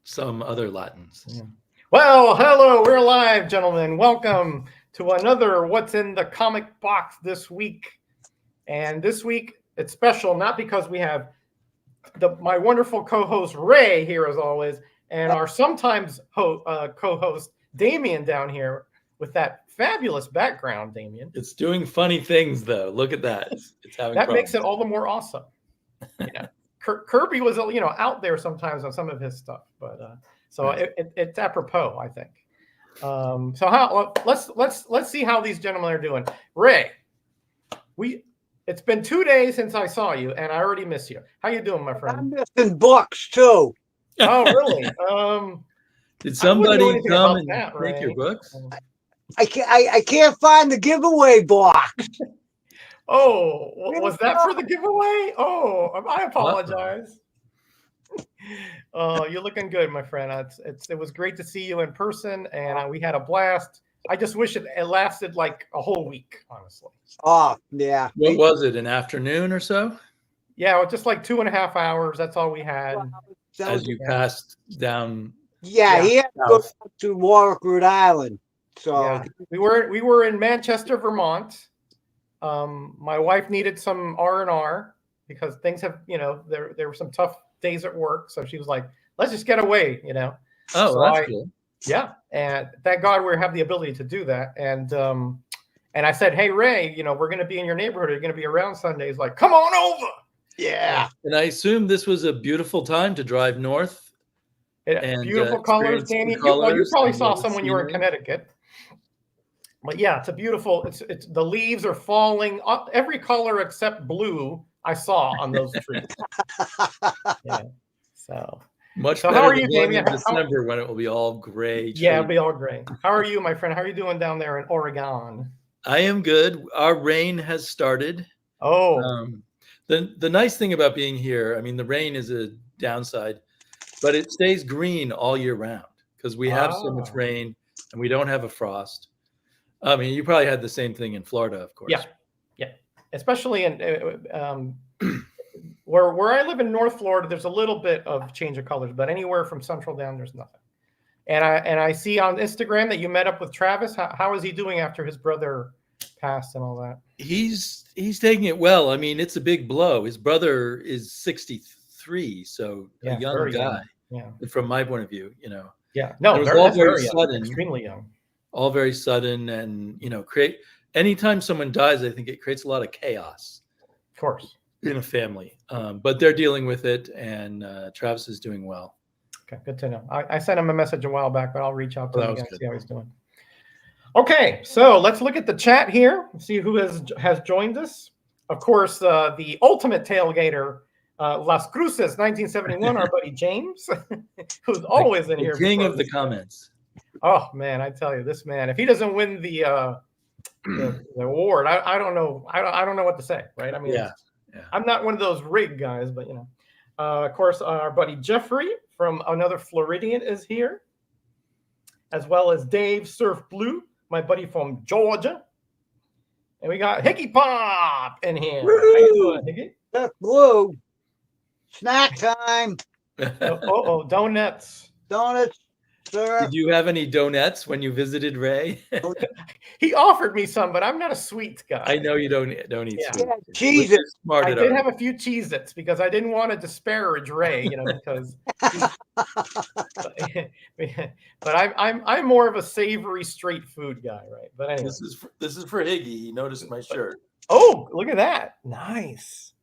some other Latins. Yeah. Well, hello, we're live, gentlemen. Welcome to another What's in the Comic Box this week. And this week, it's special, not because we have my wonderful co-host Ray here as always, and our sometimes co-host Damien down here with that fabulous background, Damien. It's doing funny things, though. Look at that. It's having that problems. makes it all the more awesome. Yeah. Kirby was, out there sometimes on some of his stuff, but so nice. It's apropos, I think. Let's see how these gentlemen are doing. Ray, it's been 2 days since I saw you, and I already miss you. How you doing, my friend? I'm missing books too. Oh, really? Did somebody come and take your books? I can't find the giveaway box. Oh, was that for the giveaway? Oh, I apologize. You're looking good, my friend. It was great to see you in person, and we had a blast. I just wish it lasted like a whole week, honestly. Oh, yeah. What was it, an afternoon or so? Yeah, just like 2.5 hours. That's all we had. As you passed down. Yeah, he had to go to Warwick, Rhode Island. So yeah. we were in Manchester, Vermont. My wife needed some R&R because things have, there were some tough days at work. So she was like, let's just get away, Oh, so that's cool. Yeah. And thank God we have the ability to do that. And I said, hey, Ray, we're going to be in your neighborhood. You're going to be around Sunday. He's like, come on over. Yeah. And I assume this was a beautiful time to drive north. And beautiful colors, Danny. You probably saw some when you were in Connecticut. But yeah, it's a beautiful. It's the leaves are falling up every color except blue. I saw on those trees. Yeah. So much better how are than you, going in December when it will be all gray. Yeah, it'll be all gray. How are you, my friend? How are you doing down there in Oregon? I am good. Our rain has started. Oh. The nice thing about being here, I mean, the rain is a downside, but it stays green all year round because we have so much rain and we don't have a frost. I mean, you probably had the same thing in Florida, of course. Yeah. Especially in where I live in North Florida, there's a little bit of change of colors, but anywhere from Central down, there's nothing. And I see on Instagram that you met up with Travis. How is he doing after his brother passed and all that? He's taking it well. I mean, it's a big blow. His brother is 63, so a young guy. Yeah. From my point of view, Yeah. No, it was all very sudden, young, extremely young. All very sudden, and anytime someone dies, I think it creates a lot of chaos. Of course. In a family, but they're dealing with it, and Travis is doing well. Okay, good to know. I sent him a message a while back, but I'll reach out to him again and see how he's doing. Okay, so let's look at the chat here, see who has joined us. Of course, the ultimate tailgater, Las Cruces, 1971, our buddy James, who's always in here. King of the comments. Oh man, I tell you, this man, if he doesn't win the award, I don't know. I don't know what to say, right? I mean, yeah. I'm not one of those rig guys, but of course, our buddy Jeffrey from another Floridian is here, as well as Dave Surf Blue, my buddy from Georgia, and we got Hickey Pop in here. How you doing, Hickey? Surf Blue. Snack time. Donuts. Donuts. Sir. Did you have any donuts when you visited Ray? He offered me some, but I'm not a sweet guy. I know you don't eat sweets. Yeah, Cheez-Its. I did have a few Cheez-Its because I didn't want to disparage Ray, because. But I'm more of a savory street food guy, right? But anyway, this is for Higgy. He noticed my shirt. Oh, look at that! Nice.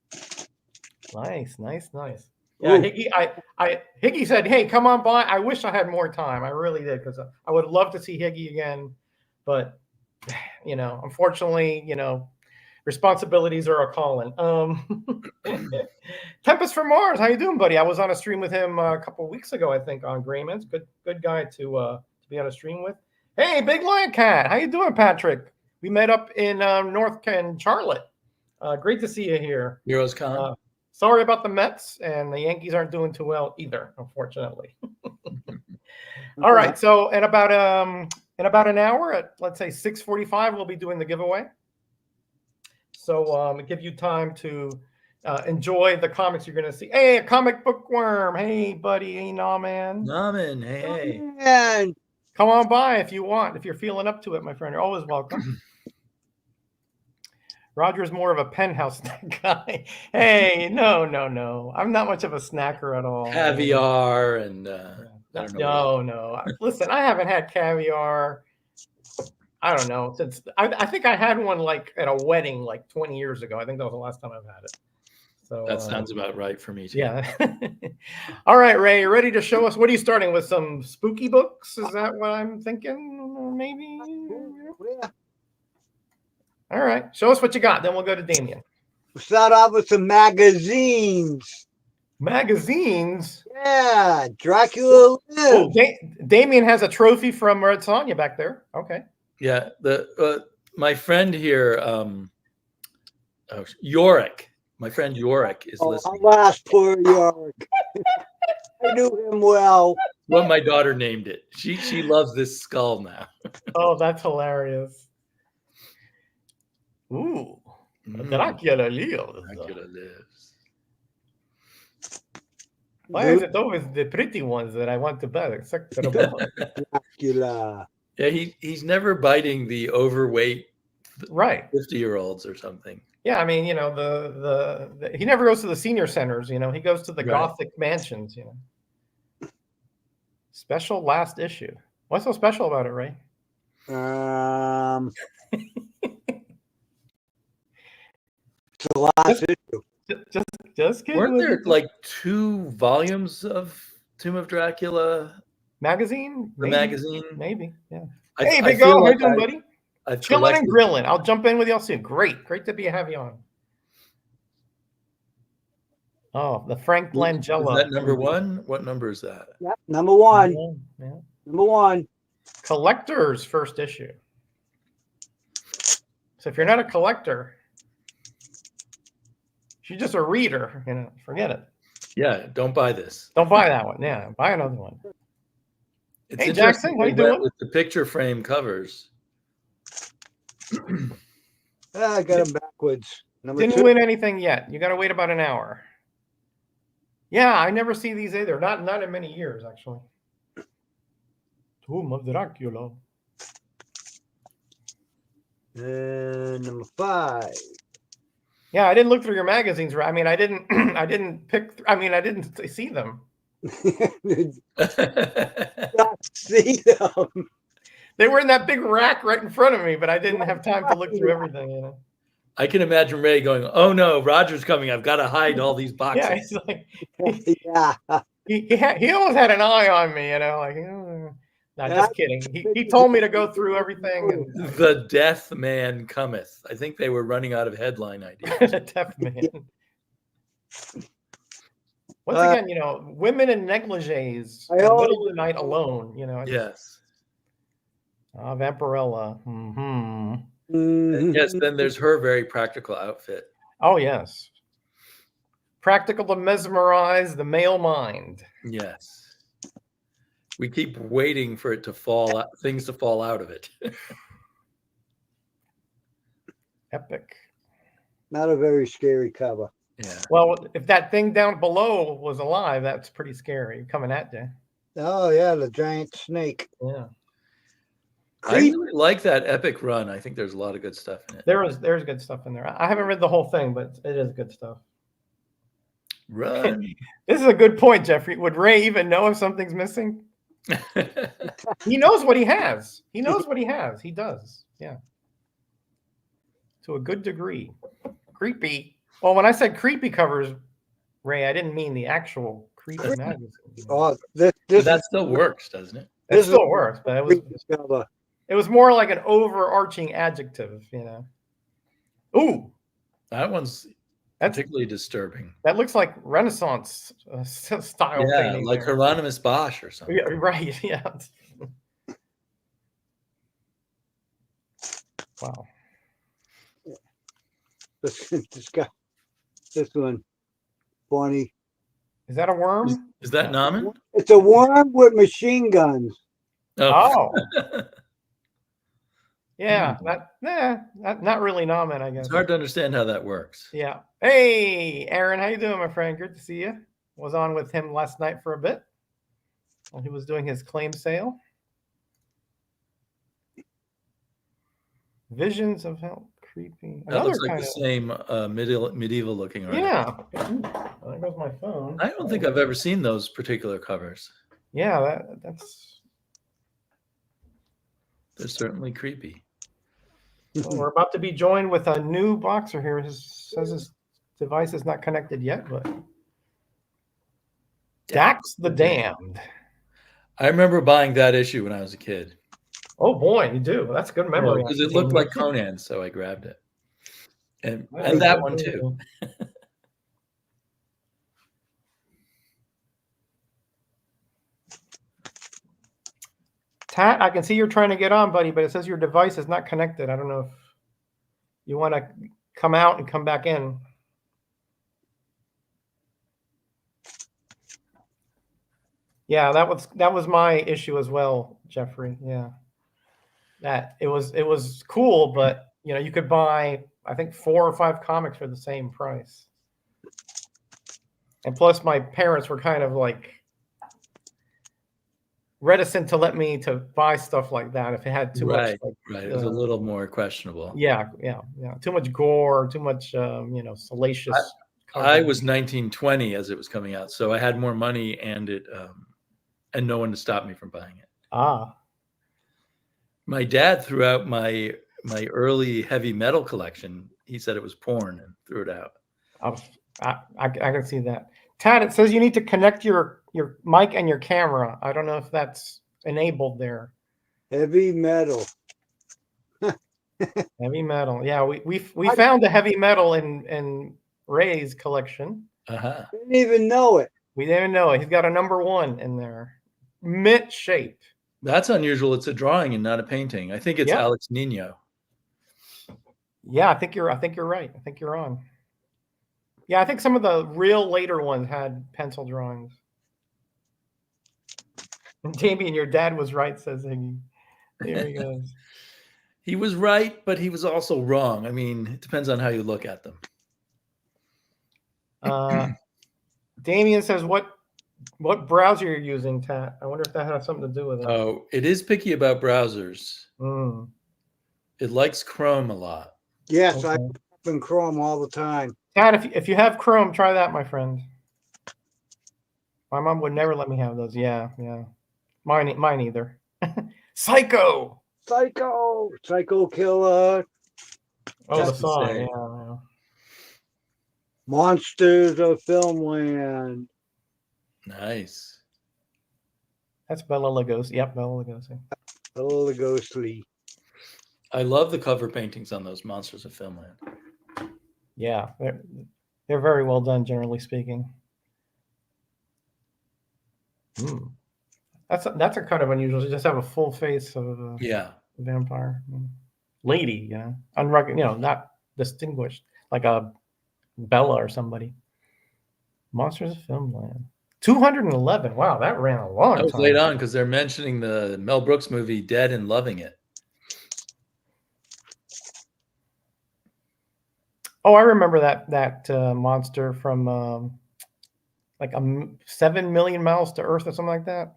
Yeah, Higgy said, "Hey, come on by." I wish I had more time. I really did, because I would love to see Higgy again, but unfortunately, responsibilities are a calling. Tempest from Mars, how you doing, buddy? I was on a stream with him a couple of weeks ago, I think, on Greyman's. Good guy to be on a stream with. Hey, Big Lion Cat, how you doing, Patrick? We met up in Charlotte. Great to see you here. Heroes Con. Sorry about the Mets, and the Yankees aren't doing too well either, unfortunately. All right, so in about an hour, at let's say 6:45, we'll be doing the giveaway. So give you time to enjoy the comics you're going to see. Hey, a comic book worm. Hey, buddy. Hey, NammaN. NammaN, hey. And Come on by if you want. If you're feeling up to it, my friend, you're always welcome. Roger's more of a penthouse snack guy. Hey, no. I'm not much of a snacker at all. Caviar and I don't know. No. Listen, I haven't had caviar. I don't know, since I think I had one like at a wedding like 20 years ago. I think that was the last time I've had it. So That sounds about right for me too. yeah. All right, Ray, you ready to show us? What are you starting with? Some spooky books? Is that what I'm thinking? Maybe. yeah. All right, show us what you got. Then we'll go to Damien. We'll start off with some magazines. Magazines. Yeah, Dracula Oh, Lives. Damien has a trophy from Red Sonja back there. Okay. Yeah, my friend here, Yorick. My friend Yorick is listening. Alas, poor York. I knew him well. Well, my daughter named it. She loves this skull now. Oh, that's hilarious. Ooh, Dracula Lives. Dracula Lives. Why is it always the pretty ones that I want to buy? Dracula. Yeah, he's never biting the overweight Right. 50-year-olds or something. Yeah, I mean, you know, the he never goes to the senior centers, you know, he goes to the Right. Gothic mansions, you know. Special last issue. What's so special about it, Ray? It's the last issue. Just kidding. Weren't there like 2 volumes of Tomb of Dracula? Magazine? The magazine? Maybe, yeah. I Hey, Big feel O, how you like doing, buddy? I've Chilling and collected- grilling. I'll jump in with y'all soon. Great to have you on. Oh, the Frank Langella. Is that number 1? What number is that? Yep, number one. Yeah. Number one. Collector's first issue. So if you're not a collector, if you're just a reader, you know, forget it. Yeah, don't buy this. Don't buy that one. Yeah, buy another one. It's Hey, interesting Jackson, how you they went doing? with the picture frame covers. I got him backwards. Number Didn't 2. win anything yet. You got to wait about an hour. Yeah, I never see these either. Not in many years, actually. Tomb of Dracula. And number 5. Yeah, I didn't look through your magazines. I mean, I didn't. I didn't pick. I mean, I didn't see them. Not see them. They were in that big rack right in front of me, but I didn't have time to look through everything. You know. I can imagine Ray going, "Oh no, Roger's coming! I've got to hide all these boxes." Yeah, he's like, Yeah. he always had an eye on me. You know, like. No, just kidding. He told me to go through everything. And, The Death Man cometh. I think they were running out of headline ideas. the Deaf Man. Once again, you know, women in negligees, in the middle of the night alone. You know. Yes. Vampirella. Mm-hmm. Mhm. Yes. Then there's her very practical outfit. Oh yes. Practical to mesmerize the male mind. Yes. We keep waiting for it to fall out, things to fall out of it. Epic. Not a very scary cover. Yeah. Well, if that thing down below was alive, that's pretty scary coming at you. Oh yeah, the giant snake. Yeah. I really like that epic run. I think there's a lot of good stuff in it. There's good stuff in there. I haven't read the whole thing, but it is good stuff. Run. This is a good point, Jeffrey. Would Ray even know if something's missing? He knows what he has. He knows what he has. He does. Yeah. To a good degree. Creepy. Well, when I said creepy covers, Ray, I didn't mean the actual creepy magazine. Oh, this That still works, doesn't it? It this still is- works, but it was cover. It was more like an overarching adjective, you know. Ooh, That one's that's particularly disturbing. that looks like Renaissance style Yeah, painting. like there. Hieronymus Bosch or something. Yeah, right. Yeah. Wow. This guy, this one, funny. Is that a worm? Is that NammaN? It's a worm with machine guns. Oh, Yeah, not really NammaN, I guess. It's hard to understand how that works. Yeah. Hey, Aaron, how you doing, my friend? Good to see you. Was on with him last night for a bit while he was doing his claim sale. Visions of Hell, creepy. That looks like the same medieval looking art. Yeah. Ooh, there goes my phone. I don't think I've ever seen those particular covers. Yeah, that's. They're certainly creepy. Well, we're about to be joined with a new boxer here. It says his device is not connected yet, but Dax the Damned. I remember buying that issue when I was a kid. Oh boy, you do. That's good memory. Because it looked like Conan, so I grabbed it. And that one too. Tat, I can see you're trying to get on, buddy, but it says your device is not connected. I don't know if you want to come out and come back in. Yeah, that was my issue as well, Jeffrey. Yeah. That it was cool, but you know, you could buy I think 4 or 5 comics for the same price. And plus my parents were kind of like reticent to let me to buy stuff like that if it had too much. Right. It was a little more questionable. Yeah. Too much gore, too much, salacious. I was 1920 as it was coming out, so I had more money and and no one to stop me from buying it. Ah. My dad threw out my early heavy metal collection. He said it was porn and threw it out. I can see that. Tad, it says you need to connect your mic and your camera. I don't know if that's enabled there. Heavy metal. Heavy metal. Yeah, we found the heavy metal in Ray's collection. Uh-huh. Didn't even know it. We didn't know it. He's got a #1 in there. Mint shape. That's unusual. It's a drawing and not a painting. I think it's Alex Nino. Yeah, I think you're right. I think you're on. Yeah, I think some of the real later ones had pencil drawings. And Damien, your dad was right, says Iggy. There he goes. He was right, but he was also wrong. I mean, it depends on how you look at them. Damien says, what browser you're using, Tat? I wonder if that has something to do with it. Oh, it is picky about browsers. Mm. It likes Chrome a lot. Yes, okay. I open Chrome all the time. Tat, if you have Chrome, try that, my friend. My mom would never let me have those. Yeah. Mine either. Psycho Killer. Oh, the song. Yeah. Monsters of Filmland. Nice. That's Bela Lugosi. Yep, Bela Lugosi. Bela Lugosi. I love the cover paintings on those Monsters of Filmland. Yeah, they're very well done, generally speaking. That's a kind of unusual to just have a full face of a vampire lady, not distinguished like a Bella or somebody. Monsters of Filmland. 211. Wow, that ran a long time. That was late on because they're mentioning the Mel Brooks movie Dead and Loving It. Oh, I remember that monster from like 7 million miles to Earth or something like that.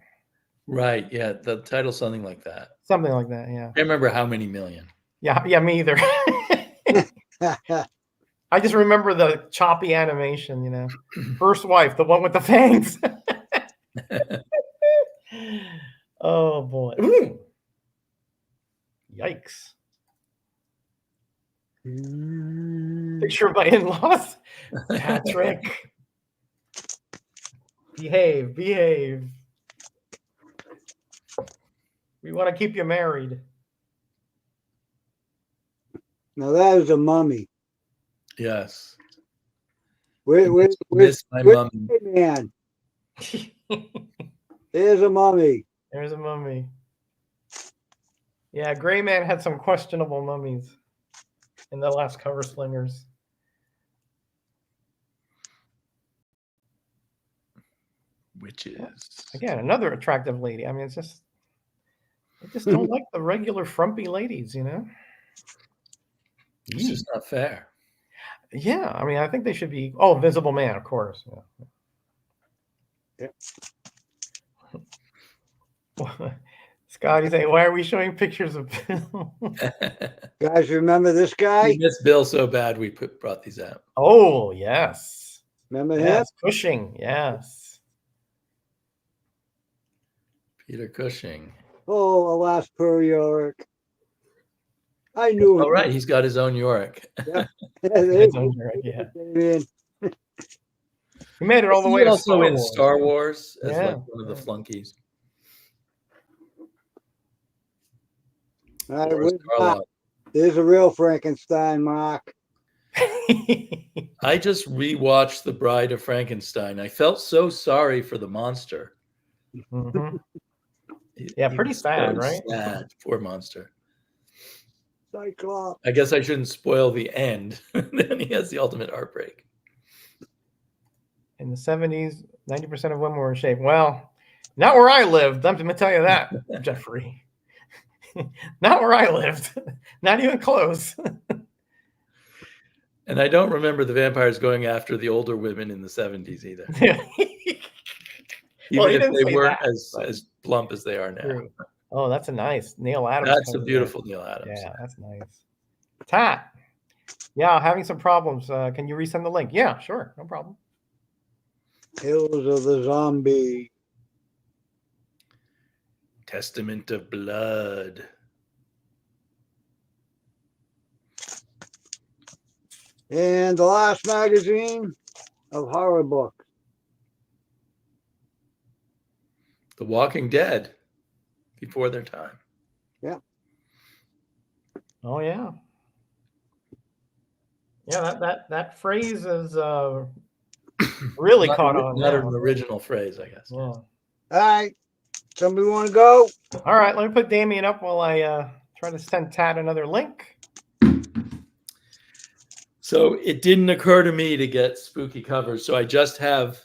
Right. Yeah. The title's something like that. Something like that. Yeah. I remember how many million. Yeah. Me either. I just remember the choppy animation. First wife, the one with the fangs. Oh boy. Ooh. Yikes. Picture of my in-laws. Patrick. Behave. We want to keep you married. Now that is a mummy. Yes. Where's my mummy? Man? There's a mummy. There's a mummy. Yeah, Greyman had some questionable mummies in the last Cover Slingers. Witches. Again, another attractive lady. I mean, it's just I just don't like the regular frumpy ladies, you know? It's just not fair. Yeah, I mean, I think they should be. Oh, Invisible Man, of course. Yeah. Scott, you say, why are we showing pictures of Bill? Guys, remember this guy? We miss Bill so bad we brought these out. Oh, yes. Remember him? Yes, Cushing, yes. Peter Cushing. Oh, alas, poor Yorick. I knew All right, he's got his own Yorick. Yeah. His own Yorick, yeah. He made it all the way to also Star in Wars. Star Wars as Yeah. like one of the flunkies. All right, there's a real Frankenstein, Mark. I just rewatched The Bride of Frankenstein. I felt so sorry for the monster. Mm-hmm. Yeah, pretty sad, so right? Sad, poor monster. Cyclops. I guess I shouldn't spoil the end. Then he has the ultimate heartbreak. In the 70s, 90% of women were in shape. Well, not where I lived. I'm going to tell you that, Jeffrey. Not where I lived. Not even close. And I don't remember the vampires going after the older women in the 70s either. Even if they weren't as plump as they are now. True. Oh, that's a nice Neil Adams. That's a beautiful Neil Adams. Yeah, that's nice. Tat. Yeah, having some problems. Can you resend the link? Yeah, sure. No problem. Hills of the Zombie. Testament of Blood. And the last magazine of horror books. The Walking Dead. Before their time. Yeah. Oh yeah. Yeah, that phrase is really caught on. Not an original phrase, I guess. Yeah. All right. Somebody want to go? All right, let me put Damien up while I try to send Tat another link. So it didn't occur to me to get spooky covers, so I just have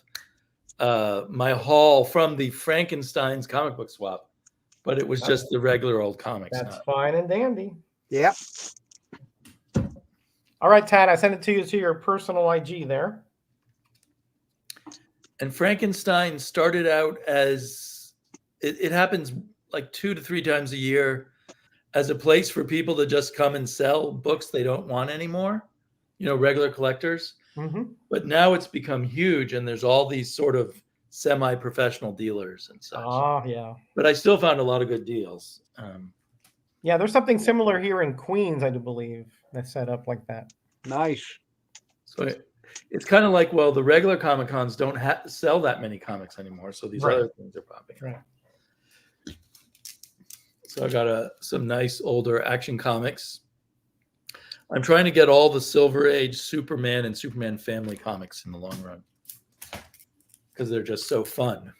my haul from the Frankenstein's comic book swap. But it was just the regular old comics. That's fine and dandy. Yep. All right, Tad, I sent it to you to your personal IG there. And Frankenstein started out as, it happens like 2 to 3 times a year as a place for people to just come and sell books they don't want anymore, you know, regular collectors. Mm-hmm. But now it's become huge and there's all these sort of semi-professional dealers and such. Oh, yeah. But I still found a lot of good deals. Yeah, there's something similar here in Queens, I do believe, that's set up like that. Nice. So it's kind of like, well, the regular Comic Cons don't sell that many comics anymore. So these other things are popping up. Right. So I got some nice older Action Comics. I'm trying to get all the Silver Age Superman and Superman family comics in the long run. Because they're just so fun.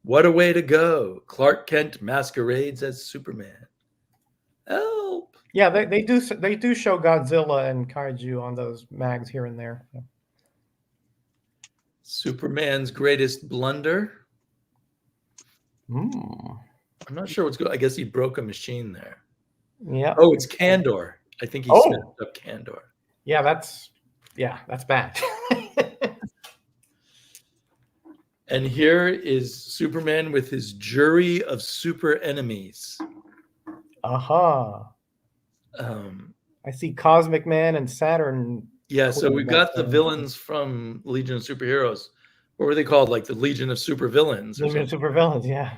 What a way to go. Clark Kent masquerades as Superman. Help. Yeah, they do show Godzilla and Kaiju on those mags here and there. So. Superman's greatest blunder. Mm. I'm not sure what's going on. I guess he broke a machine there. Yeah. Oh, it's Kandor. I think he snapped up Kandor. Yeah, that's bad. And here is Superman with his jury of super enemies. Aha. I see Cosmic Man and Saturn. Yeah, so we've got the villains from Legion of Superheroes. What were they called? Like the Legion of Supervillains. Legion of Supervillains, yeah.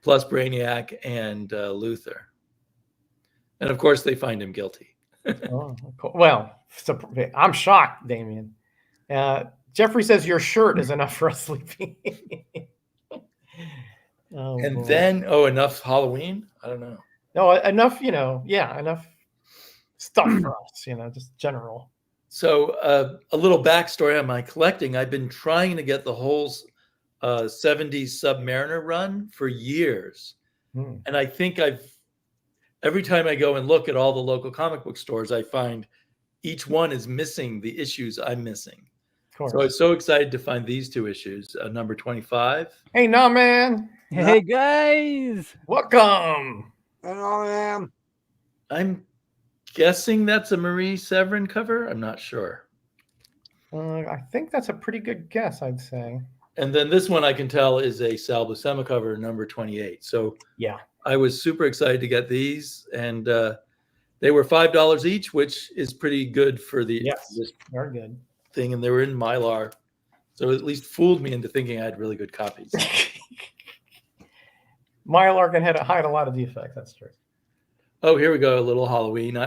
Plus Brainiac and Luthor. And of course, they find him guilty. Oh, cool. Well, I'm shocked, Damien. Jeffrey says your shirt is enough for us sleeping. Then enough Halloween? I don't know. No, enough, enough stuff for us, just general. So a little backstory on my collecting. I've been trying to get the whole 70s Submariner run for years. And I think every time I go and look at all the local comic book stores, I find each one is missing the issues I'm missing. So I was so excited to find these 2 issues, number 25. Hey, NammaN. Hey guys! Welcome. And I am. I'm guessing that's a Marie Severin cover. I'm not sure. I think that's a pretty good guess, I'd say. And then this one I can tell is a Sal Buscema cover, number 28. So Yeah. I was super excited to get these, and they were $5 each, which is pretty good for this Very good. thing. And they were in Mylar, so it at least fooled me into thinking I had really good copies. Mylar can hide a lot of defects. That's true. Oh, here we go, a little Halloween.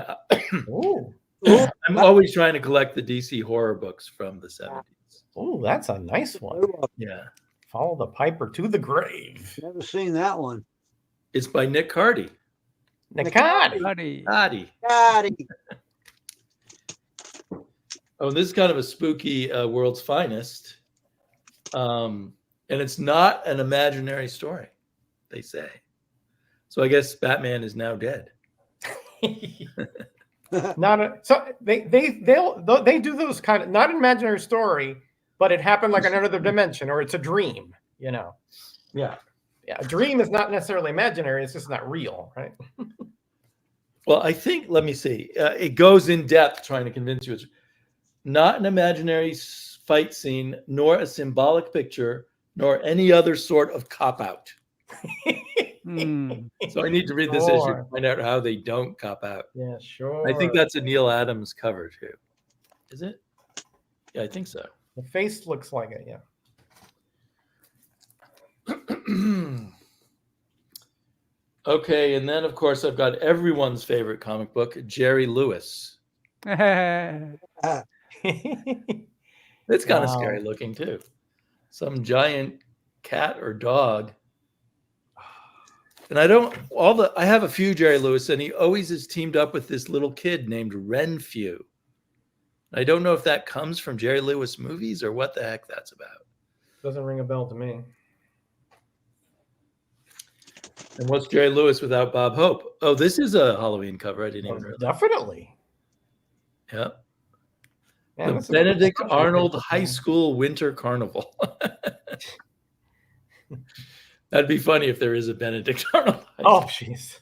Ooh. I'm always trying to collect the DC horror books from the 70s. Ooh, that's a nice one. Yeah. Follow the Piper to the grave. Never seen that one. It's by Nick Cardy. Nikati. Buddy. Daddy. Oh, this is kind of a spooky World's Finest. And it's not an imaginary story, they say. So I guess Batman is now dead. So they do those kind of not an imaginary story, but it happened like another dimension, or it's a dream, you know. Yeah. Yeah, a dream is not necessarily imaginary, it's just not real, right? Well, I think, let me see. It goes in depth trying to convince you it's not an imaginary fight scene, nor a symbolic picture, nor any other sort of cop-out. So I need to read this issue to find out how they don't cop out. Yeah, sure. I think that's a Neil Adams cover too. Is it? Yeah, I think so. The face looks like it, yeah. Okay, and then of course I've got everyone's favorite comic book, Jerry Lewis. It's kind of scary looking too. Some giant cat or dog. And I have a few Jerry Lewis, and he always is teamed up with this little kid named Renfew. I don't know if that comes from Jerry Lewis movies or what the heck that's about. Doesn't ring a bell to me. And what's Jerry Lewis without Bob Hope? Oh, this is a Halloween cover. I didn't even realize. Definitely. Yeah. Man, The Benedict Arnold High School Winter Carnival. That'd be funny if there is a Benedict Arnold. Oh, jeez.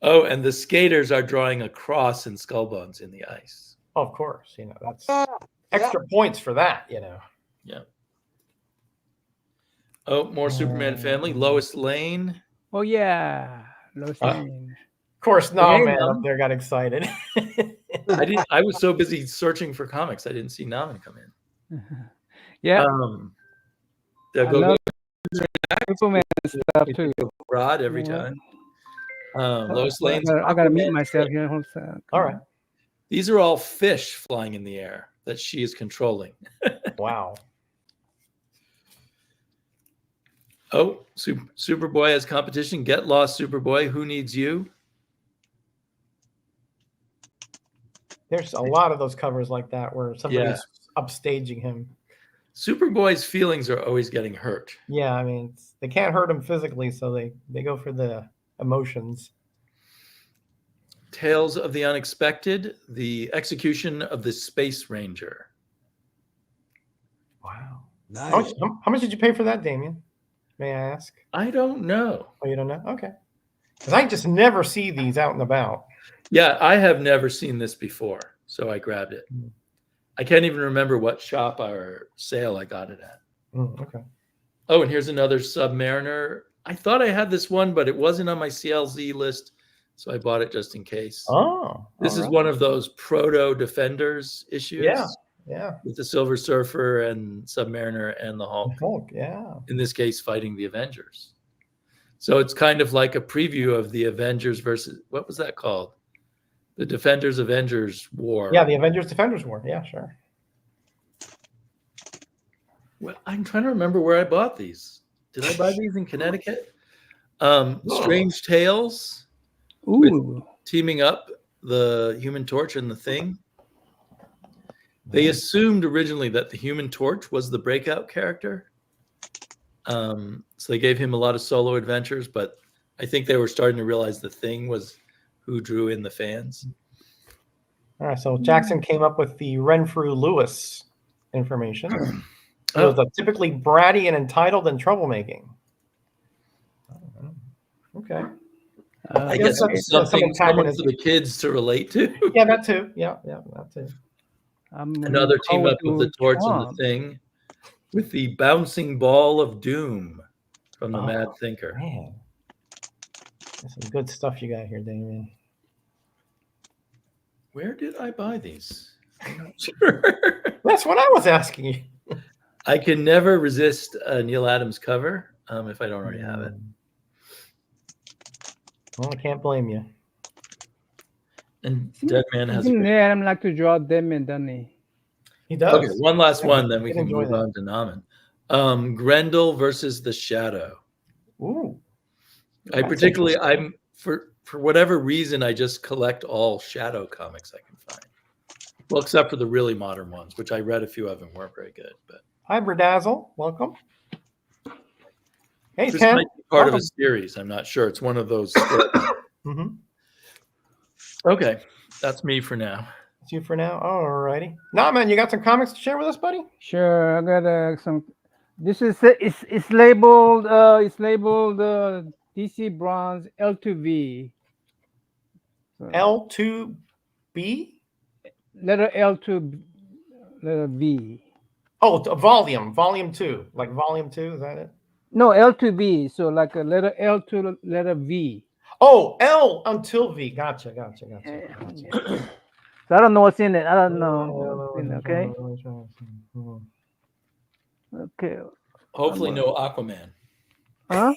Oh, and the skaters are drawing a cross and skull bones in the ice. Oh, of course. You know, that's extra points for that, you know. Yeah. Oh, more Superman family. Lois Lane. Oh yeah. Lois Lane. Of course, NammaN up there got excited. I was so busy searching for comics, I didn't see NammaN come in. Yeah. Go Superman stuff too. Rod every time. Lois Lane. I gotta mute myself here. Hold on a sec. All right. These are all fish flying in the air that she is controlling. Wow. Oh, Superboy has competition. Get lost, Superboy. Who needs you? There's a lot of those covers like that where somebody's upstaging him. Superboy's feelings are always getting hurt. Yeah, I mean, they can't hurt him physically, so they go for the emotions. Tales of the Unexpected, the execution of the Space Ranger. Wow. Nice. How much did you pay for that, Damien? May I ask? I don't know. Oh, you don't know? Okay. Because I just never see these out and about. Yeah, I have never seen this before, so I grabbed it. I can't even remember what shop or sale I got it at. Okay. Oh, and here's another Submariner. I thought I had this one, but it wasn't on my CLZ list, so I bought it just in case. Oh. This is one of those proto Defenders issues. Yeah. With the Silver Surfer and Submariner and the Hulk. Yeah. In this case, fighting the Avengers. So it's kind of like a preview of the Avengers versus, what was that called? The Defenders Avengers War. Yeah, the Avengers Defenders War. Yeah, sure. Well, I'm trying to remember where I bought these. Did I buy these in Connecticut? Strange Tales. Ooh. Teaming up the Human Torch and the Thing. They assumed originally that the Human Torch was the breakout character. So they gave him a lot of solo adventures, but I think they were starting to realize the Thing was who drew in the fans. All right, so Jackson came up with the Renfrew Lewis information. It was a typically bratty and entitled and troublemaking. Okay. I guess guess that's something someone for the kids to relate to. Yeah, that too. Yeah, that too. Another team up of the Torch and the Thing with the bouncing ball of doom from the Mad Thinker. Man, that's some good stuff you got here, Damien. Where did I buy these? I'm not sure. That's what I was asking you. I can never resist a Neil Adams cover if I don't already have it. Well, I can't blame you. And Dead Man has. Neil Adams like to draw Deadman, doesn't he? He does. Okay, one last one, then we can enjoy move that. on to NammaN. Grendel versus the Shadow. Ooh. I particularly, I'm for whatever reason, I just collect all Shadow comics I can find. Well, except for the really modern ones, which I read a few of them weren't very good. But hi, Berdazzle. Welcome. Hey, this Tim. might be part of a series. I'm not sure. It's one of those. Okay, that's me for now. That's you for now. All righty. NammaN, you got some comics to share with us, buddy? Sure, I got some. This is it's labeled DC Bronze L2V. So, L2B. Letter L2, letter V. Oh, volume 2, like volume 2. Is that it? No, L2V. So like a letter L to letter V. Oh, L until V. Gotcha. So I don't know what's in it. I don't know what's in it, okay? Okay. Hopefully, no Aquaman. Huh?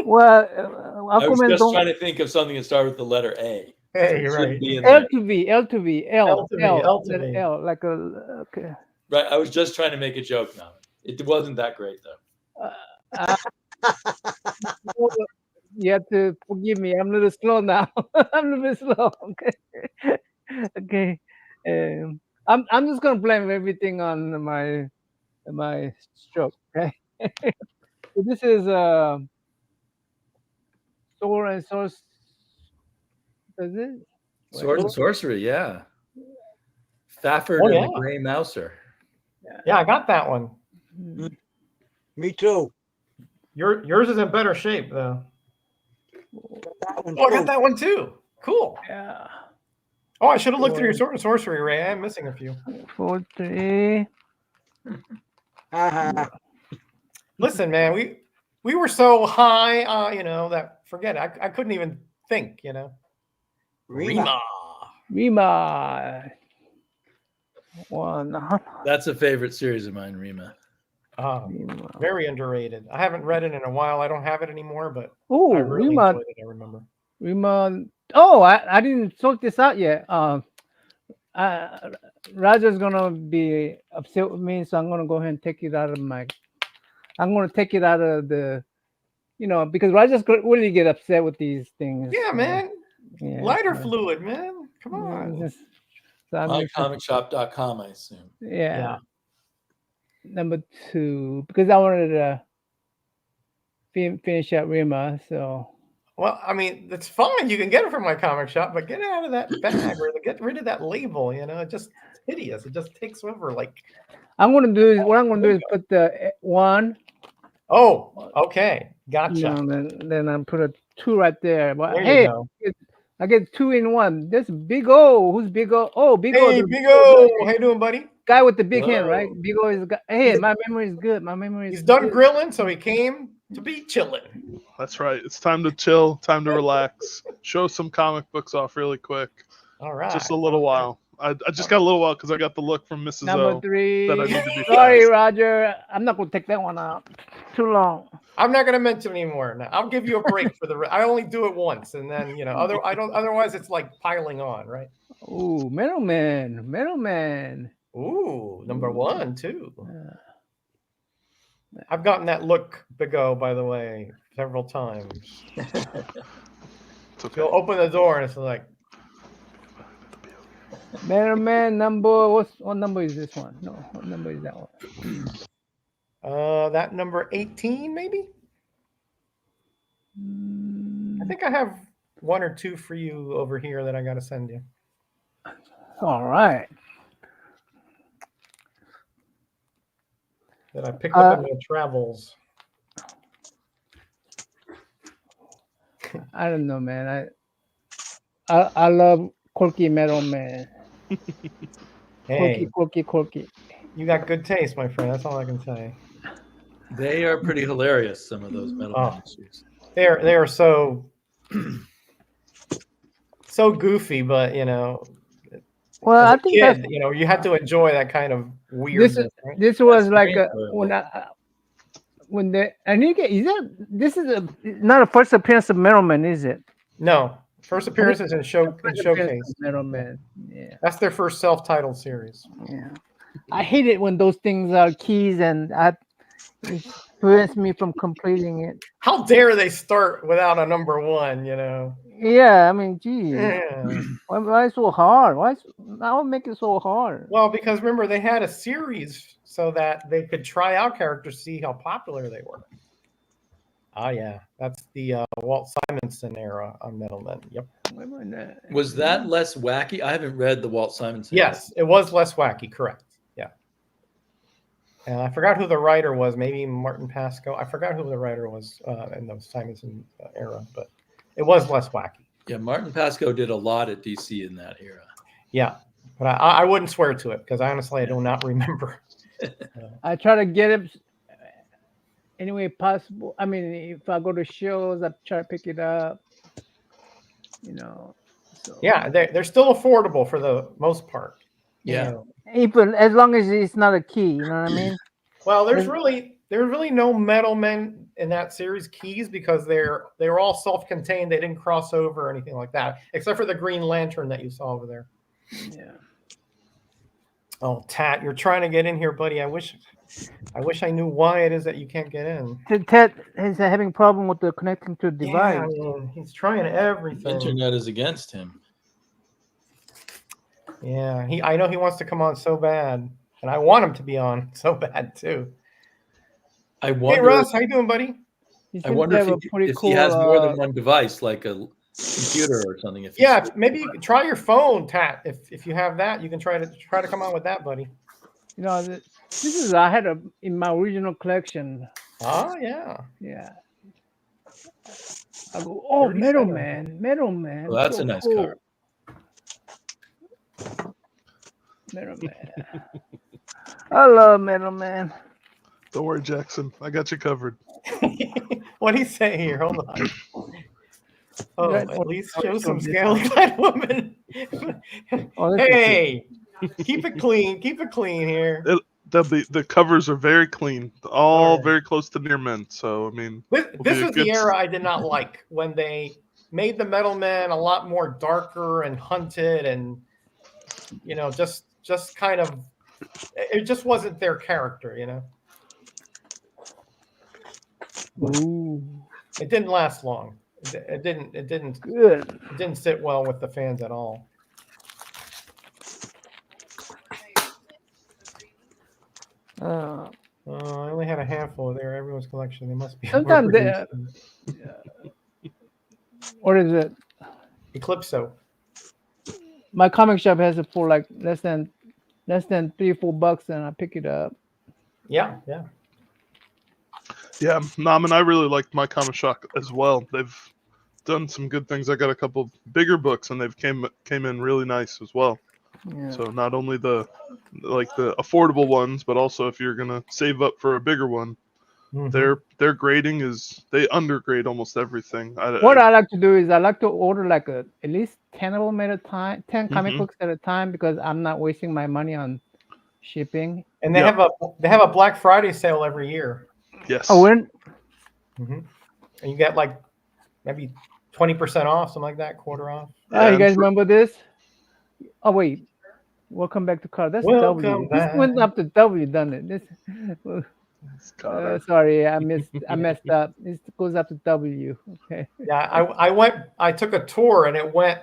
Well, I was Aquaman just don't. trying to think of something that started with the letter A. Hey, you're right. L2V, L, like a, okay. Right, I was just trying to make a joke now. It wasn't that great, though. You have to forgive me. I'm a little slow now. I'm a little slow. Okay. Okay. I'm just gonna blame everything on my stroke. Okay. So this is Sword and Source. Is it? Sword and Sorcery, yeah. Thafford and the Grey Mouser. Yeah, I got that one. Me too. Yours is in better shape though. I got that one too. Cool. Yeah. Oh, I should have looked through your Sword and Sorcery, Ray. I'm missing a few. 4, 3. Listen, man, we were so high, that forget it. I couldn't even think, Rima. One. That's a favorite series of mine, Rima. Very underrated. I haven't read it in a while. I don't have it anymore, but I really enjoyed it. I remember. Rima. Oh, I didn't sort this out yet. Roger's gonna be upset with me, so I'm gonna go ahead and take it out of I'm gonna take it out of the, because Roger's really get upset with these things. Yeah, man. Yeah, Lighter fluid, man. Come on. MyComicShop.com, I assume. Yeah. Number 2, because I wanted to finish out Rima, so. Well, I mean, it's fine. You can get it from my comic shop, but get it out of that bag or get rid of that label. It's just hideous. It just takes over. Like, what I'm gonna do is put the 1. Oh, okay, gotcha. Then I put a 2 right there. But there hey, you go. I get 2 in 1. This Big O. Who's Big O? Oh, Big O. Hey, Big O. How you doing, buddy? Guy with the big hand, right? Big O is. Hey, my memory is good. He's done grilling, so he came to be chilling. That's right. It's time to chill. Time to relax. Show some comic books off really quick. All right. Just a little while. I just got a little while because I got the look from Mrs. Number O 3. that I need to be Sorry, fast. Roger. I'm not gonna take that one out. Too long. I'm not gonna mention anymore. Now I'll give you a break for the. I only do it once, and then Otherwise, it's like piling on, right? Ooh, Middleman. Ooh, number 1 too. I've gotten that look, Big O, by the way, several times. Okay. You'll open the door and it's like. Middleman number. What number is this one? No, what number is that one? That number 18, maybe. I think I have 1 or 2 for you over here that I got to send you. All right. That I picked up in my travels. I don't know, man. I love quirky metal man. Hey, Quirky. you got good taste, my friend. That's all I can say. They are pretty hilarious. Some of those Metal Oh. Man issues. They are so goofy, but Well, as I a think that's kid, you had to enjoy that kind of weirdness. Right? this was That's like very when enjoyable. when the and you get this is not a first appearance of Metal Man, is it? No, first appearances in First appearance showcase. of Metal Man. Yeah. That's their first self-titled series. Yeah. I hate it when those things are keys and it prevents me from completing it. How dare they start without a number one? Yeah, I mean, geez. Yeah. Why so hard? I would make it so hard? Well, because remember they had a series so that they could try out characters, see how popular they were. Oh yeah, that's the Walt Simonson era on Metal Men. Yep. Was that less wacky? I haven't read the Walt Simonson. Yes, it was less wacky. Correct. Yeah. And I forgot who the writer was. Maybe Martin Pasco. I forgot who the writer was in the Simonson era, but it was less wacky. Yeah, Martin Pasco did a lot at DC in that era. Yeah, but I wouldn't swear to it because honestly, I do not remember. I try to get it any way possible. I mean, if I go to shows, I try to pick it up. So. Yeah, they're still affordable for the most part. Yeah. Even as long as it's not a key, you know what I mean? Well, there's really no Metal Men in that series keys because they're all self-contained. They didn't cross over or anything like that, except for the Green Lantern that you saw over there. Yeah. Oh, Tat, you're trying to get in here, buddy. I wish I knew why it is that you can't get in. Ted is having a problem with the connecting to the device. Yeah, man, he's trying everything. The internet is against him. Yeah, I know he wants to come on so bad, and I want him to be on so bad too. I wonder. Hey, Russ, how you doing, buddy? I wonder if he has more than one device, like a computer or something. Maybe try your phone, Tat. If you have that, you can try to come on with that, buddy. This is I had in my original collection. Oh yeah. Yeah. I go, oh, Metal Man. Well, that's so a nice card. Metal Man. I love Metal Man. Don't worry, Jackson. I got you covered. What do you say here? Hold on. Oh, at least show some scale-clad woman. Hey, keep it clean. Keep it clean here. The covers are very clean, all very close to NammaN. So I mean, this is the era I did not like when they made the Metal Men a lot more darker and hunted, and just kind of it just wasn't their character, Ooh. It didn't last long. It didn't. Good. It didn't sit well with the fans at all. I only had a handful there. Everyone's collection. They must be. Sometimes what is it? Eclipso. My comic shop has it for like less than $3-4, and I pick it up. Yeah. Yeah, NammaN, I really liked my comic shop as well. They've done some good things. I got a couple bigger books, and they've came in really nice as well. Yeah. So not only the affordable ones, but also if you're gonna save up for a bigger one, their grading they undergrade almost everything. What I like to do is I like to order like at least 10 of them at a time, 10 comic books at a time, because I'm not wasting my money on shipping. And they have a Black Friday sale every year. Yes. Oh, when? And you get like maybe 20% off, something like that, quarter off. Oh, you guys remember this? Oh wait, welcome back to Carl. That's W. This went up to W, doesn't it? This. Sorry, I messed up. This goes up to W. Okay. Yeah, I took a tour and it went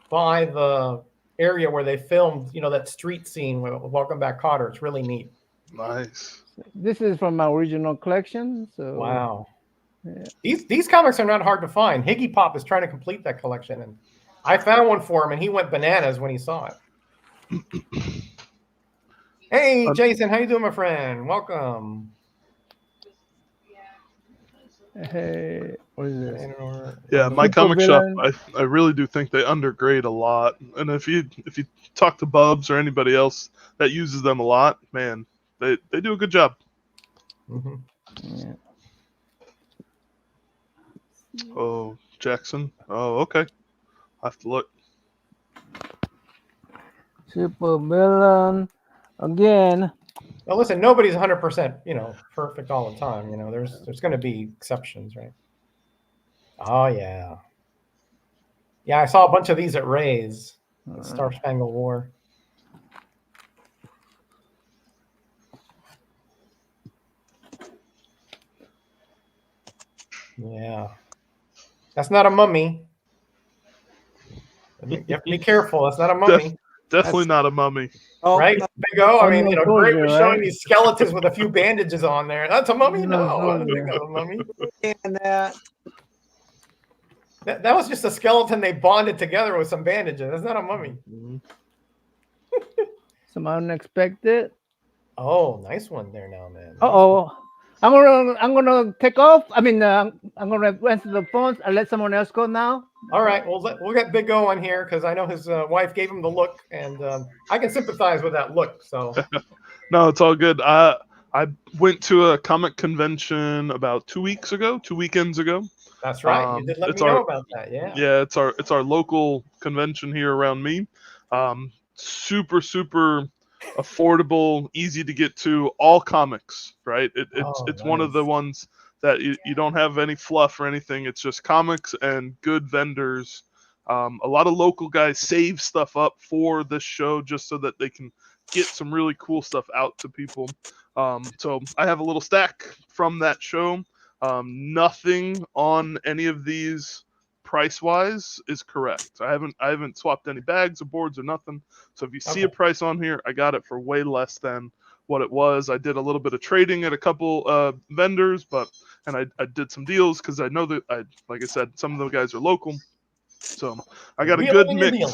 by the area where they filmed, that street scene with Welcome Back, Kotter. It's really neat. Nice. This is from my original collection. So wow. Yeah. These comics are not hard to find. Higgy Pop is trying to complete that collection, and I found one for him, and he went bananas when he saw it. Hey, Jason, how you doing, my friend? Welcome. Hey, what is this? Yeah, my Super comic shop, villain. I really do think they undergrade a lot. And if you talk to Bubs or anybody else that uses them a lot, man, they do a good job. Mhm. Yeah. Oh, Jackson. Oh, okay. I have to look. Super villain. Again. Now, listen, nobody's 100%, perfect all the time. There's going to be exceptions, right? Oh yeah, yeah. I saw a bunch of these at Ray's, the Star Spangled War. Yeah, that's not a mummy. You have to be careful. That's not a mummy. Definitely not a mummy. Oh, Right? Big O. I mean, no Gray soldier, was showing right? these skeletons with a few bandages on there. That's a mummy? No No, I don't think soldier. that's a mummy. and that. That was just a skeleton they bonded together with some bandages. That's not a mummy. Some unexpected. Oh, nice one there now, man. Uh-oh. I'm gonna take off. I mean, I'm gonna answer the phones and let someone else go now. All right, we'll get Big O on here because I know his wife gave him the look, and I can sympathize with that look. So No, it's all good. I went to a comic convention about 2 weekends ago. that's right. You did let me know about that. Yeah. Yeah, it's our local convention here around me. Super affordable, easy to get to. All comics, right? It's one of the Nice. ones that you don't have any fluff or anything. It's just comics and good vendors. A lot of local guys save stuff up for this show just so that they can get some really cool stuff out to people. So I have a little stack from that show. Nothing on any of these price wise is correct. I haven't swapped any bags or boards or nothing. So if you see a price on here, I got it for way less than what it was. I did a little bit of trading at a couple vendors, and I did some deals because I know that like I said, some of the guys are local. So I got a good mix.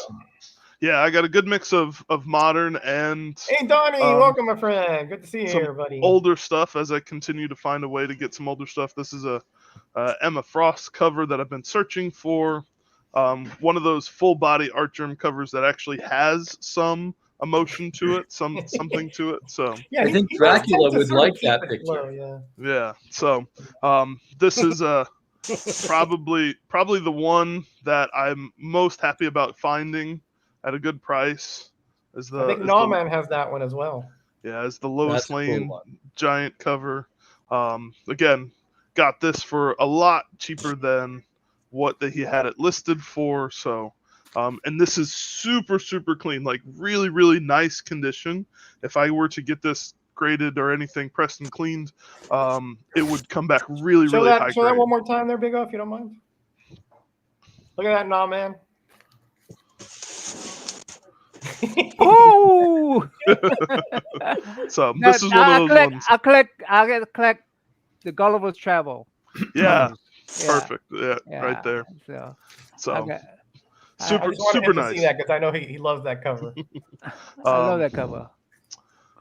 Yeah, I got a good mix of modern and Hey Donnie, welcome, my friend. Good to see you some here, buddy. older stuff as I continue to find a way to get some older stuff. This is a Emma Frost cover that I've been searching for. One of those full body art germ covers that actually has some emotion to it, something to it. So yeah, I think Dracula would like that picture. Yeah. So this is probably the one that I'm most happy about finding at a good price. I think NammaN has that one as well. Yeah, as the Lois Lane giant cover. Again, got this for a lot cheaper than what he had it listed for. So, and this is super clean, like really nice condition. If I were to get this graded or anything, pressed and cleaned, it would come back really high grade. Show that one more time there, Big O, if you don't mind. Look at that NammaN. Oh! So this is one of those ones. I collect the Gulliver's Travel. Yeah, perfect. Yeah, right there. So I super nice. To see that because I know he loves that cover. I love that cover.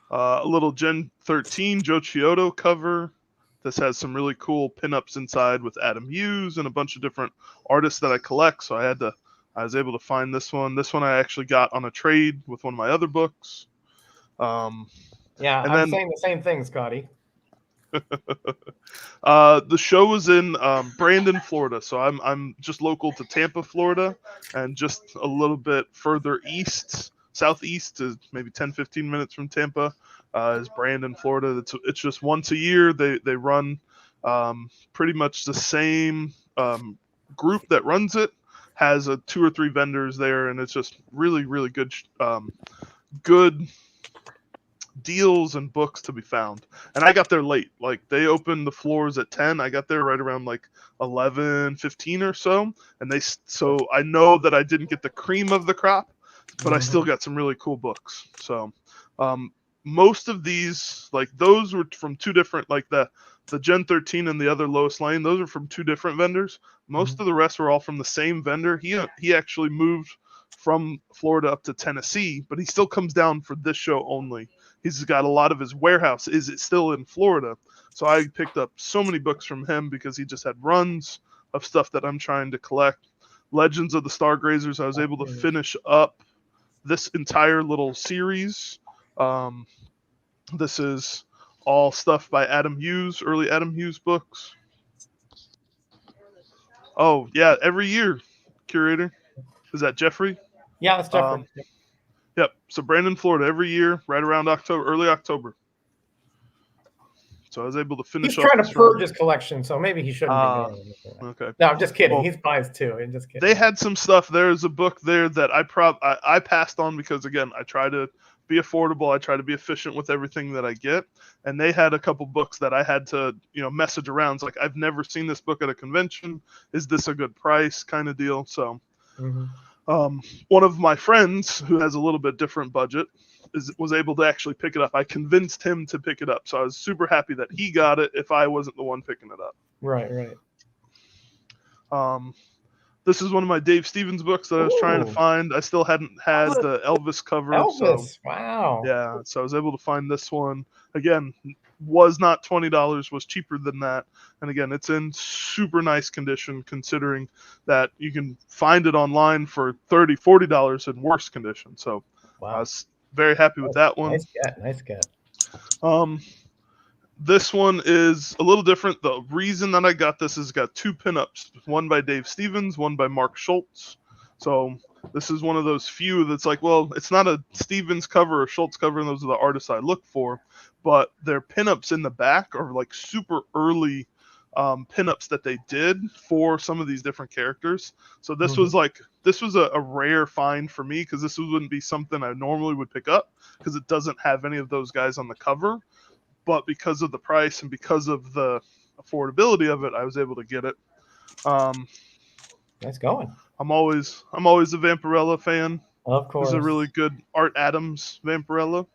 A little Gen 13 Joe Chiodo cover. This has some really cool pinups inside with Adam Hughes and a bunch of different artists that I collect. So I was able to find this one. This one I actually got on a trade with one of my other books. I'm saying the same thing, Scotty. The show was in Brandon, Florida. So I'm just local to Tampa, Florida, and just a little bit further southeast is maybe 10-15 minutes from Tampa is Brandon, Florida. It's just once a year. They run pretty much the same group that runs it. Has 2 or 3 vendors there, and it's just really good good deals and books to be found. And I got there late. Like they opened the floors at 10. I got there right around like 11:15 or so, and so I know that I didn't get the cream of the crop, but I still got some really cool books. So most of these, like those were from 2 different, like the Gen 13 and the other Lois Lane, those are from 2 different vendors. Most of the rest were all from the same vendor. He actually moved from Florida up to Tennessee, but he still comes down for this show only. he's got a lot of his warehouse is still in Florida. So I picked up so many books from him because he just had runs of stuff that I'm trying to collect. Legends of the Stargrazers, I was able to finish up this entire little series. This is all stuff by Adam Hughes, early Adam Hughes books. Oh, yeah, every year, curator. Is that Jeffrey? Yeah, that's Jeffrey. Yep. So Brandon, Florida, every year, right around October, early October. So I was able to finish. He's trying to purge his collection, so maybe he shouldn't be going. Okay. No, I'm just kidding. Well, he buys too. I'm just kidding. They had some stuff. There's a book there that I passed on because, again, I try to be affordable. I try to be efficient with everything that I get. And they had a couple books that I had to, message around. It's like, I've never seen this book at a convention. Is this a good price kind of deal? So one of my friends who has a little bit different budget was able to actually pick it up. I convinced him to pick it up. So I was super happy that he got it if I wasn't the one picking it up. Right. This is one of my Dave Stevens books that I was trying to find. I still hadn't had the Elvis cover. Elvis, wow. Yeah, so I was able to find this one. Again, was not $20, was cheaper than that. And again, it's in super nice condition considering that you can find it online for $30, $40 in worse condition. So I was very happy with that one. Nice get. This one is a little different. The reason that I got this is got two pinups, one by Dave Stevens, one by Mark Schultz. So this is one of those few that's like, well, it's not a Stevens cover or Schultz cover, and those are the artists I look for, but their pinups in the back are like super early pinups that they did for some of these different characters. So this was a rare find for me because this wouldn't be something I normally would pick up because it doesn't have any of those guys on the cover. But because of the price and because of the affordability of it, I was able to get it. Nice going. I'm always a Vampirella fan. Of course. It's a really good Art Adams Vampirella.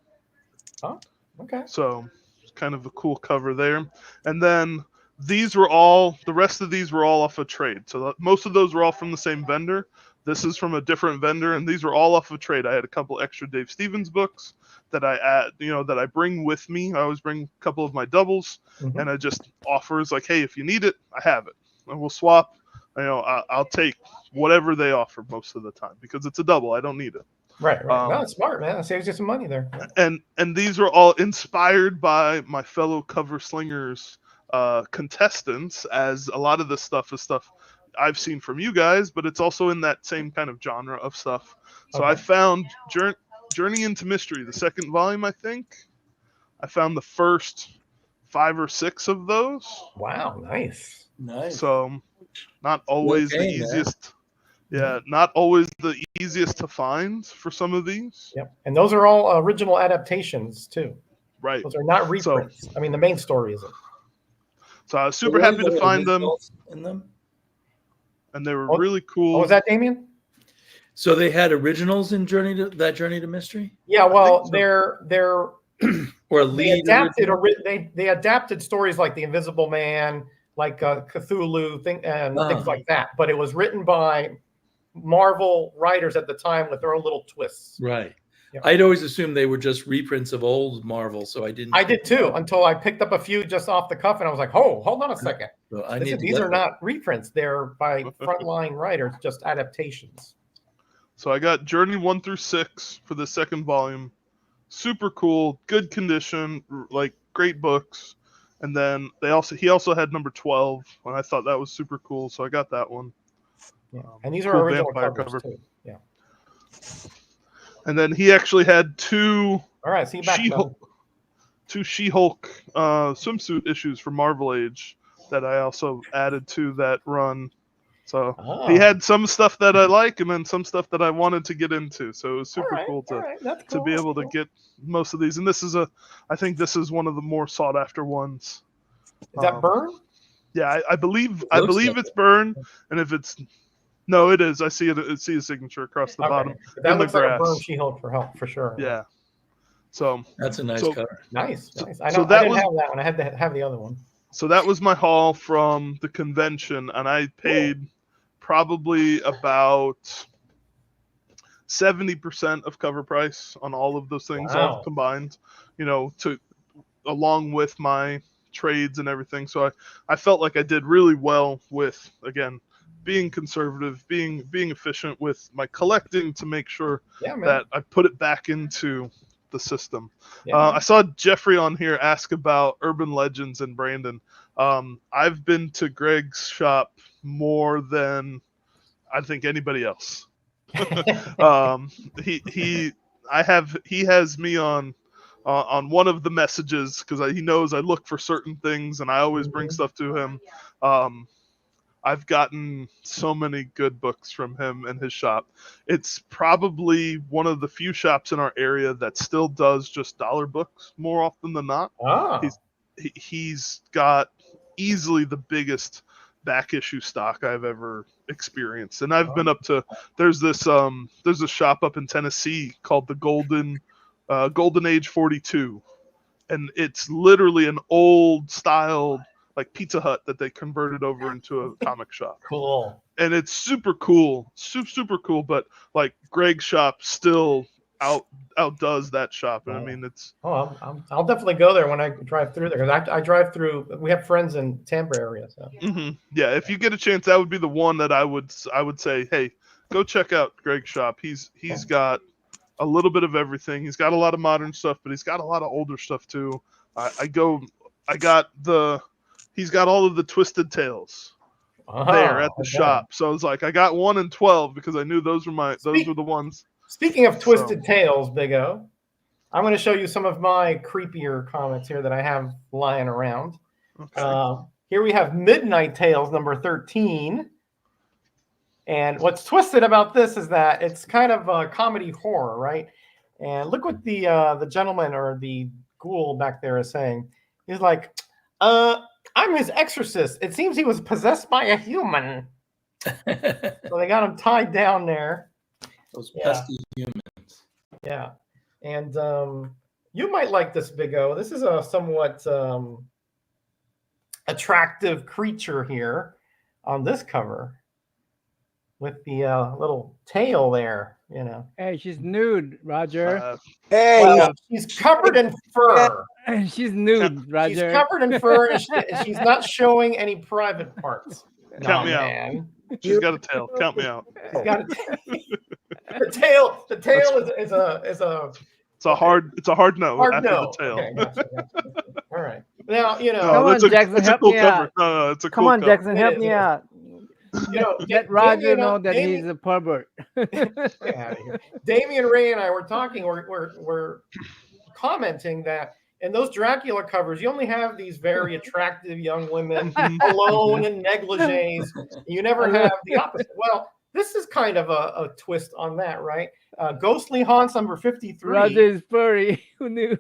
Oh, okay. So kind of a cool cover there. And then the rest of these were all off a trade. So most of those were all from the same vendor. This is from a different vendor, and these were all off a trade. I had a couple extra Dave Stevens books that I add, that I bring with me. I always bring a couple of my doubles, and I just offer is like, hey, if you need it, I have it, and we'll swap. I'll take whatever they offer most of the time because it's a double. I don't need it. Right. No, it's smart, man. It saves you some money there. And these are all inspired by my fellow cover slingers contestants, as a lot of this stuff is stuff I've seen from you guys, but it's also in that same kind of genre of stuff. So I found Journey into Mystery, the second volume, I think. I found the first 5 or 6 of those. Wow, nice. So not always the easiest. Yeah, not always the easiest to find for some of these. Yep. And those are all original adaptations too. Right. Those are not reprints. So, I mean, the main story isn't. So I was super happy to find them. In them. And they were really cool. Oh, was that Damien? So they had originals in Journey to Mystery? Yeah, well, so. they're or they adapted stories like The Invisible Man, like Cthulhu things like that. But it was written by Marvel writers at the time with their own little twists. Right. Yeah. I'd always assumed they were just reprints of old Marvel, so I didn't. I did too, until I picked up a few just off the cuff, and I was like, "Oh, hold on a second. So These are not reprints; they're by frontline writers, just adaptations." So I got Journey 1 through 6 for the second volume. Super cool, good condition, like great books. And then he also had number 12, and I thought that was super cool, so I got that one. Yeah. And these are cool original vampire covers cover. too. Yeah. And then he actually had 2 All right, see you back. Two She-Hulk swimsuit issues for Marvel Age that I also added to that run. So he had some stuff that I like and then some stuff that I wanted to get into. So it was super cool to be able to get most of these. And I think this is one of the more sought after ones. Is that Burn? Yeah, I believe it's Burn. And if it's no, it is. I see it. I see a signature across the bottom. That looks like a Burn She-Hulk for sure. Yeah. So that's a nice cover. Nice. I know. I didn't have that one. I had to have the other one. So that was my haul from the convention, and I paid probably about 70% of cover price on all of those things all combined. to along with my trades and everything. So I felt like I did really well with, again, being conservative, being efficient with my collecting to make sure that I put it back into the system. I saw Jeffrey on here ask about urban legends in Brandon. I've been to Greg's shop more than I think anybody else. He has me on one of the messages because he knows I look for certain things and I always bring stuff to him. I've gotten so many good books from him and his shop. It's probably one of the few shops in our area that still does just dollar books more often than not. He's got easily the biggest back issue stock I've ever experienced. And I've been up to, there's a shop up in Tennessee called the Golden Age 42. And it's literally an old style like Pizza Hut that they converted over into a comic shop. Cool. And it's super cool, super cool. But like Greg's shop still outdoes that shop. And I mean, it's. I'll definitely go there when I drive through there because I drive through. We have friends in Tampa area, so. Yeah, if you get a chance, that would be the one that I would say, hey, go check out Greg's shop. He's got a little bit of everything. He's got a lot of modern stuff, but he's got a lot of older stuff too. He's got all of the Twisted Tales there at the shop. So I was like, I got 1 and 12 because I knew those were the ones. Speaking of Twisted Tales, Big O, I'm going to show you some of my creepier comics here that I have lying around. Okay. Here we have Midnight Tales number 13. And what's twisted about this is that it's kind of a comedy horror, right? And look what the gentleman or the ghoul back there is saying. He's like, I'm his exorcist. It seems he was possessed by a human. So they got him tied down there. Those pesky humans. Yeah. And you might like this, Big O. This is a somewhat attractive creature here on this cover with the little tail there, Hey, she's nude, Roger. She's covered in fur. She's nude, Roger. She's covered in fur, and she's not showing any private parts. Count me out. She's got a tail. Count me out. She's got a tail. The tail is a. It's a hard no. Hard after no. The tail. Okay, gotcha. All right. Now Come on, Jackson, help me out. No, it's a Come on, Jackson, help me out. Let Roger know that he's a pervert. Damian Ray and I were talking. We're commenting that in those Dracula covers, you only have these very attractive young women alone in negligees. You never have the opposite. Well, this is kind of a twist on that, right? Ghostly Haunts number 53. Roger is furry. Who knew?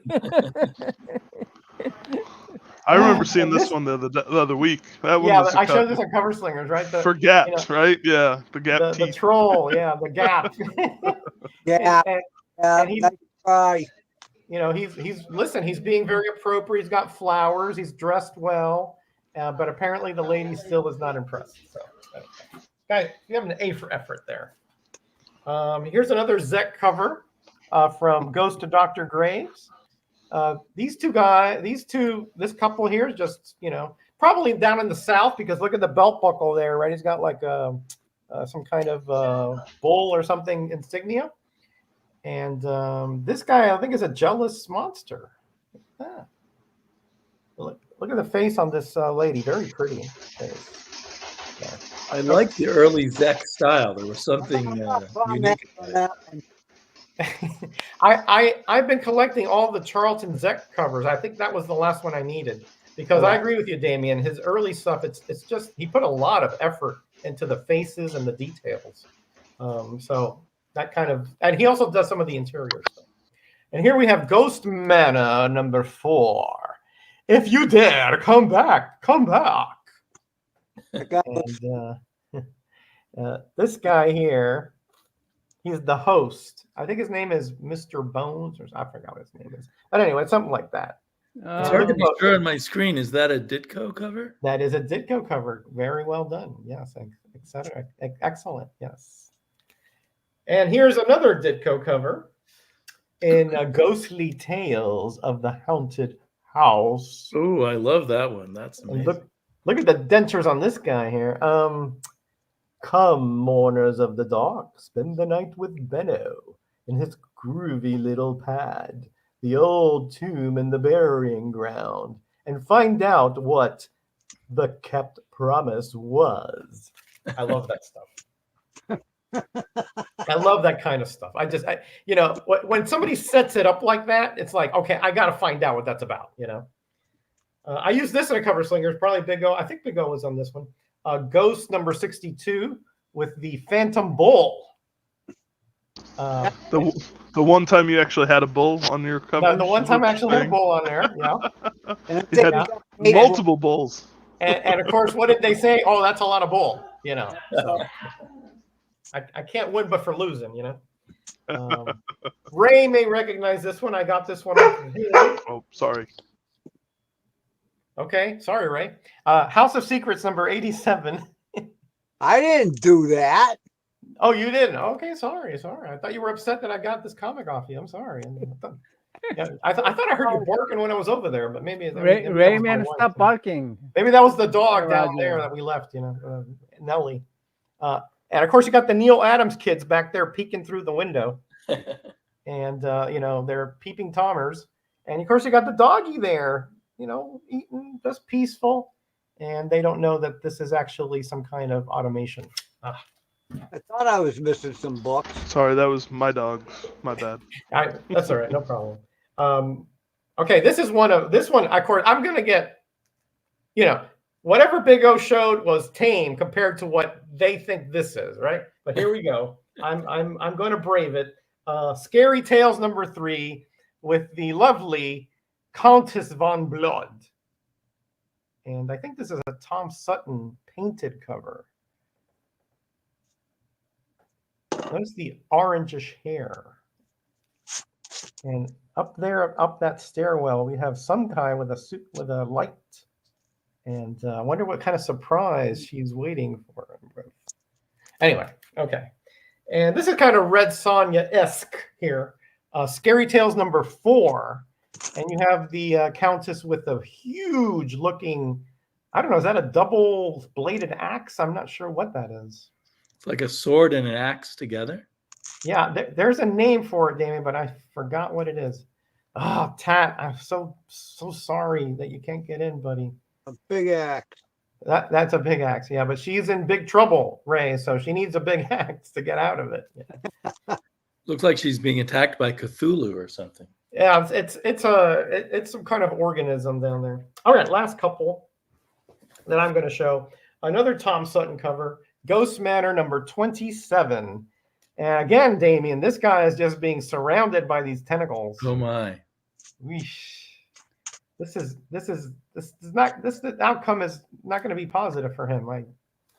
I remember seeing this one the other week. That one was I showed this on Cover Slingers, right? For gaps, right? Yeah, the gap teeth. The troll, the gap. And he's he's being very appropriate. He's got flowers. He's dressed well, but apparently the lady still is not impressed. So, guys, you have an A for effort there. Here's another Zek cover from Ghost to Dr. Graves. This couple here is just, probably down in the South because look at the belt buckle there, right? He's got like some kind of bull or something insignia. And this guy, I think, is a jealous monster. Look at the face on this lady. Very pretty face. I like the early Zek style. There was something unique. I've been collecting all the Charlton Zek covers. I think that was the last one I needed because I agree with you, Damien. His early stuff, it's just he put a lot of effort into the faces and the details. So that kind of, and he also does some of the interior stuff. And here we have Ghost Manor number 4. If you dare, come back, come back. And this guy here, he's the host. I think his name is Mr. Bones, or I forgot what his name is. But anyway, it's something like that. It's hard to be sure on my screen. Is that a Ditko cover? That is a Ditko cover. Very well done. Yes, etc. Excellent. Yes. And here's another Ditko cover. in Ghostly Tales of the Haunted House. Oh, I love that one. That's And amazing. look at the dentures on this guy here. Come, mourners of the dark, spend the night with Benno in his groovy little pad, the old tomb and the burying ground, and find out what the kept promise was. I love that stuff. I love that kind of stuff. You know, when somebody sets it up like that, it's like, okay, I got to find out what that's about. You know, I used this in a cover slingers. Probably Big O. I think Big O was on this one. Ghost number 62 with the Phantom Bull. The one time you actually had a bull on your cover. The one time I actually had a bull on there. Yeah. And You had multiple bulls. And of course, what did they say? Oh, that's a lot of bull. You know. So I can't win but for losing. You know. Ray may recognize this one. I got this one. Oh, sorry. Okay, sorry, Ray. House of Secrets number 87. I didn't do that. Oh, you didn't? Okay, sorry. I thought you were upset that I got this comic off you. I'm sorry. I thought I heard you barking when I was over there, but maybe Greyman, stop barking. Maybe that was the dog down there that we left. You know, Nellie. And of course, you got the Neil Adams kids back there peeking through the window, and you know, they're peeping Tommers. And of course, you got the doggy there, you know, eating, just peaceful, and they don't know that this is actually some kind of automation. I thought I was missing some books. Sorry, that was my dog. My bad. That's all right, no problem. Okay, this one. Of course, I'm gonna get, you know, whatever Big O showed was tame compared to what they think this is, right? But here we go. I'm going to brave it. Scary Tales number 3 with the lovely Countess von Blood, and I think this is a Tom Sutton painted cover. Notice the orangish hair, and up there, up that stairwell, we have some guy with a suit with a light. And I wonder what kind of surprise she's waiting for. Anyway, okay. And this is kind of Red Sonja-esque here. Scary Tales number 4. And you have the Countess with a huge looking, I don't know, is that a double-bladed axe? I'm not sure what that is. It's like a sword and an axe together. Yeah, there's a name for it, Damien, but I forgot what it is. Oh, Tat, I'm so sorry that you can't get in, buddy. A big axe. That's a big axe, yeah. But she's in big trouble, Ray. So she needs a big axe to get out of it. Yeah. Looks like she's being attacked by Cthulhu or something. Yeah, it's some kind of organism down there. All right, last couple that I'm going to show. Another Tom Sutton cover, Ghost Manor number 27. And again, Damien, this guy is just being surrounded by these tentacles. Oh my! Weesh. The outcome is not going to be positive for him. I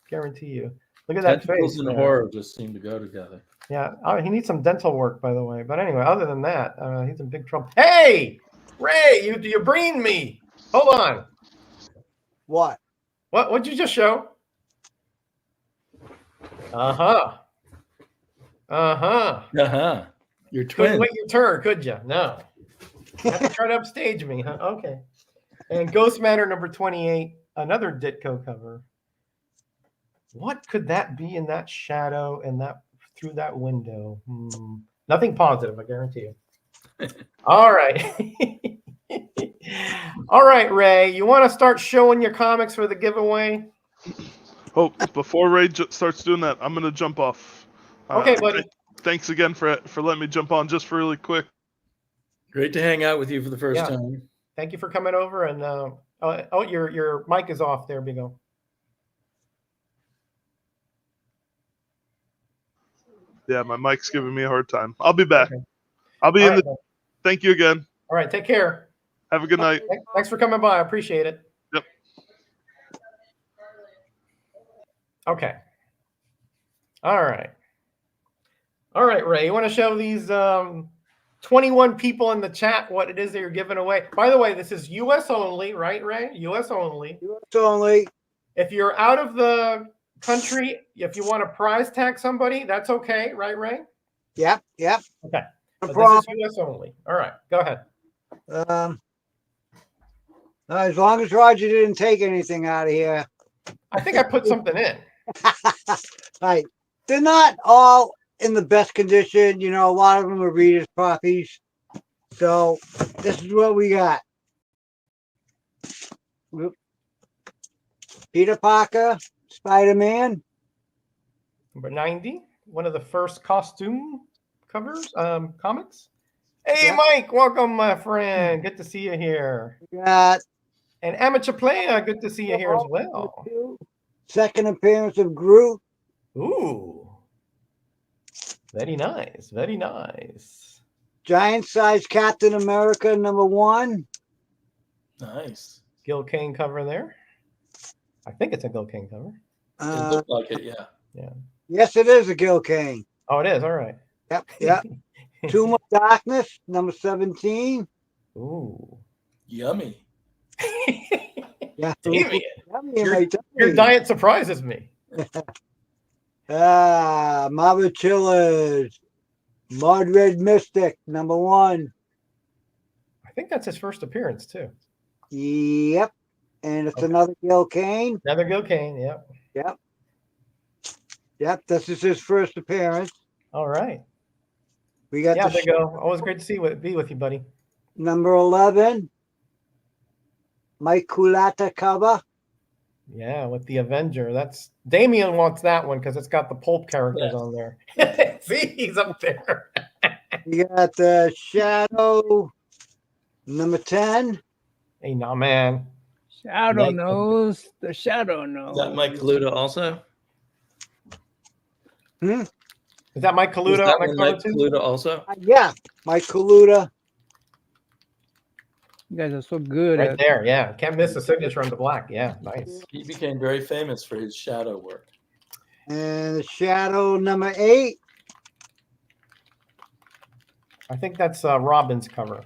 guarantee you. Look at that Tentacles face. and horror just seem to go together. Yeah. Oh, he needs some dental work, by the way. But anyway, other than that, he's in big trouble. Hey, Ray, you brained me. Hold on. What? What'd you just show? Your twin. Couldn't wait your turn, could you? No. You have to try to upstage me, huh? Okay. And Ghost Manor number 28, another Ditko cover. What could that be in that shadow and that through that window? Nothing positive, I guarantee you. All right. All right, Ray. You want to start showing your comics for the giveaway? Oh, before Ray starts doing that, I'm going to jump off. Okay, buddy. Thanks again for letting me jump on just for really quick. Great to hang out with you for the first time. Thank you for coming over. And your mic is off there, Big O. Yeah, my mic's giving me a hard time. I'll be back. Okay. I'll be All in right, the. Thank you again. All right, take care. Have a good night. Thanks for coming by. I appreciate it. Yep. Okay. All right. All right, Ray. You want to show these 21 people in the chat what it is that you're giving away? By the way, this is U.S. only, right, Ray? U.S. only. U.S. only. If you're out of the country, if you want to prize tag somebody, that's okay, right, Ray? Yep. Okay. But problem. this is US only. All right, go ahead. As long as Roger didn't take anything out of here. I think I put something in. Right. They're not all in the best condition. You know, a lot of them are readers' copies. So this is what we got. Whoop. Peter Parker, Spider-Man. Number 90, one of the first costume covers, comics. Hey, Yeah. Mike, welcome, my friend. Good to see you here. We got And Amateur Player, good to see you here as well. second appearance of Groot. Ooh. Very nice. Very nice. Giant size Captain America #1. Nice. Gil Kane cover there. I think it's a Gil Kane cover. It looked like it, yeah. Yeah. Yes, it is a Gil Kane. Oh, it is. All right. Yep. Tomb of Darkness #17. Ooh. Yummy. Yeah. Damien, Yummy in my tummy. your diet surprises me. Marvel Chillers. Mud Red Mystic #1. I think that's his first appearance, too. Yep. And it's Okay. another Gil Kane. Another Gil Kane. Yep. Yep. This is his first appearance. All right. We got Yeah, the there you go. Always great to be with you, buddy. number 11. Mike Culata cover. Yeah, with the Avenger. That's Damien wants that one because it's got the pulp characters Yeah. on there. See, he's up there. We got the Shadow #10. Hey, nah, man. Shadow Mike- knows. The shadow knows. Is that Mike Kaluta also? Is that Mike Was Kaluta that on one the cover Mike too? Kaluta also? Yeah, Mike Kaluta. You guys are so good Right at there, yeah. Can't miss the signature on the black. Yeah, nice. He became very famous for his shadow work. And the Shadow #8. I think that's Robin's cover.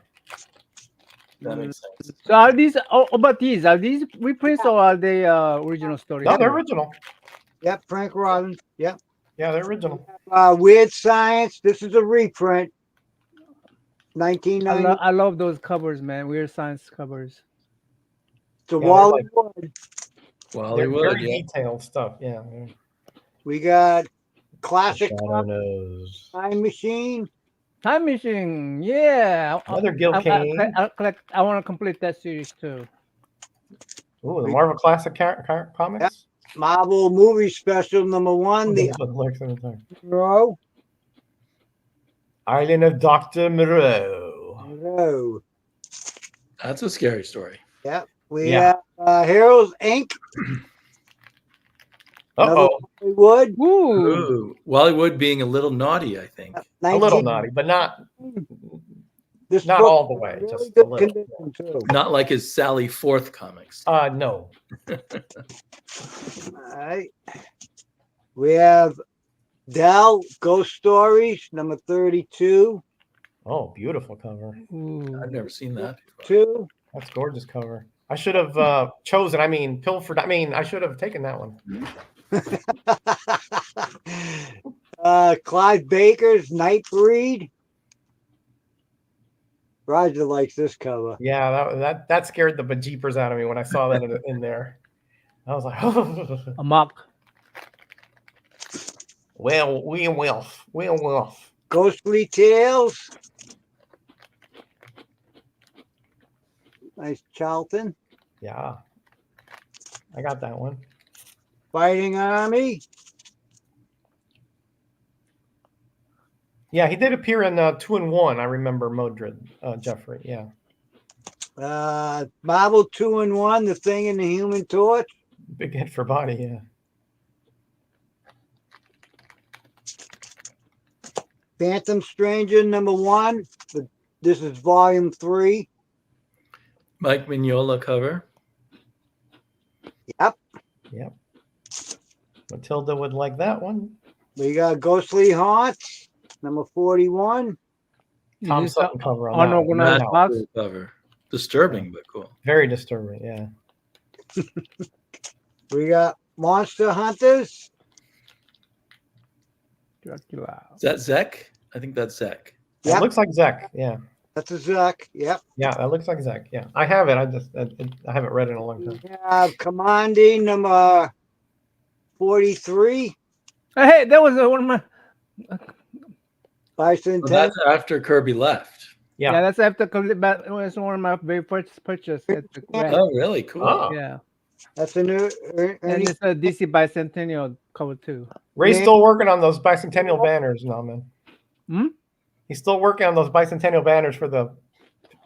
That makes sense. So are these? Oh, about these? Are these reprints or are they original stories? No, they're original. Yep, Frank Robbins. Yep. Yeah, they're original. Weird Science. This is a reprint. 1990. I love those covers, man. Weird Science covers. To they're Wally like- Wood. Wally They're Wood, very yeah. detailed stuff. Yeah. We got classic Shadow knows. Time Machine. Time Machine, yeah. Another Gil Kane. I want to complete that series too. Ooh, the Marvel Classic comics. Marvel Movie Special #1. The That's what it looks like the time. Row. Island of Dr. Moreau. Hello. That's a scary story. Yep. We Yeah. have Heroes Inc. Uh-oh. Wally Wood. Ooh, Ooh. Wally Wood being a little naughty, I think. A little naughty, but not This not book all the is way, in really just a good little. condition, too. Not like his Sally Forth comics. no. All right. We have Dell Ghost Stories #32. Oh, beautiful cover. ooh. I've never seen that before. 2. That's gorgeous cover. I should have chosen. Pilfered. I should have taken that one. Clive Baker's Nightbreed. Roger likes this cover. Yeah, that scared the bejeepers out of me when I saw that in there. I was like, A mock. well, we will. Ghostly Tales. Nice Charlton. Yeah, I got that one. Fighting Army. Yeah, he did appear in 2-in-1. I remember Modred, Jeffrey. Yeah, Marvel 2-in-1, The Thing and the Human Torch. big hit for body. Yeah. Phantom Stranger #1. This is volume 3. Mike Mignola cover. Yep. Matilda would like that one. We got Ghostly Haunts #41. Tom Is this Sutton cover on that one. unorganized Not box? cool cover. Disturbing, but cool. Very disturbing. Yeah. We got Monster Hunters. Dracula. Is that Zek? I think that's Zek. It looks like Zek. Yeah. That's a Zuck. Yep. Yeah, that looks like Zek. Yeah. I have it. I haven't read it in a long time. We have commanding number 43. Hey, that was one of my. Bison Well, 10. that's after Kirby left. Yeah. Yeah, that's after that was one of my very first purchase at the Grand. Oh, really? Cool. Oh. Yeah, That's a new and Ernie. it's a DC Bicentennial cover too. Ray's Man. still working on those bicentennial banners now, man. Hmm? He's still working on those bicentennial banners for the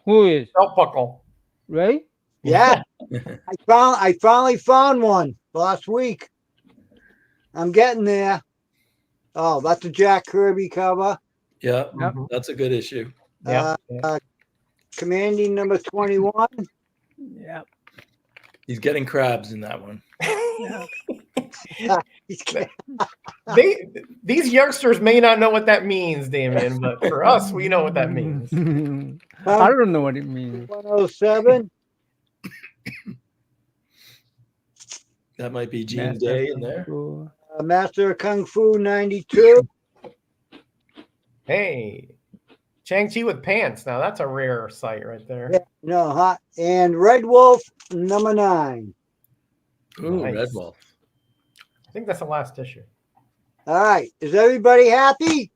Who is belt buckle. Ray? Yeah. I finally found one last week. I'm getting there. Oh, that's a Jack Kirby cover. Yeah, Yep. that's a good issue. Yeah. Commanding number 21. Yeah. He's getting crabs in that one. These youngsters may not know what that means, Damien, but for us, we know what that means. I don't know what it means. 107. That might be Gene Day in there. Master of Kung Fu 92. Hey, Shang-Chi with pants. Now that's a rare sight right there. Yeah, no, hot. And Red Wolf number 9. Ooh, Nice. Red Wolf. I think that's the last issue. All right. Is everybody happy?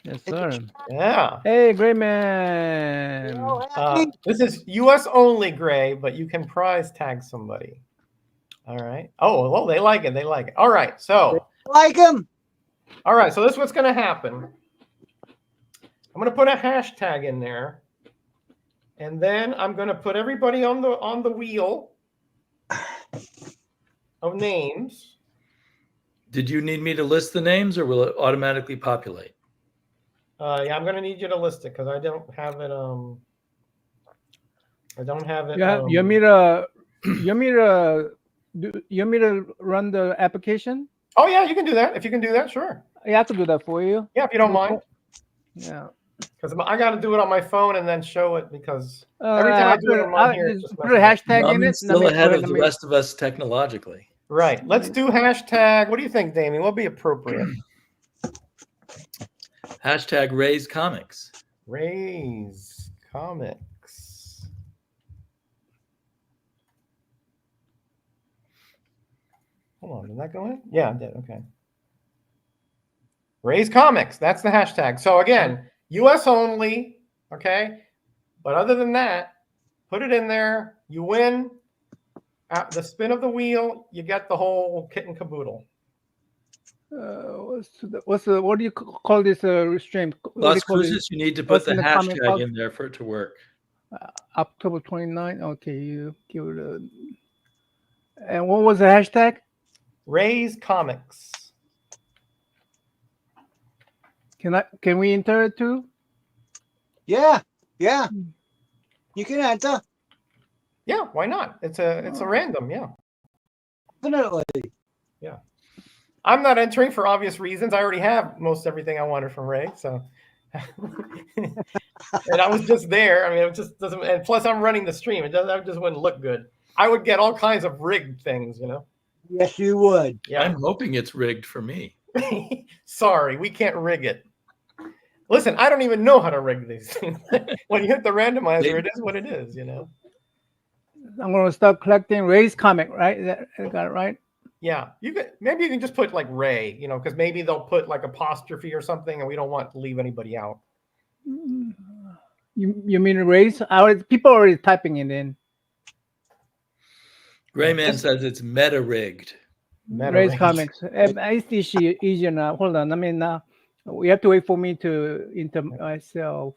Yes, sir. Yeah. Hey, Greyman. You all happy? This is U.S. only, Gray, but you can prize tag somebody. All right. Oh, well, they like it. They like it. All right. So, Like him? all right. So this is what's going to happen. I'm going to put a hashtag in there, and then I'm going to put everybody on the wheel of names. Did you need me to list the names, or will it automatically populate? Yeah, I'm going to need you to list it because I don't have it. I don't have it. Yeah, you want me to? You want me to run the application? Oh yeah, you can do that. If you can do that, sure. Yeah, I can do that for you. Yeah, if you don't mind. Yeah. Because I got to do it on my phone and then show it because every time I do it on here, it just just put a messes up. hashtag in it. I'm still ahead of the rest of us technologically. Right. Let's do hashtag. What do you think, Damien? What'll be appropriate? Hashtag Raise Comics. Raise Comics. Hold on. Did that go in? Yeah, it did. Okay. Raise Comics. That's the hashtag. So again, US only. Okay. But other than that, put it in there. You win. At the spin of the wheel, you get the whole kit and caboodle. What do you call this stream? Las Cruces, you need to put what's the in the comic hashtag box? in there for it to work. October 29. Okay, you give it a. And what was the hashtag? Raise Comics. Can we enter it too? Yeah. Yeah. You can enter. Yeah, why not? It's a random, yeah. Definitely. Yeah. I'm not entering for obvious reasons. I already have most everything I wanted from Ray, so and I was just there. I mean, it just doesn't, and plus I'm running the stream. That just wouldn't look good. I would get all kinds of rigged things, you know. Yes, you would. Yeah. I'm hoping it's rigged for me. Sorry, we can't rig it. Listen, I don't even know how to rig these things. When you hit the randomizer, it is what it is, you know. I'm gonna start collecting Ray's comic, right? I got it right. Yeah, maybe you can just put like Ray, you know, because maybe they'll put like apostrophe or something, and we don't want to leave anybody out. You mean Ray's? People are already typing it in. Greyman says it's meta rigged. Ray's comics. It's easier now. Hold on. I mean, we have to wait for me to enter myself.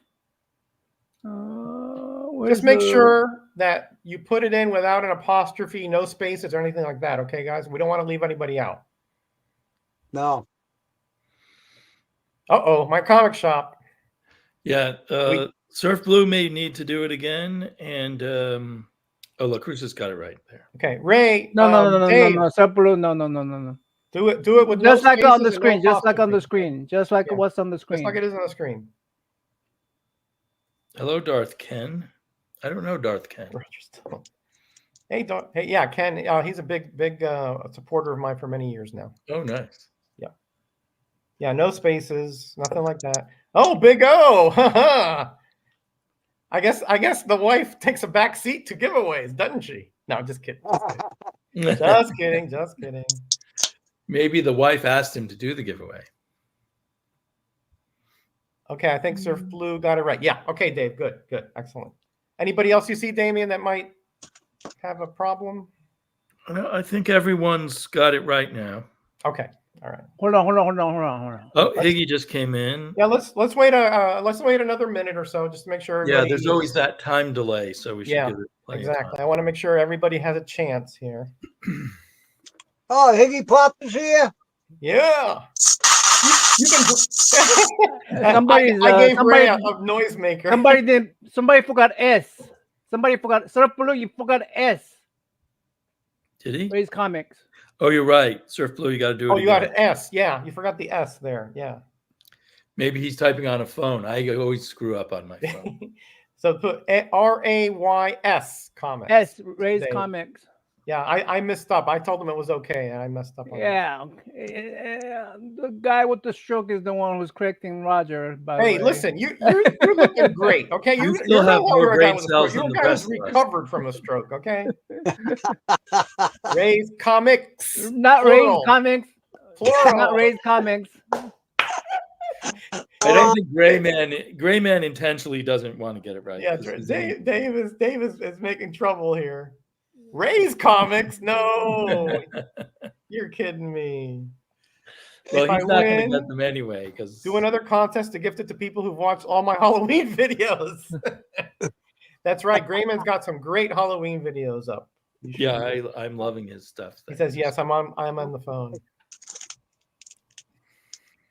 Just make sure that you put it in without an apostrophe, no spaces or anything like that. Okay, guys? We don't want to leave anybody out. No. Uh-oh, my comic shop. Yeah, Surf Blue may need to do it again, and La Cruz has got it right there. Okay, Ray. No. Surf Blue. No. Do it with just no like on the spaces and screen. no Just like on the apostrophe. screen. Just like Yeah. what's on the screen. Just like it is on the screen. Hello, Darth Ken. I don't know Darth Ken. Hey, yeah, Ken. He's a big supporter of mine for many years now. Oh, nice. Yeah, no spaces, nothing like that. Oh, Big O. I guess the wife takes a back seat to giveaways, doesn't she? No, I'm just kidding. Just kidding. Just kidding. Maybe the wife asked him to do the giveaway. Okay, I think Surf Blue got it right. Yeah. Okay, Dave. Good. Good. Excellent. Anybody else you see, Damien, that might have a problem? I think everyone's got it right now. Okay. All right. Hold on. Oh, Higgy just came in. Yeah. Let's wait another minute or so just to make sure. Yeah, Everybody there's always that time delay, so we should Yeah, give it plenty of exactly. time. I want to make sure everybody has a chance here. Oh, Higgy Pop is here. Yeah. You can. Somebody's, I gave somebody- Ray a noisemaker. Somebody forgot S. Somebody forgot. Surf Blue, you forgot S. Did he? Raise Comics. Oh, you're right. Surf Blue, you got to do it Oh, you got again. an S. Yeah, you forgot the S there. Yeah. Maybe he's typing on a phone. I always screw up on my phone. So put RAYS comics. S. Raise Dave. Comics. Yeah, I messed up. I told him it was okay, and I messed up on it. Yeah. The guy with the stroke is the one who's correcting Roger. By the Hey, way. listen, you're looking great. Okay, You you still have know more you're a guy brain with a cells stroke. than You're a the guy who's rest of us. recovered from a stroke. Okay. Raise comics. Not Raise plural. Comics. Plural. Not Raise Comics. I don't think Greyman intentionally doesn't want to get it right. Yeah, This is him. Dave is making trouble here. Raise comics? No, you're kidding me. Well, If he's I not going win, to get them anyway because do another contest to gift it to people who've watched all my Halloween videos. That's right. Greyman's got some great Halloween videos up. You should- yeah, I'm loving his stuff. He says yes. I'm on the phone.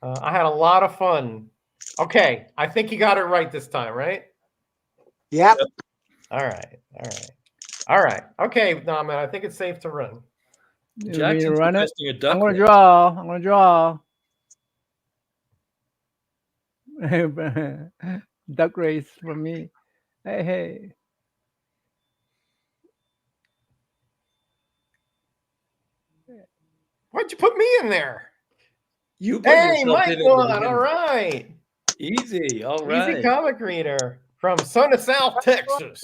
I had a lot of fun. Okay, I think you got it right this time, right? Yep. All right. Okay, NammaN, I think it's safe to run. You want me to Jackson's run it? requesting a duck. I'm gonna race. draw. Duck race for me. Hey. Why'd you put me in there? You put Hey, yourself Mike in at the won. beginning. All right. Easy. All right. Easy comic reader from Son of South, Texas.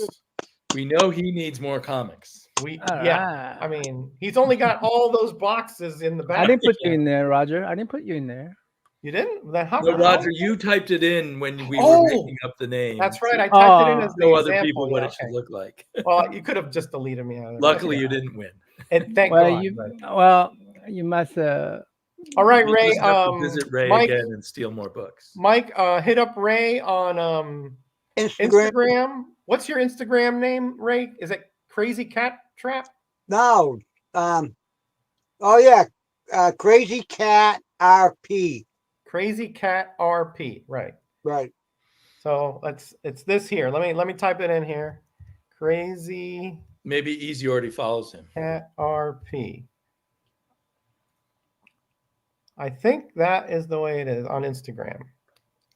We know he needs more comics. Yeah. I mean, he's only got all those boxes in the back. I didn't put you in there, Roger. I didn't put you in there. You didn't? Then how? No, Roger, you typed it in when we were making up the name. That's right. I typed it in as the Show other example. people what Yeah, it should look like. Well, you could have just deleted me out of it. Luckily, you didn't win. And thank Well, God. you must. All right, You Ray. just have to visit Ray Mike, again and steal more books. Mike, hit up Ray on Instagram. What's your Instagram name, Ray? Is it Crazy Cat Trap? No. Oh yeah. Crazy Cat RP. Crazy Cat RP. Right. Right. So it's this here. Let me type it in here. Crazy Maybe Easy already follows him. Cat RP. I think that is the way it is on Instagram.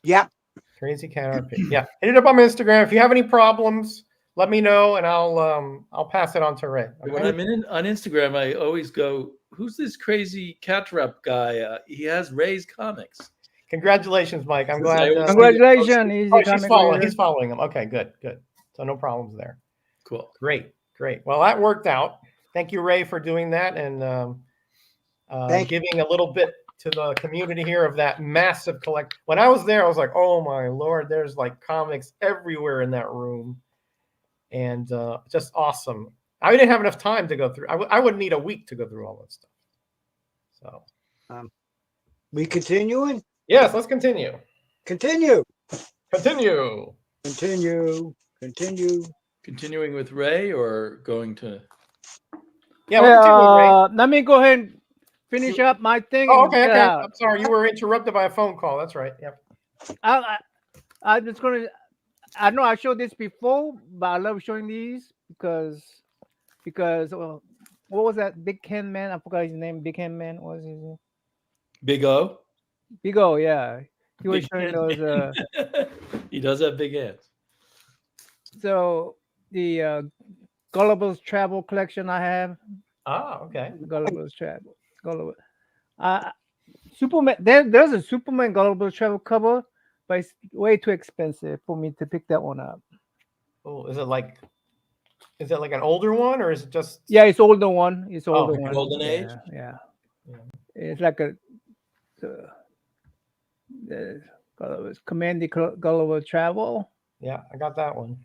Yep. Crazy Cat RP. Yeah, hit it up on my Instagram. If you have any problems, let me know, and I'll pass it on to Ray. Okay? When I'm on Instagram, I always go, "Who's this crazy cat rep guy? He has Ray's comics." Congratulations, Mike. I'm Since I glad. always Congratulations. Easy Oh, comic he's following him. Okay, good. So no problems there. Cool. Great. Well, that worked out. Thank you, Ray, for doing that and giving a little bit to the community here of that massive collect. When I was there, I was like, oh my Lord, there's like comics everywhere in that room. And just awesome. I didn't have enough time to go through. I would need a week to go through all that stuff. So we continuing? Yes, let's continue. Continue. Continuing with Ray or going to? Yeah, we'll continue with Ray. Let me go ahead and finish up my thing. Oh, okay. Get out. I'm sorry, you were interrupted by a phone call. That's right. Yep. I'm just gonna. I know I showed this before, but I love showing these because what was that Big Ken man? I forgot his name. Big Ken man. What was his name? Big O. Big O. Yeah, he was Big showing hands. those. He does have big hands. So the Gullible's Travel collection I have. Ah, okay. Gullible's Travel. Superman. There's a Superman Global Travel cover, but it's way too expensive for me to pick that one up. Oh, is it like an older one or is it just? Yeah, it's older one. It's Oh, older okay. one. Golden yeah, Age? Yeah. Yeah. It's like the Command Global Travel. Yeah, I got that one.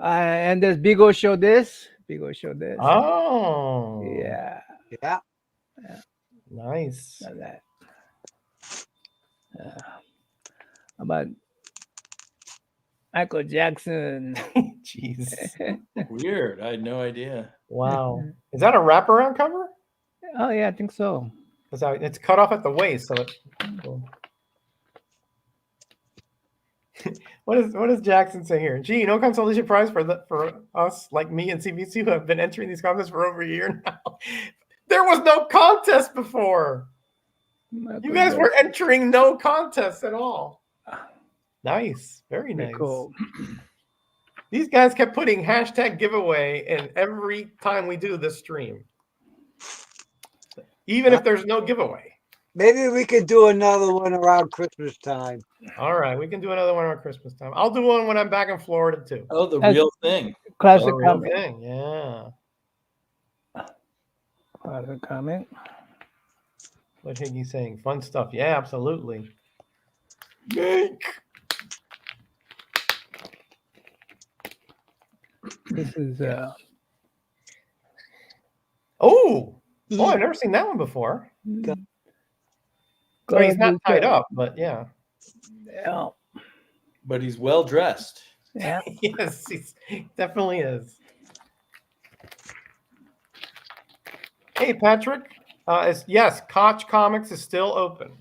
And there's Bigo Show this. Bigo Show this. Oh, Yeah. Yeah. nice. Like that. How about Michael Jackson? Jeez. Weird. I had no idea. Wow. Is that a wraparound cover? Oh yeah, I think so. Because it's cut off at the waist, so it. What does Jackson say here? Gee, no consolation prize for us like me and CBC who have been entering these contests for over a year now. There was no contest before. You guys were entering no contest at all. Nice, very nice. Cool. These guys kept putting hashtag giveaway in every time we do this stream, even if there's no giveaway. Maybe we could do another one around Christmas time. All right, we can do another one around Christmas time. I'll do one when I'm back in Florida too. Oh, the That's- real thing. Classic The real comment. thing, yeah. Classic comment. What Higgy's saying? Fun stuff. Yeah, absolutely. Yank. This is Oh, I've never seen that one before. So he's not tied up, but yeah. Yeah. But he's well dressed. Yeah. Yes, he definitely is. Hey, Patrick. Yes, Koch Comics is still open.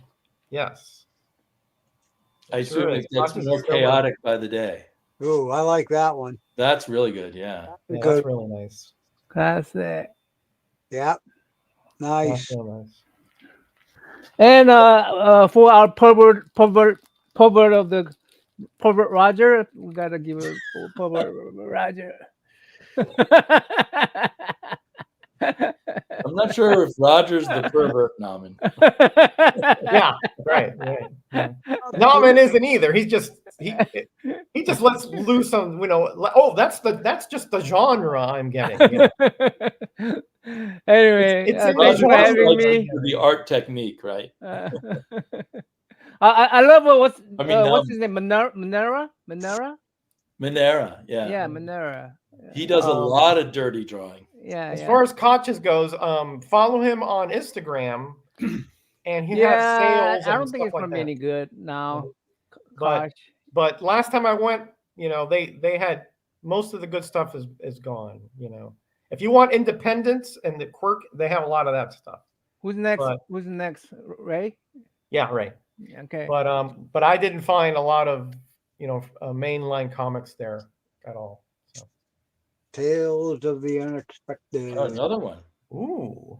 Yes. I Sure assume is. it gets Koch is more still chaotic by the day. Ooh, I like that one. That's really good. Yeah. Yeah, Good. that's really nice. Classic. Yeah. Nice. That's real nice. And for our pervert Roger, we gotta give it pervert Roger. I'm not sure if Roger's the pervert, NammaN. Yeah, right. Yeah. NammaN isn't either. He just lets loose on, that's just the genre I'm getting. Anyway, It's in the thanks for genre. having Likes me. the art technique, right? I love what's what's his name? Manera? Manera, yeah. Yeah, Manera. He does a lot of dirty drawing. Yeah. As far as Koch's goes, follow him on Instagram, and he has sales. I and don't think stuff it's like gonna be that. any good now. But last time I went, they had most of the good stuff is gone. If you want independence and the quirk, they have a lot of that stuff. Who's next? But- Who's next? Ray? Yeah, right. Okay. But I didn't find a lot of mainline comics there at all. So. Tales of the Unexpected. Oh, another one. Ooh,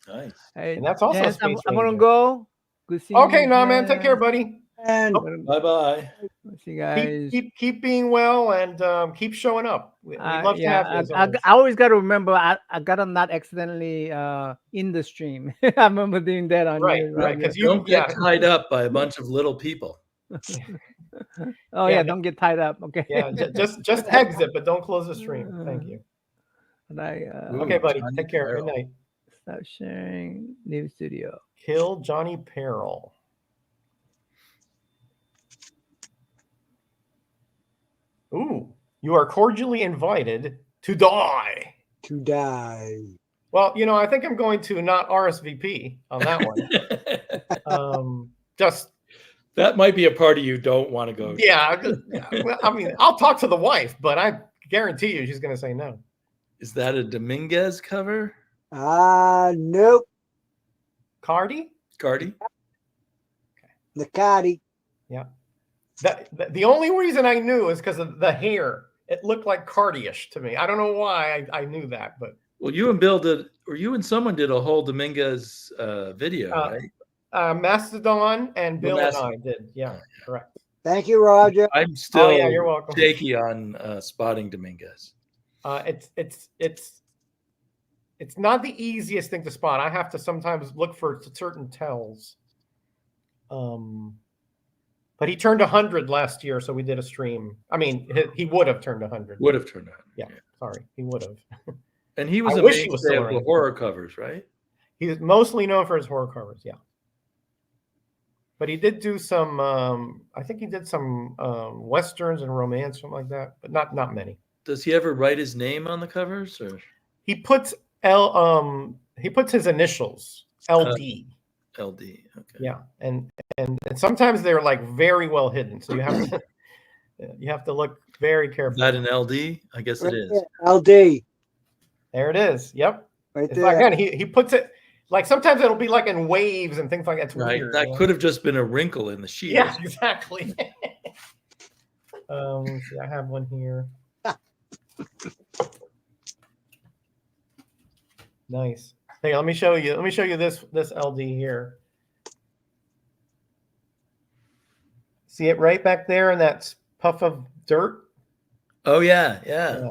Nice. Hey, and that's also Jess, Space I'm gonna Ranger. go. Good seeing you. Okay, man, take care, buddy. And Bye-bye. See you guys. Keep being well and keep showing up. We'd love to have you. as I always. always got to remember. I gotta not accidentally in the stream. I remember doing that on Right, you, right, Roger. 'cause Don't get tied up by a bunch of little people. Oh Yeah, yeah, don't get tied up. Okay. Yeah, just exit, but don't close the stream. Thank you. And I Okay, buddy. Johnny Take care. Carroll. Good night. stop sharing. Leave studio. Kill Johnny Peril. Ooh, you are cordially invited to die. to die. Well, I think I'm going to not RSVP on that one. Just That might be a party you don't want to go to. yeah. Well, I mean, I'll talk to the wife, but I guarantee you she's going to say no. Is that a Dominguez cover? Nope. Cardi? Cardi? Nicati. Yeah. The only reason I knew is because of the hair. It looked like Cardi-ish to me. I don't know why I knew that, but Well, you and Bill did, or you and someone did a whole Dominguez video, right? Mastodon and Bill and Mastodon. I did. Yeah, correct. Thank you, Roger. I'm still you're welcome. shaky on spotting Dominguez. It's it's not the easiest thing to spot. I have to sometimes look for certain tells. But he turned 100 last year, so we did a stream. I mean, he would have turned 100. Would have turned out. Yeah, sorry, he would have. And he was I a wish he was mainstay still of the around. horror covers, right? He's mostly known for his horror covers, yeah. But he did do some. I think he did some westerns and romance, something like that, but not many. Does he ever write his name on the covers, or He puts his initials, LD. LD? Okay. Yeah, and sometimes they're like very well hidden, so you have to look very Is carefully. that an LD? I guess it is. LD. There it is. Yep. Right It's there. like, again, he puts it like sometimes it'll be like in waves and things like that. It's Right. weird. That could have just been a wrinkle in the sheet. Yeah, exactly. See, I have one here. Nice. Hey, let me show you. Let me show you this LD here. See it right back there in that puff of dirt? Oh yeah, yeah.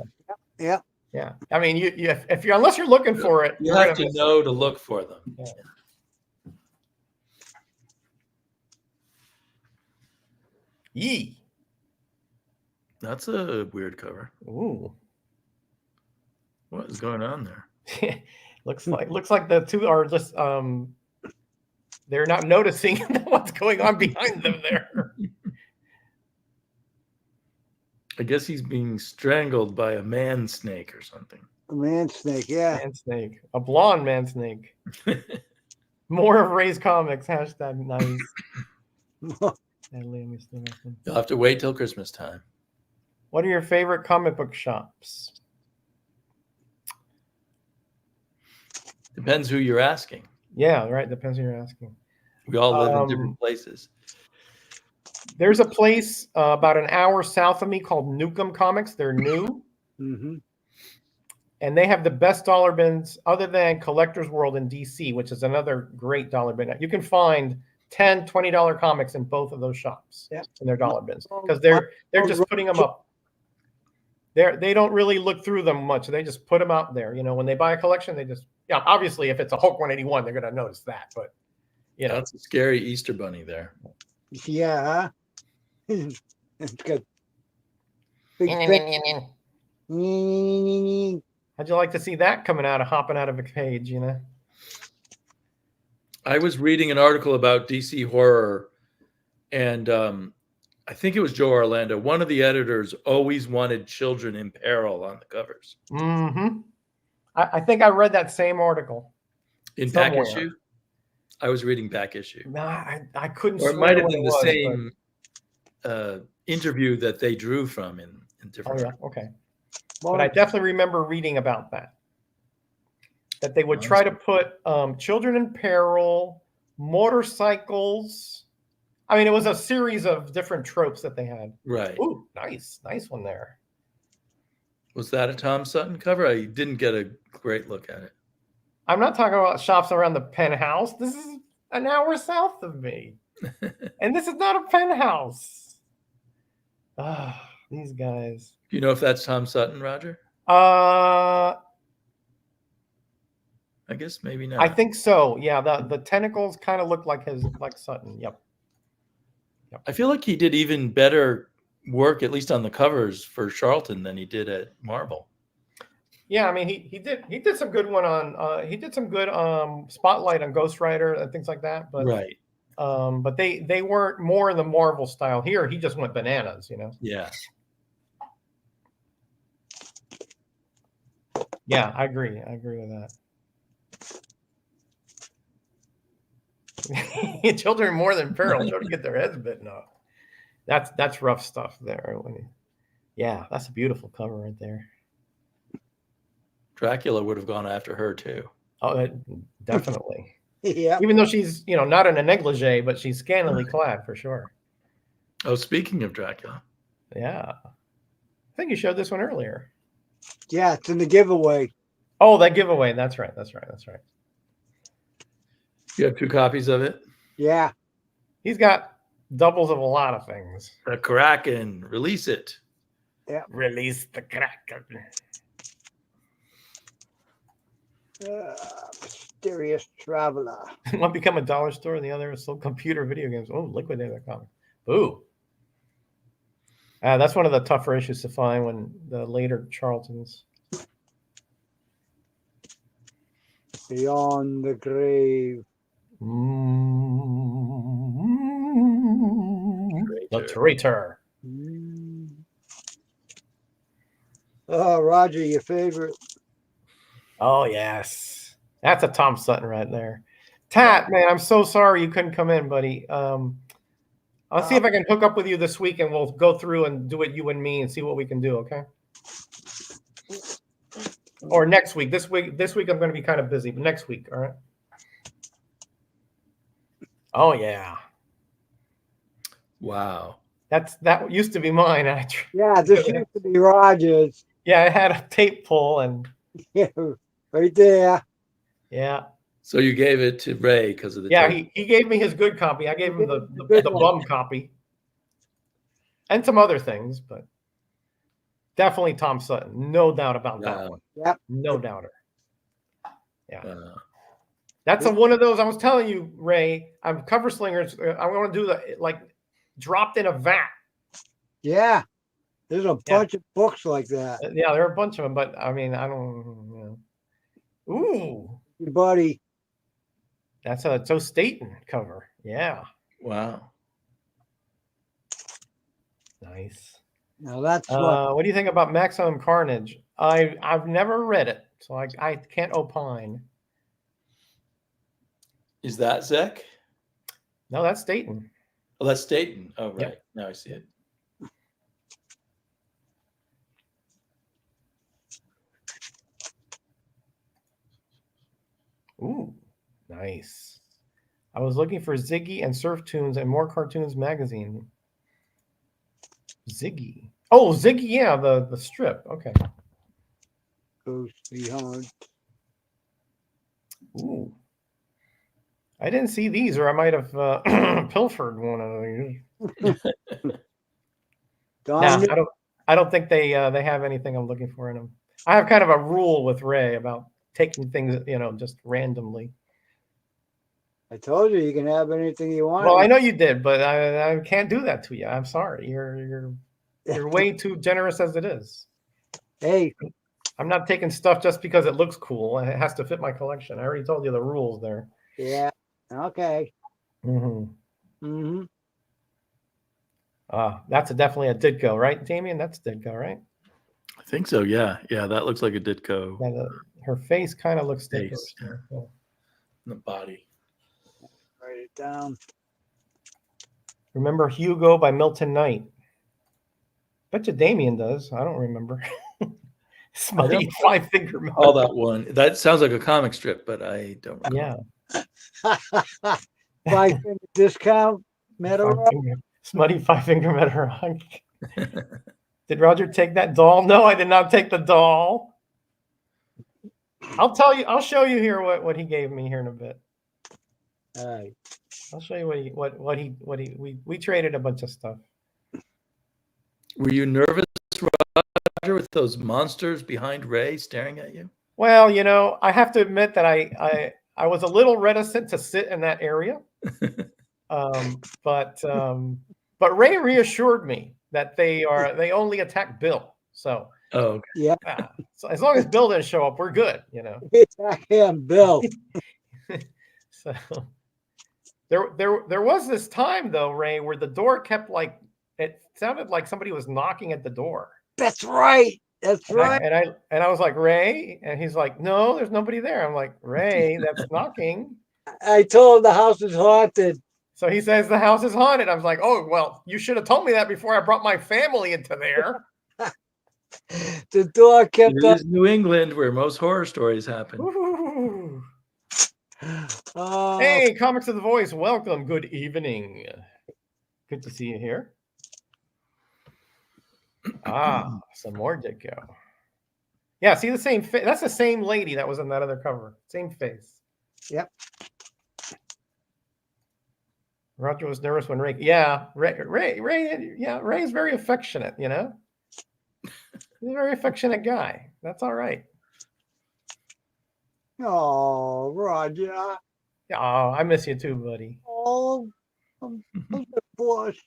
Yeah. Yeah. I mean, you if you're unless you're looking for it, You you're have gonna to know to look for them. Yeah. Yee. That's a weird cover. Ooh. What is going on there? looks like the two are just they're not noticing what's going on behind them there. I guess he's being strangled by a man snake or something. A man snake, yeah. Man snake. A blonde man snake. More of Ray's comics. Hashtag nice. You'll have to wait till Christmas time. What are your favorite comic book shops? Depends who you're asking. Yeah, right. Depends who you're asking. We all live in different places. There's a place about an hour south of me called Newcomb Comics. They're new. Mm-hmm. And they have the best dollar bins other than Collector's World in DC, which is another great dollar bin. You can find $10, $20 comics in both of those shops in their dollar bins because they're just putting them up. They don't really look through them much. They just put them out there. You know, when they buy a collection, they just obviously if it's a Hulk 181, they're going to notice that. But you know, that's a scary Easter bunny there. Yeah. It's good. How'd you like to see that hopping out of a cage, you know? I was reading an article about DC horror, and I think it was Joe Orlando. One of the editors always wanted children in peril on the covers. Mm-hmm. I think I read that same article. In somewhere. back issue? I was reading back issue. No, I couldn't. Or it might have been the same interview that they drew from in different. Oh, yeah. Okay. But I definitely remember reading about that. That they would try to put children in peril, motorcycles. I mean, it was a series of different tropes that they had. Right. Ooh, nice one there. Was that a Tom Sutton cover? I didn't get a great look at it. I'm not talking about shops around the penthouse. This is an hour south of me. And this is not a penthouse. Ah, these guys. Do you know if that's Tom Sutton, Roger? I guess maybe not. I think so. Yeah, the tentacles kind of look like Sutton. Yep. I feel like he did even better work, at least on the covers, for Charlton than he did at Marvel. Yeah, I mean he did some good one on he did some good spotlight on Ghost Rider and things like that. But right. But they weren't more in the Marvel style. Here he just went bananas, you know. Yeah. Yeah, I agree. I agree with that. Children more than peril. Children get their heads bitten off. That's rough stuff there. Yeah, that's a beautiful cover right there. Dracula would have gone after her too. Oh, definitely. Yeah. Even though she's, not in a negligee, but she's scantily clad for sure. Oh, speaking of Dracula. Yeah. I think you showed this one earlier. Yeah, it's in the giveaway. Oh, that giveaway. That's right. You have 2 copies of it? Yeah. He's got doubles of a lot of things. The Kraken. Release it. Yeah. Release the Kraken. Mysterious Traveler. One become a dollar store, and the other is sold computer video games. Oh, liquidated that comic. Boo. That's one of the tougher issues to find when the later Charltons. Beyond the Grave. The Traitor. Oh, Roger, your favorite. Oh, yes. That's a Tom Sutton right there. Tat, man, I'm so sorry you couldn't come in, buddy. I'll see if I can hook up with you this week, and we'll go through and do it, you and me, and see what we can do, okay? Or next week. This week I'm going to be kind of busy, but next week, all right? Oh, yeah. Wow. That used to be mine. Yeah, this used to be Roger's. Yeah, I had a tape pull, and Yeah, right there. yeah. So you gave it to Ray because of the tape. He gave me his good copy. I gave him the good bum copy. And some other things, but definitely Tom Sutton. No doubt about that one. Yep. No doubter. Yeah. That's Yep. one of those I was telling you, Ray. I'm cover slingers. I want to do the dropped in a vat. Yeah. There's a bunch of books like that. Yeah, there are a bunch of them, but I mean, I don't. Ooh, Your buddy. that's a Joe Staten cover. Yeah, Wow. nice. Now that's What do you think about Maximum Carnage? I've never read it, so I can't opine. Is that Zek? No, that's Staten. Oh, that's Staten. Oh, right. Yep. Now I see it. Ooh, nice. I was looking for Ziggy and Surf Tunes and More Cartoons magazine. Ziggy. Oh, Ziggy, yeah, the strip. Okay. Ghostly Hunt. Ooh. I didn't see these, or I might have pilfered one of these. Don, I don't think they have anything I'm looking for in them. I have kind of a rule with Ray about taking things, just randomly. I told you you can have anything you want. Well, I know you did, but I can't do that to you. I'm sorry. You're way too generous as it is. Hey, I'm not taking stuff just because it looks cool. It has to fit my collection. I already told you the rules there. yeah. Okay. Mm-hmm. That's definitely a Ditko, right, Damien? That's Ditko, right? I think so. Yeah. Yeah. That looks like a Ditko. Yeah, her face kind of looks Ditko. Face, yeah. So. The body. Write it down. Remember Hugo by Milton Knight? Bet you Damien does. I don't remember. Smutty Five Finger Murder. All that one. That sounds like a comic strip, but I don't recall. Yeah. 5 cent discount. Metal. Smutty Five Finger Murder. Did Roger take that doll? No, I did not take the doll. I'll tell you. I'll show you here what he gave me here in a bit. All right. I'll show you we traded a bunch of stuff. Were you nervous, Roger, with those monsters behind Ray staring at you? Well, I have to admit that I was a little reticent to sit in that area, but Ray reassured me that they only attack Bill. So Oh, okay. Yeah. So as long as Bill didn't show up, we're good. Attack him, Bill. So there was this time though, Ray, where the door kept it sounded like somebody was knocking at the door. That's right. That's right. And I was like, Ray, and he's like, no, there's nobody there. I'm like, Ray, that's knocking. I told him the house is haunted. So he says the house is haunted. I was like, oh, well, you should have told me that before I brought my family into there. The door kept It up. is New England where most horror stories happen. Ooh. Oh, Hey, Comics of the Voice, welcome. Good evening. Good to see you here. Some more Ditko. Yeah, see the same face. That's the same lady that was in that other cover. Same face. Yep. Roger was nervous when Ray. Yeah, Ray. Yeah, Ray's very affectionate. He's a very affectionate guy. That's all right. Oh, Roger. Oh, I miss you too, buddy. Oh, I'm blush.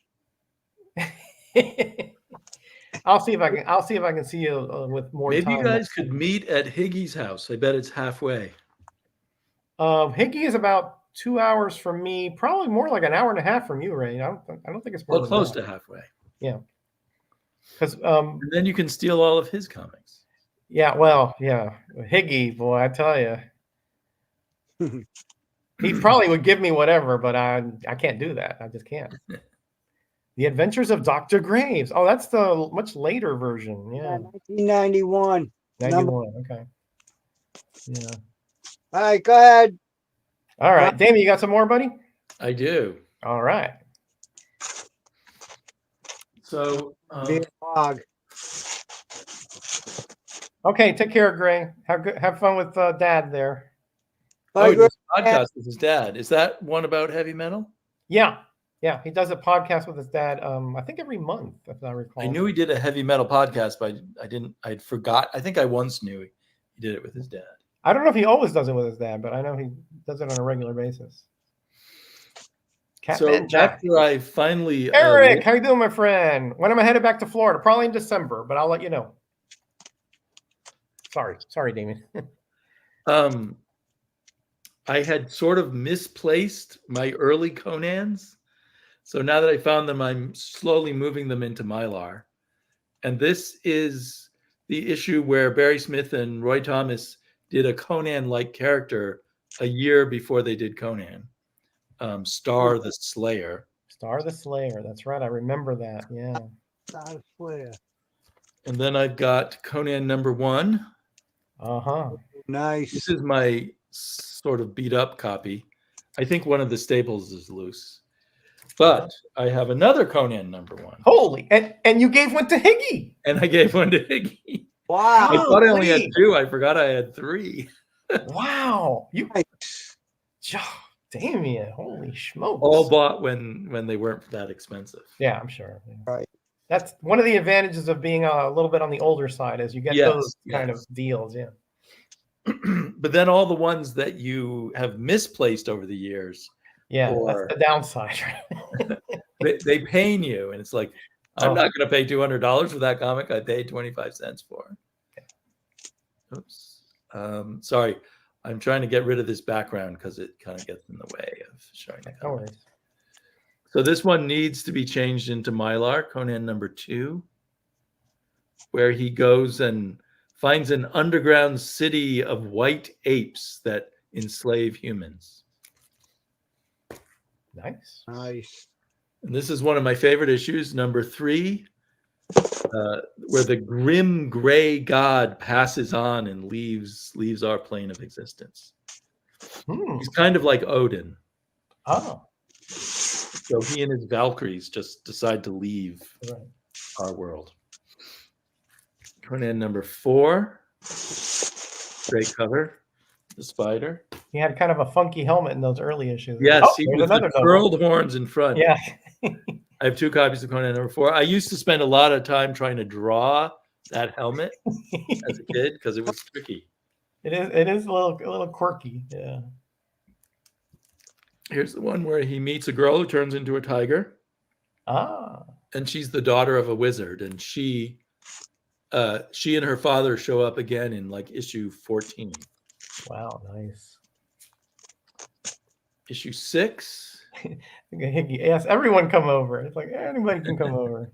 I'll see if I can see you with more Maybe time. you guys could meet at Higgy's house. I bet it's halfway. Higgy is about 2 hours from me, probably more like an hour and a half from you, Ray. I don't think it's more Well, than close that. to halfway. Yeah. Because And then you can steal all of his comics. yeah, well, yeah, Higgy, boy, I tell you, he probably would give me whatever, but I can't do that. I just can't. The Adventures of Dr. Graves. Oh, that's the much later version. Yeah, 1991. 91. Okay. Yeah. All right, go ahead. All right, Damien, you got some more, buddy? I do. All right. So, Be a dog. Okay, take care, Gray. Have fun with Dad there. oh, he Bye, does a podcast with his dad. Is that one about heavy metal? Yeah, he does a podcast with his dad. I think every month, if I recall. I knew he did a heavy metal podcast, but I forgot. I think I once knew he did it with his dad. I don't know if he always does it with his dad, but I know he does it on a regular basis. So Catman Jack. after I finally Eric, how you doing, my friend? When am I headed back to Florida? Probably in December, but I'll let you know. Sorry, Damien. I had sort of misplaced my early Conans. So now that I found them, I'm slowly moving them into Mylar. And this is the issue where Barry Smith and Roy Thomas did a Conan-like character a year before they did Conan. Star the Slayer. Star the Slayer. That's right. I remember that. Yeah. I swear. And then I've got Conan #1. Uh-huh. Nice. This is my sort of beat up copy. I think one of the staples is loose. But I have another Conan #1. Holy, and you gave one to Higgy. And I gave one to Higgy. Wow. I thought I only had Holy. 2. I forgot I had 3. Wow. You Nice. Damien, holy smokes. All bought when they weren't that expensive. Yeah, I'm sure. Yeah. Right. That's one of the advantages of being a little bit on the older side, is you get Yes, those kind of yes. deals. Yeah. But then all the ones that you have misplaced over the years, Yeah, Or- that's the downside. they pain you. And it's like, I'm not going to pay $200 for that comic I paid 25 cents for. Oops. Sorry. I'm trying to get rid of this background because it kind of gets in the way of showing the No comic. worries. So this one needs to be changed into Mylar, Conan #2, where he goes and finds an underground city of white apes that enslave humans. Nice. Nice. And this is one of my favorite issues, #3, where the grim gray god passes on and leaves our plane of existence. He's kind of like Odin. Oh, So he and his Valkyries just decide to leave right. our world. Conan #4, great cover, the spider. He had kind of a funky helmet in those early issues. Yes, Oh, he there's with the another note. curled horns in front. Yeah. I have 2 copies of Conan #4. I used to spend a lot of time trying to draw that helmet as a kid because it was tricky. It is a little quirky. Yeah. Here's the one where he meets a girl who turns into a tiger, Ah. and she's the daughter of a wizard, and she and her father show up again in like issue 14. Wow. Nice. Issue 6. Yes, everyone come over. It's like anybody can come over.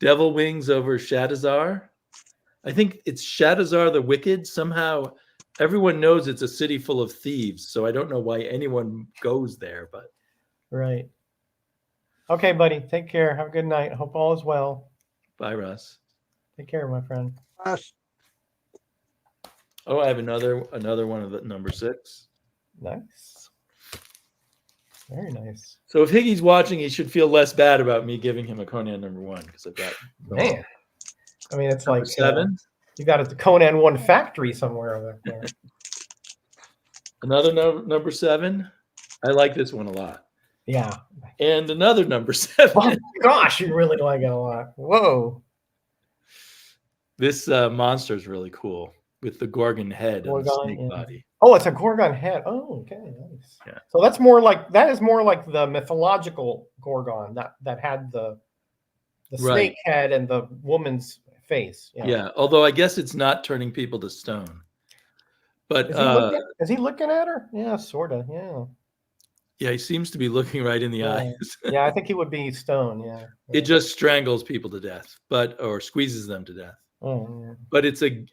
Devil Wings over Shadazar. I think it's Shadazar the Wicked. Somehow everyone knows it's a city full of thieves, so I don't know why anyone goes there, but Right. Okay, buddy. Take care. Have a good night. Hope all is well. bye, Russ. Take care, my friend. Us. Oh, I have another one of the #6. Nice. Very nice. So if Higgy's watching, he should feel less bad about me giving him a Conan #1 because I've got Man. I mean, it's like #7. you got it the Conan 1 factory somewhere over there. Another #7. I like this one a lot. Yeah. And another #7. Oh, gosh, you really like it a lot. Whoa. This monster is really cool. with the Gorgon head and the Gorgon, snake yeah. body. Oh, it's a Gorgon head. Oh, okay, nice. Yeah. So that is more like the mythological Gorgon that had the Right. snake head and the woman's face. Yeah. Although I guess it's not turning people to stone. But is he looking at her? Yeah, sort of. Yeah. yeah, he seems to be looking right in the Yeah. eyes. Yeah, I think he would be stone. Yeah. It just strangles people to death, or squeezes them to death. Oh, yeah. But it's a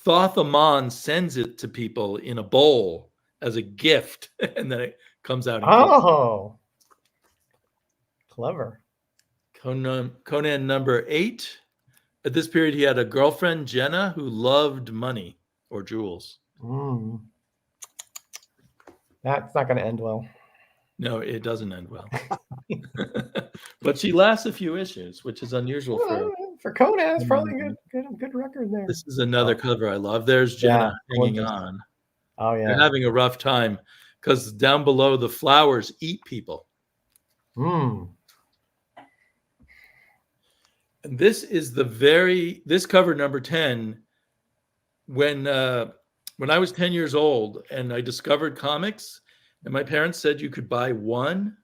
Thoth-Amon sends it to people in a bowl as a gift, and then it comes out. Oh, clever. Conan number 8. At this period, he had a girlfriend, Jenna, who loved money or jewels. That's not going to end well. No, it doesn't end well. But she lasts a few issues, which is unusual for Conan. It's probably a good record there. This is another cover I love. There's Jenna hanging on. Oh yeah, they're having a rough time because down below the flowers eat people. And this is this cover number 10. When I was 10 years old and I discovered comics, and my parents said you could buy one.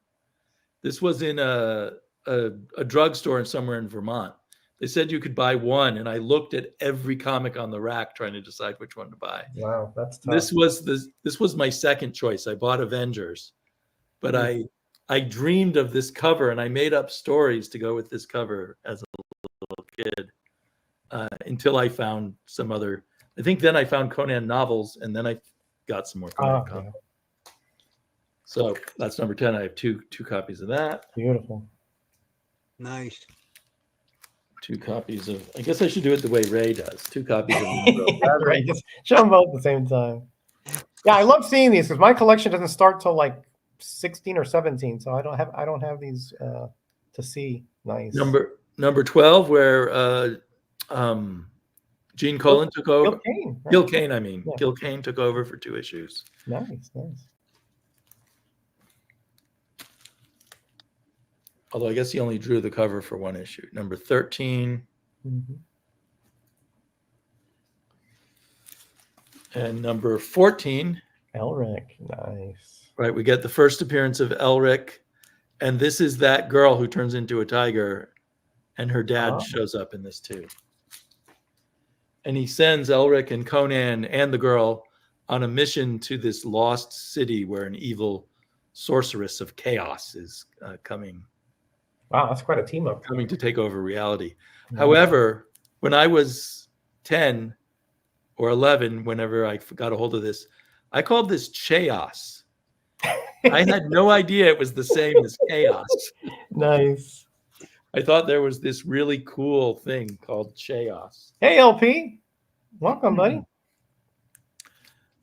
This was in a drugstore somewhere in Vermont. They said you could buy one, and I looked at every comic on the rack trying to decide which one to buy. Wow, that's tough. This was my second choice. I bought Avengers, but I dreamed of this cover, and I made up stories to go with this cover as a little kid until I found some other. I think then I found Conan novels, and then I got some more Conan comics. Yeah. So that's number 10. I have two copies of that. Beautiful. Nice. 2 copies of. I guess I should do it the way Ray does. 2 copies of. Right, just show them both at the same time. Yeah, I love seeing these because my collection doesn't start till like 16 or 17, so I don't have these to see. Nice. Number 12, where Gene Colan took over. Gil Kane. Right? Gil Kane, I mean. Yeah. Gil Kane took over for 2 issues. Nice. Although I guess he only drew the cover for 1 issue. Number 13. And number 14. Elric. Nice. Right. We get the first appearance of Elric. And this is that girl who turns into a tiger. And her dad shows up in this too. And he sends Elric and Conan and the girl on a mission to this lost city where an evil sorceress of chaos is coming. Wow, that's quite a team up. Coming to take over reality. Yeah. However, when I was 10 or 11, whenever I got a hold of this, I called this chaos. I had no idea it was the same as chaos. Nice. I thought there was this really cool thing called chaos. Hey, LP. Welcome, buddy.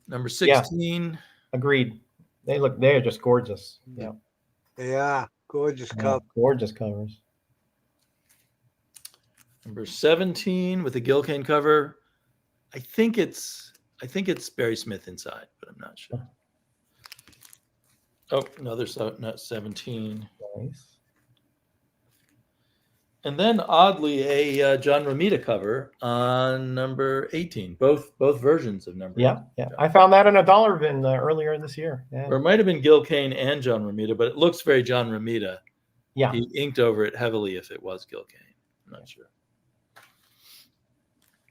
Number 16. Yeah. Agreed. They're just gorgeous. Yeah. Yeah. Gorgeous cover. Gorgeous covers. Number 17 with the Gil Kane cover. I think it's Barry Smith inside, but I'm not sure. Oh, another not 17. Nice. And then oddly a John Romita cover on number 18. Both versions of number 18. Yeah. I found that in a dollar bin earlier this year. Yeah. Or it might have been Gil Kane and John Romita, but it looks very John Romita. Yeah. He inked over it heavily if it was Gil Kane. I'm not sure.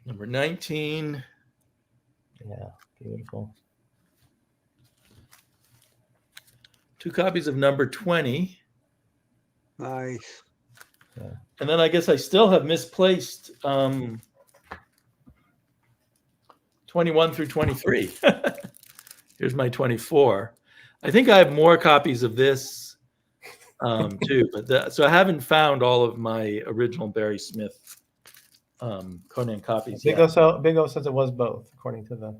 Number 19. Yeah, beautiful. 2 copies of number 20. Nice. Yeah. And then I guess I still have misplaced 21 through 23. Here's my 24. I think I have more copies of this too, but so I haven't found all of my original Barry Smith Conan copies. Big O says it was both, according to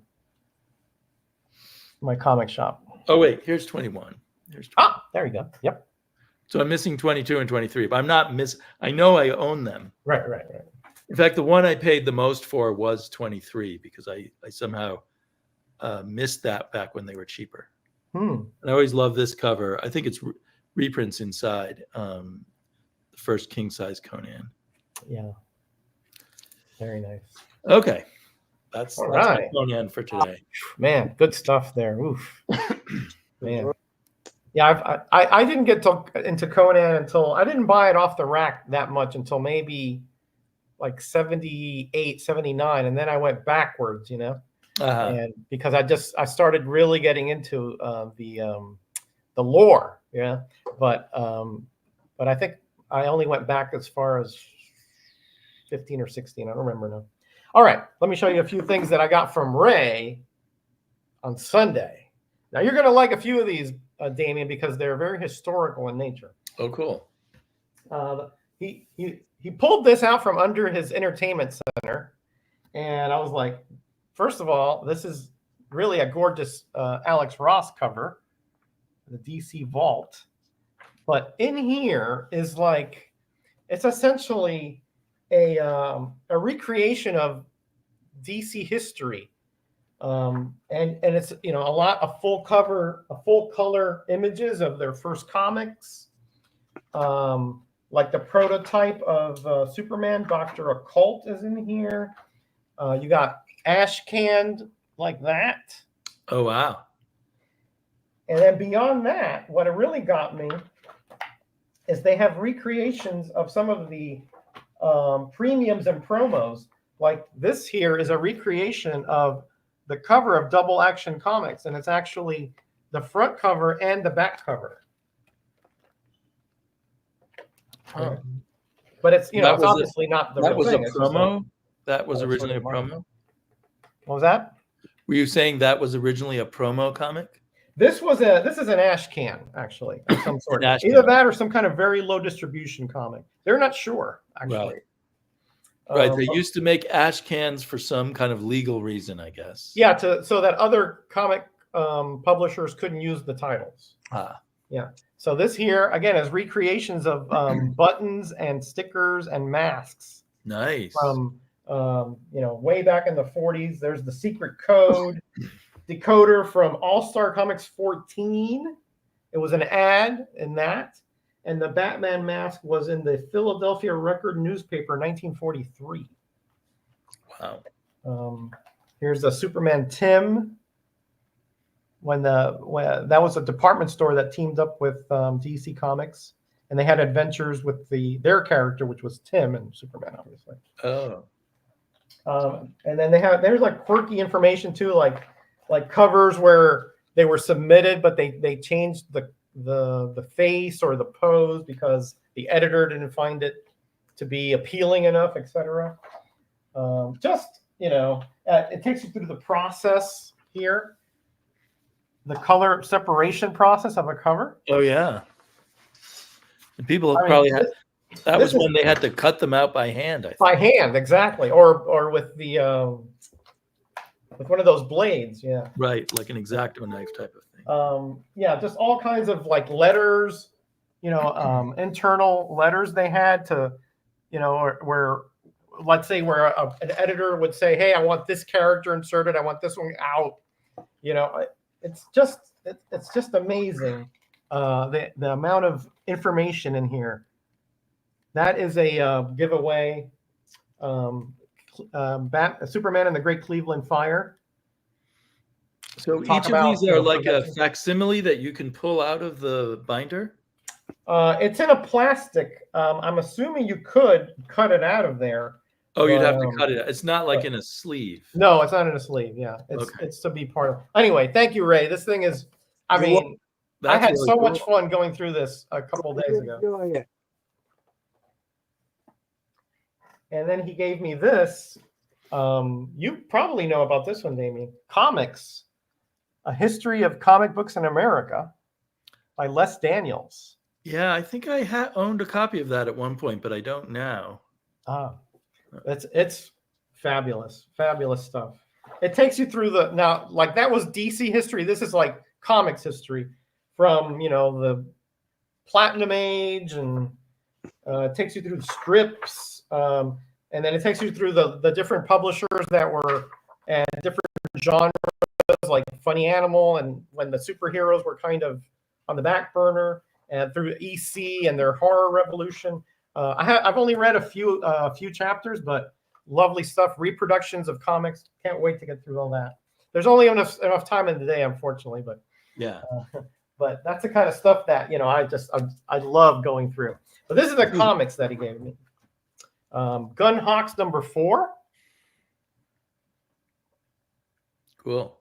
my comic shop. Oh wait, here's 21. There you go. Yep. So I'm missing 22 and 23, but I'm not I know I own them. Right. In fact, the one I paid the most for was 23 because I somehow missed that back when they were cheaper. And I always love this cover. I think it's reprints inside the first king size Conan. Yeah. Very nice. Okay, that's All my right. Conan for today. Man, good stuff there. Oof. Man. Yeah, I didn't get into Conan until I didn't buy it off the rack that much until maybe like 78, 79, and then I went backwards, you know. And because I started really getting into the lore, yeah. But I think I only went back as far as 15 or 16. I don't remember now. All right, let me show you a few things that I got from Ray on Sunday. Now you're going to like a few of these, Damien, because they're very historical in nature. Oh, cool. He pulled this out from under his entertainment center, and I was like, first of all, this is really a gorgeous Alex Ross cover, the DC Vault. But in here is like, it's essentially a recreation of DC history. And it's, you know, a full color images of their first comics. Like the prototype of Superman, Dr. Occult is in here. You got ash canned like that. Oh, wow. And then beyond that, what it really got me is they have recreations of some of the premiums and promos. Like this here is a recreation of the cover of Double Action Comics, and it's actually the front cover and the back cover. Oh. But it's, you know, it's obviously not the real thing. That was a promo? That was originally a promo? What was that? Were you saying that was originally a promo comic? This is an ash can, actually, of some sort. Either that or some kind of very low distribution comic. They're not sure, actually. Right. They used to make ash cans for some kind of legal reason, I guess. Yeah, so that other comic publishers couldn't use the titles. Yeah. So this here, again, is recreations of buttons and stickers and masks. Nice. From, you know, way back in the 40s. There's the secret code decoder from All-Star Comics 14. It was an ad in that. And the Batman mask was in the Philadelphia Record newspaper, 1943. Wow. Here's the Superman Tim. When that was a department store that teamed up with DC Comics, and they had adventures with their character, which was Tim and Superman, obviously. Oh. And then there's like quirky information too, like covers where they were submitted, but they changed the face or the pose because the editor didn't find it to be appealing enough, etc. Just, you know, it takes you through the process here, the color separation process of a cover. Oh yeah. And people have probably had that was when they had to cut them out by hand, I think. By hand, exactly, or with the with one of those blades, yeah. Right, like an X-Acto knife type of thing. Yeah, just all kinds of like letters, you know, internal letters they had to, you know, where let's say where an editor would say, hey, I want this character inserted, I want this one out. You know, it's just amazing the amount of information in here. That is a giveaway. Superman and the Great Cleveland Fire. So each of these are like a facsimile that you can pull out of the binder? It's in a plastic. I'm assuming you could cut it out of there. Oh, you'd have to cut it out. It's not like in a sleeve. No, it's not in a sleeve. Yeah, it's to be part of. Anyway, thank you, Ray. This thing is, I mean, I had really so much fun going through this a couple of days ago. And then he gave me this. You probably know about this one, Damien. Comics, A History of Comic Books in America by Les Daniels. Yeah, I think I owned a copy of that at one point, but I don't now. It's fabulous, fabulous stuff. It takes you through now, like that was DC history. This is like comics history from, you know, the Platinum Age, and it takes you through the strips. And then it takes you through the different publishers that were and different genres, like Funny Animal, and when the superheroes were kind of on the back burner, and through EC and their horror revolution. I've only read a few chapters, but lovely stuff. Reproductions of comics. Can't wait to get through all that. There's only enough time in the day, unfortunately, but Yeah. But that's the kind of stuff that I love going through. But this is the comics that he gave me. Gun Hawks #4. Cool.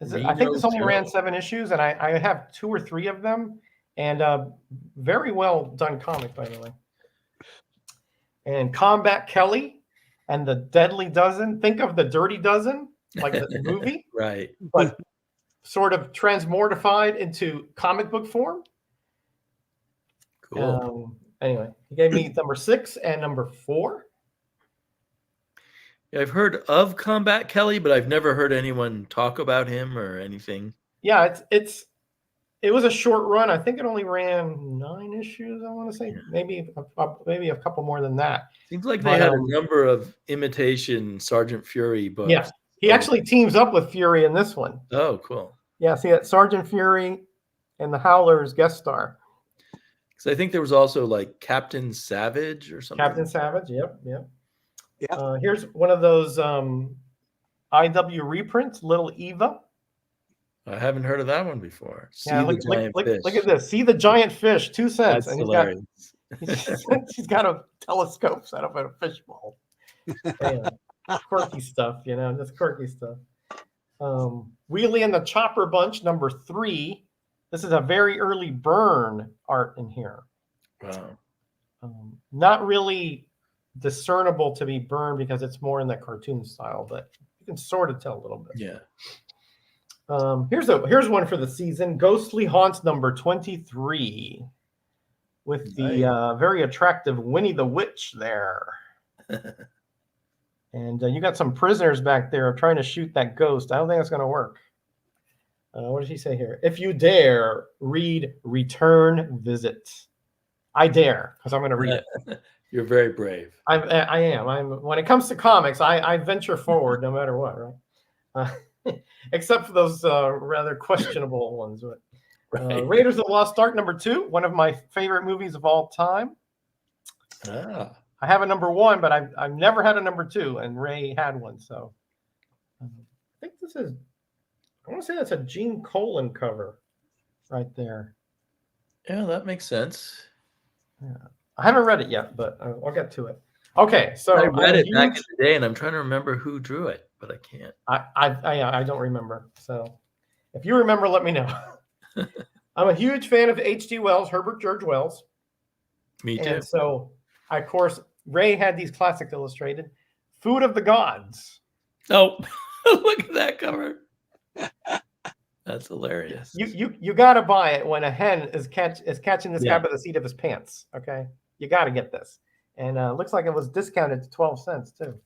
I think this only ran 7 issues, and I have 2 or 3 of them, and very well done comic, by the way. And Combat Kelly and the Deadly Dozen. Think of the Dirty Dozen, like the movie, Right? But sort of transmortified into comic book form. Cool. Anyway, he gave me #6 and #4. Yeah, I've heard of Combat Kelly, but I've never heard anyone talk about him or anything. Yeah, it was a short run. I think it only ran 9 issues. I want to say maybe a couple more than that. Seems like they had a number of imitation Sergeant Fury books. Yeah, he actually teams up with Fury in this one. Oh, cool. Yeah, see that Sergeant Fury and the Howlers guest star. Because I think there was also like Captain Savage or something. Captain Savage, yep. Here's one of those IW reprints, Little Eva. I haven't heard of that one before. Look at this. See the giant fish, 2 cents. That's and hilarious. He's got a telescope set up at a fishbowl. Quirky stuff, just quirky stuff. Wheelie and the Chopper Bunch, #3. This is a very early Byrne art in here. Wow. Not really discernible to be Byrne because it's more in the cartoon style, but you can sort of tell a little bit. Yeah. Here's one for the season. Ghostly Haunts #23 with the very attractive Winnie the Witch there. And you got some prisoners back there trying to shoot that ghost. I don't think that's going to work. What does he say here? If you dare, read Return Visit. I dare, because I'm going to read it. You're very brave. I am. When it comes to comics, I venture forward no matter what, right? Except for those rather questionable ones. Right. Raiders of the Lost Ark #2, one of my favorite movies of all time. I have a #1, but I've never had a #2, and Ray had one. So I think I want to say that's a Gene Colan cover right there. Yeah, that makes sense. Yeah. I haven't read it yet, but I'll get to it. Okay, so I read it back in the day, and I'm trying to remember who drew it, but I can't. I don't remember. So if you remember, let me know. I'm a huge fan of H.G. Wells, Herbert George Wells. Me too. And so, of course, Ray had these classic illustrated. Food of the Gods. Oh, look at that cover. That's hilarious. You got to buy it when a hen is catching this guy by the seat of his pants. Okay, you got to get this, and looks like it was discounted to 12 cents too.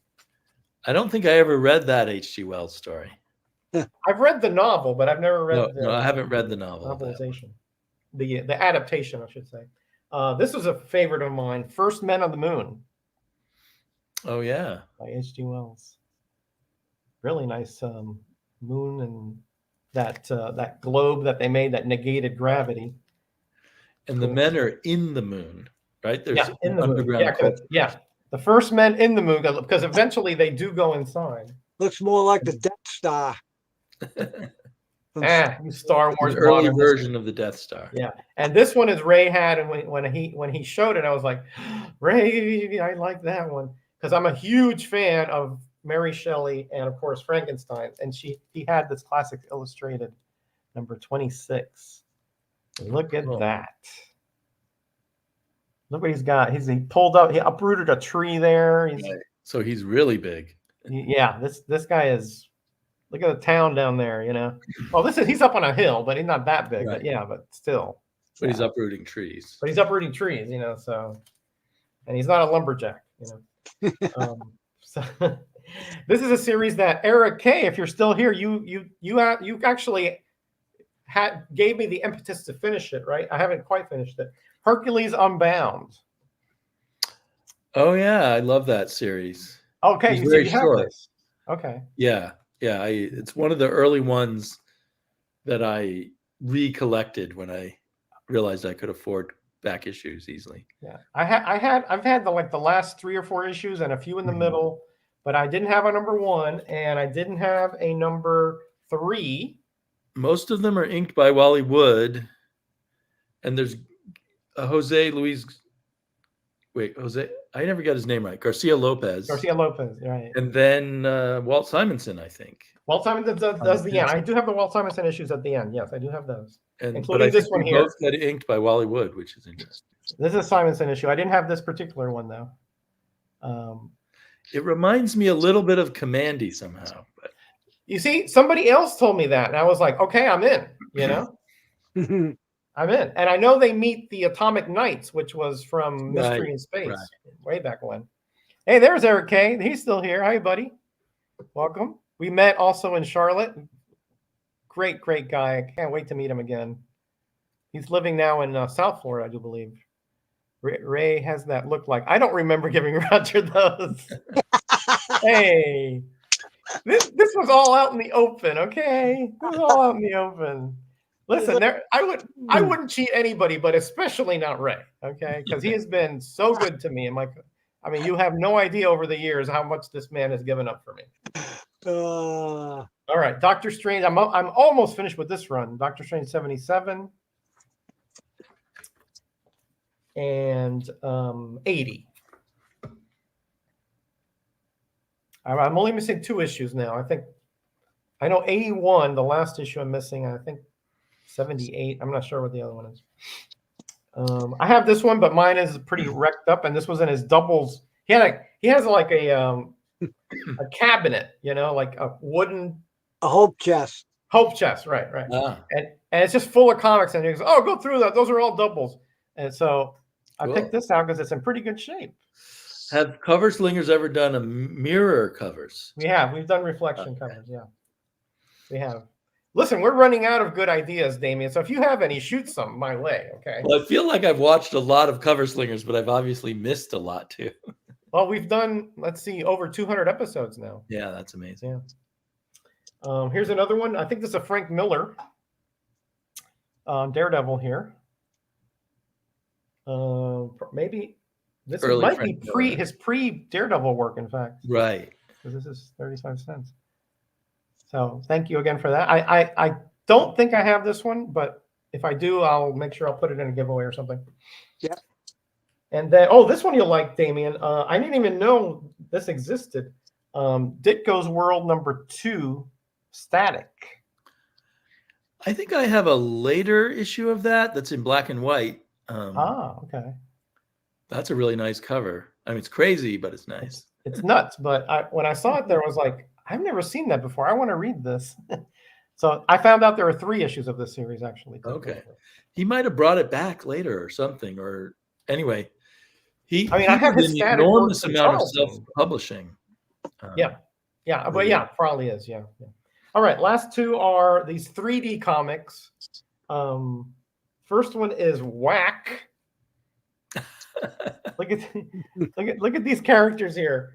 I don't think I ever read that H.G. Wells story. I've read the novel, but I've never read. No, I haven't read the novel. Novelization, the adaptation, I should say. This was a favorite of mine. First Men on the Moon. Oh yeah, by H.G. Wells. Really nice moon and that globe that they made that negated gravity. And the men are in the moon, right? There's in the underground. Yeah, the first men in the moon, because eventually they do go inside. Looks more like the Death Star. You Star Wars early version of the Death Star. Yeah, and this one is Ray had, and when he showed it, I was like, Ray, I like that one because I'm a huge fan of Mary Shelley and of course Frankenstein, and he had this classic illustrated #26. Look at that. Look what he's got. He pulled up. He uprooted a tree there. So he's really big. Yeah, this guy is. Look at the town down there. Well, he's up on a hill, but he's not that big. Right. But still. But he's uprooting trees. So, and he's not a lumberjack. So this is a series that Eric K, if you're still here, you actually gave me the impetus to finish it, right? I haven't quite finished it. Hercules Unbound. Oh yeah, I love that series. Okay, it's very short. This. Okay. Yeah. It's one of the early ones that I recollected when I realized I could afford back issues easily. Yeah, I've had the last 3 or 4 issues and a few in the middle. but I didn't have a number 1, and I didn't have a number 3. Most of them are inked by Wally Wood, and there's a Jose. I never got his name right. Garcia Lopez, right? And then Walt Simonson, I think. Walt Simonson does the end. I do have the Walt Simonson issues at the end. Yes, I do have those, including this one here. Both got inked by Wally Wood, which is interesting. This is a Simonson issue. I didn't have this particular one though. It reminds me a little bit of Commandy somehow. But you see, somebody else told me that, and I was like, okay, I'm in. You know, I'm in, and I know they meet the Atomic Knights, which was from Mystery in Space way back when. Hey, there's Eric K. He's still here. Hi, buddy. Welcome. We met also in Charlotte. Great guy. I can't wait to meet him again. He's living now in South Florida, I do believe. Ray has that look like. I don't remember giving Roger those. Hey, this was all out in the open, okay? It was all out in the open. Listen, I wouldn't cheat anybody, but especially not Ray, okay? Because he has been so good to me. I mean, you have no idea over the years how much this man has given up for me. All right, Doctor Strange. I'm almost finished with this run. Doctor Strange 77 and 80. I'm only missing 2 issues now. I know 81, the last issue I'm missing. I think 78. I'm not sure what the other one is. I have this one, but mine is pretty wrecked up, and this was in his doubles. He has like a cabinet, you know, like a wooden hope chest. Hope chest, right. And it's just full of comics, and he goes, "Oh, go through that. Those are all doubles." And so I picked this out because it's in pretty good shape. Have cover slingers ever done a mirror covers? We have. We've done reflection covers. Yeah, we have. Listen, we're running out of good ideas, Damien. So if you have any, shoot some my way, okay? Well, I feel like I've watched a lot of cover slingers, but I've obviously missed a lot too. Well, we've done, let's see, over 200 episodes now. Yeah, that's amazing. Yeah. Here's another one. I think this is a Frank Miller Daredevil here. Maybe this might Frank be his pre-Daredevil work, in fact. Right. Because this is 35 cents. So thank you again for that. I don't think I have this one, but if I do, I'll make sure I'll put it in a giveaway or something. Yeah. And then, this one you'll like, Damien. I didn't even know this existed. Ditko's World #2, Static. I think I have a later issue of that's in black and white. Okay. That's a really nice cover. I mean, it's crazy, but it's nice. It's nuts, but when I saw it, there was like, I've never seen that before. I want to read this. So I found out there are 3 issues of this series, actually. Okay. He might have brought it back later or something. Or anyway, I have his an enormous amount of self-publishing. Yeah, probably is. Yeah. All right, last 2 are these 3D comics. First one is Whack. Look at these characters here.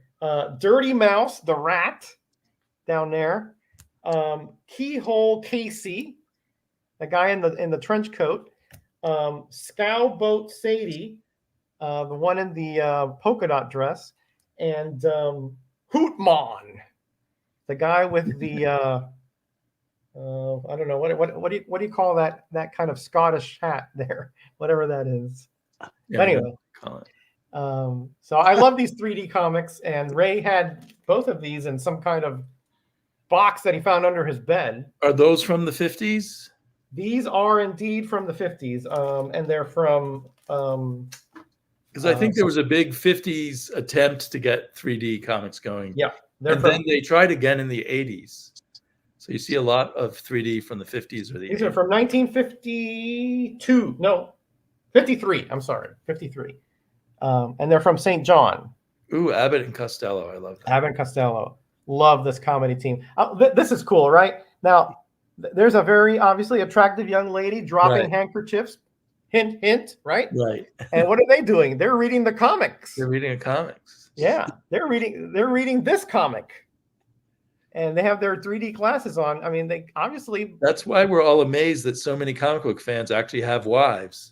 Dirty Mouse, the rat, down there. Keyhole Casey, the guy in the trench coat. Scowboat Sadie, the one in the polka dot dress, and Hootmon, the guy with the I don't know what do you call that kind of Scottish hat there, whatever that is. Yeah, anyway, call it. So I love these 3D comics, and Ray had both of these in some kind of box that he found under his bed. Are those from the 50s? These are indeed from the 50s, and they're from. Because I think there was a big 50s attempt to get 3D comics going. Yeah. Then they tried again in the 80s. So you see a lot of 3D from the 50s or the 80s. These are from 1952. No, 53. I'm sorry, 53. And they're from St. John. Ooh, Abbott and Costello. I love that. Abbott and Costello. Love this comedy team. This is cool, right? Now, there's a very obviously attractive young lady dropping handkerchiefs. Hint, hint, right? Right. And what are they doing? They're reading the comics. They're reading a comics. Yeah, they're reading this comic. And they have their 3D glasses on. I mean, they obviously. That's why we're all amazed that so many comic book fans actually have wives.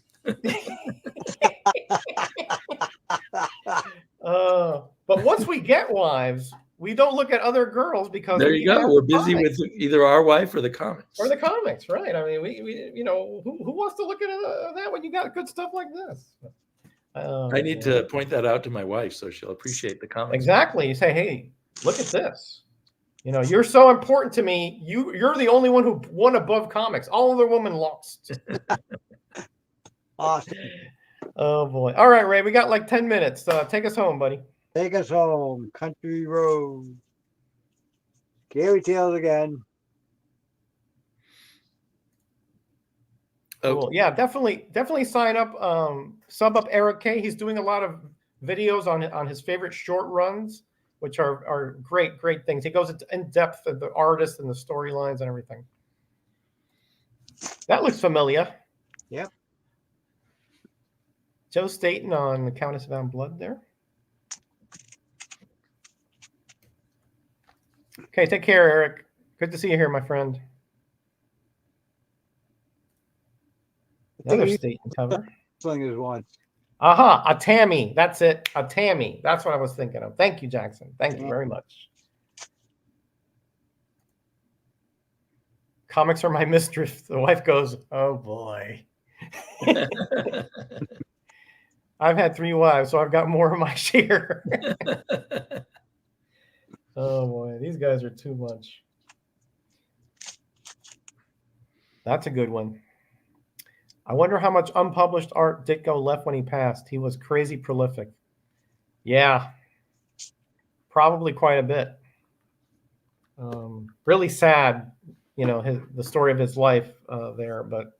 But once we get wives, we don't look at other girls because There we you go. have We're busy comics. with either our wife or the comics. Or the comics, right? I mean, we you know, who wants to look at that when you got good stuff like this? I need to point that out to my wife so she'll appreciate the comics. Exactly. You say, hey, look at this. You know, you're so important to me. You're the only one who won above comics. All other women lost. Awesome. Oh boy. All right, Ray. We got like 10 minutes. Take us home, buddy. Take us home, country road. Scary tales again. Oh, Cool. Yeah, definitely sign up. Sub up Eric K. He's doing a lot of videos on his favorite short runs, which are great things. He goes in depth of the artists and the storylines and everything. That looks familiar. Yep. Joe Staten on the Countess of Blood there. Okay, take care, Eric. Good to see you here, my friend. Another Staten cover. Slingers once. Aha, a Tammy. That's it. A Tammy. That's what I was thinking of. Thank you, Jackson. Thank you very much. Comics are my mistress. The wife goes, oh boy. I've had 3 wives, so I've got more of my share. Oh boy, these guys are too much. That's a good one. I wonder how much unpublished art Ditko left when he passed. He was crazy prolific. Yeah, probably quite a bit. Really sad, you know, the story of his life there, but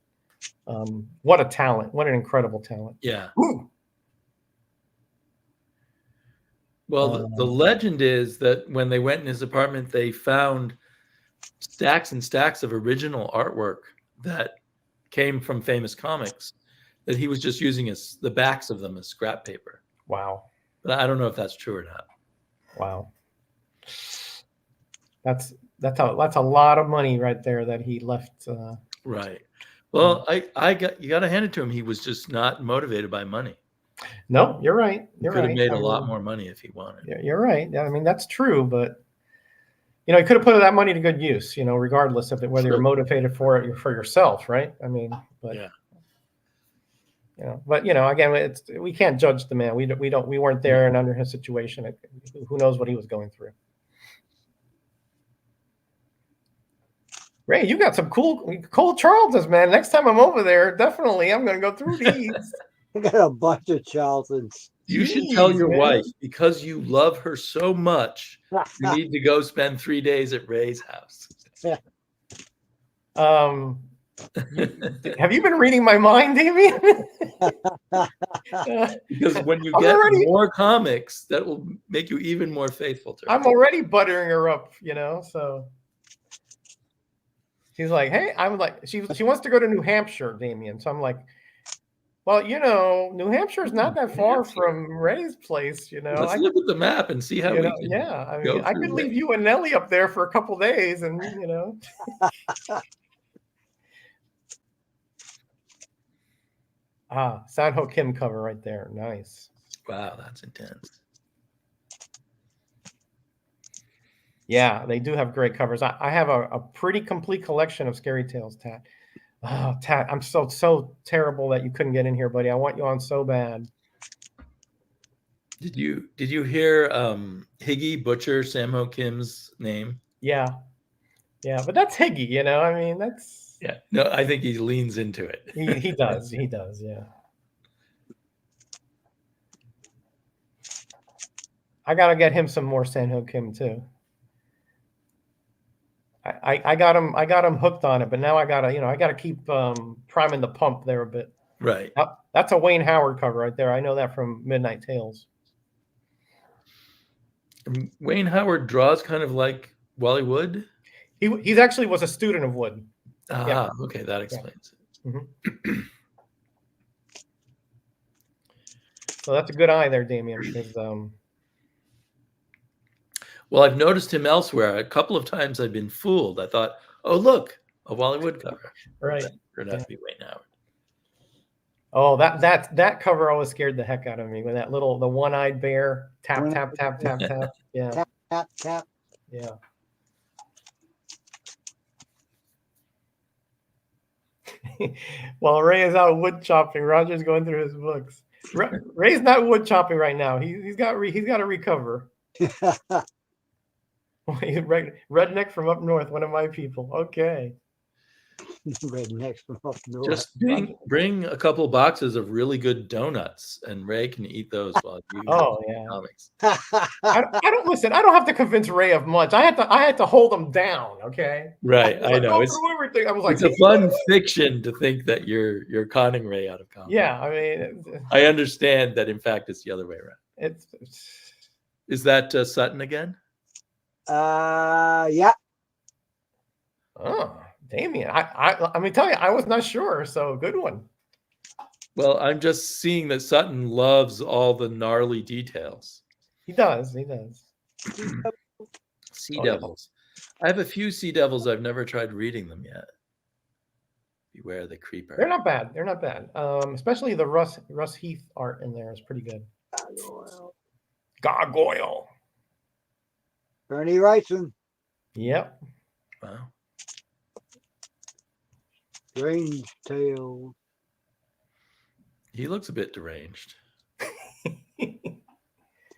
what a talent. What an incredible talent. yeah. Woo! Well, the legend is that when they went in his apartment, they found stacks and stacks of original artwork that came from famous comics that he was just using as the backs of them as scrap paper. Wow. But I don't know if that's true or not. Wow. That's a lot of money right there that he left. Right. Well, you got to hand it to him. He was just not motivated by money. No, you're right. He could have made a lot more money if he wanted. Yeah, you're right. I mean, that's true, but you know, he could have put that money to good use, you know, regardless of whether you're motivated for it for yourself, right? I mean, but yeah. You know, but you know, again, we can't judge the man. We weren't there and under his situation. Who knows what he was going through? Ray, you got some cool Charltons, man. Next time I'm over there, definitely I'm going to go through these. I got a bunch of Charltons. You should tell your wife, because you love her so much, you need to go spend 3 days at Ray's house. Have you been reading my mind, Damien? Because when you get more comics, that will make you even more faithful to her. I'm already buttering her up, you know, so she's like, hey, I'm like, she wants to go to New Hampshire, Damien. So I'm like, well, you know, New Hampshire is not that far from Ray's place, you know. Let's look at the map and see how we can. Yeah, I mean, I could leave you and Nellie up there for a couple days, and you know. Sanho Kim cover right there, nice. Wow, that's intense. Yeah, they do have great covers. I have a pretty complete collection of Scary Tales, Tat. Oh, Tat, I'm so terrible that you couldn't get in here, buddy. I want you on so bad. Did you hear Higgy butcher Samho Kim's name? Yeah, but that's Higgy, you know. I mean, that's No, I think he leans into it. he does, yeah. I gotta get him some more Sanho Kim too. I got him hooked on it, but now I gotta keep priming the pump there a bit. Right. That's a Wayne Howard cover right there. I know that from Midnight Tales. Wayne Howard draws kind of like Wally Wood. He actually was a student of Wood. Okay, that explains it. Mm-hmm. So that's a good eye there, Damien. Well, I've noticed him elsewhere. A couple of times I've been fooled. I thought, oh, look, a Wally Wood cover. Right. Turned out to be Wayne Howard. Oh, that cover always scared the heck out of me. When the one-eyed bear tap. Yeah. tap, tap. Yeah. While Ray is out wood chopping, Roger's going through his books. Ray's not wood chopping right now. He's got to recover. Redneck from up north, one of my people. Okay. Rednecks from up north. Just bring a couple boxes of really good donuts, and Ray can eat those while you yeah. comics. I don't listen. I don't have to convince Ray of much. I had to hold him down. Okay. Right, I know. It's everything. I was like, it's a fun fiction to think that you're conning Ray out of comics. Yeah, I mean, I understand that. In fact, it's the other way around. It's Is that Sutton again? Yeah. Oh, Damien. I mean, tell you, I was not sure. So good one. Well, I'm just seeing that Sutton loves all the gnarly details. He does. He does. Sea Devils. I have a few Sea Devils. I've never tried reading them yet. Beware the Creeper. They're not bad. They're not bad. Especially the Russ Heath art in there is pretty good. Gargoyle. Bernie Wrightson. Yep. Wow. Strange Tale. He looks a bit deranged.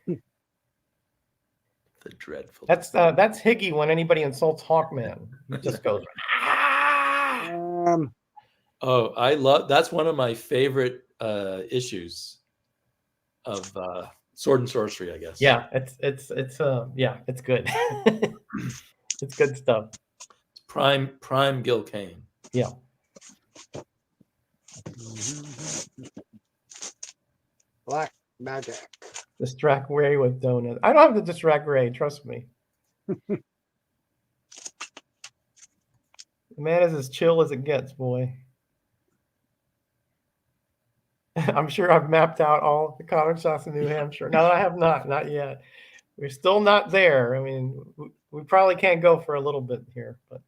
The dreadful. That's Higgy when anybody insults Hawkman. He just goes. Oh, I love. That's one of my favorite issues of Sword and Sorcery, I guess. Yeah, it's good. It's good stuff. It's prime Gil Kane. Yeah. Black Magic. Distract Ray with donuts. I don't have to distract Ray, trust me. The man is as chill as it gets, boy. I'm sure I've mapped out all the comic shops in New Hampshire. No, I have not yet. We're still not there. I mean, we probably can't go for a little bit here, but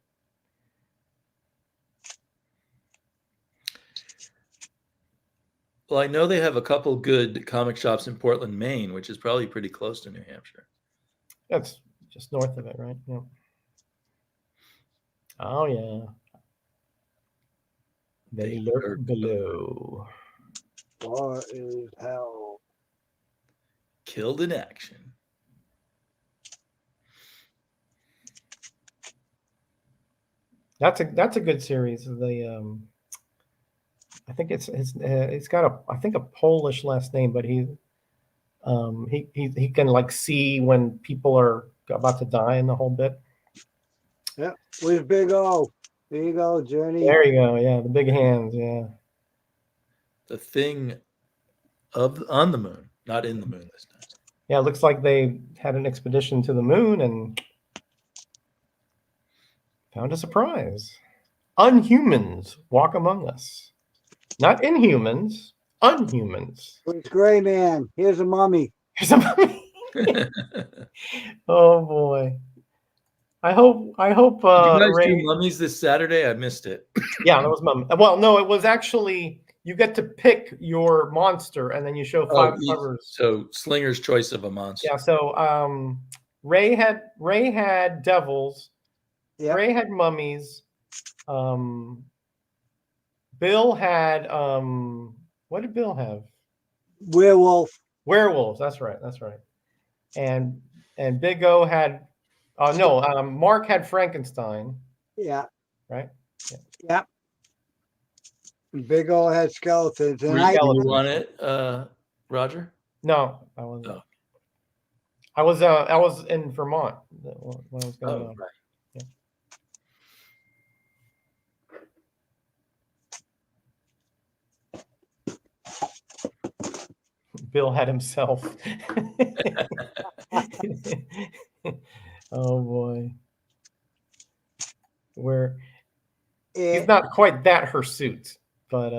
Well, I know they have a couple good comic shops in Portland, Maine, which is probably pretty close to New Hampshire. that's just north of it, right? Yeah. Oh yeah. They lurk below. War is hell. Killed in action. That's a good series. I think it's got a Polish last name, but he can like see when people are about to die in the whole bit. Yeah, with Big O. There you go, Journey. There you go. Yeah, the big hands. Yeah. The Thing on the moon, not in the moon this time. Yeah, it looks like they had an expedition to the moon and found a surprise. Unhumans walk among us. Not inhumans, unhumans. It's Greyman. Here's a mummy. Here's a mummy. Oh boy. I hope Did you guys Ray... do mummies this Saturday? I missed it. Yeah, that was mummy. Well, no, it was actually you get to pick your monster and then you show 5 covers. So Slinger's choice of a monster. Yeah, so Ray had devils. Yep. Ray had mummies. Bill had what did Bill have? Werewolf. Werewolves. That's right. And Big O had Mark had Frankenstein. Yeah. Right. Yeah. Big O had skeletons. And You want it, Roger? No, I wasn't. Oh. I was in Vermont when I was going on. Right. Bill had himself. Oh boy. He's not quite that hirsute, but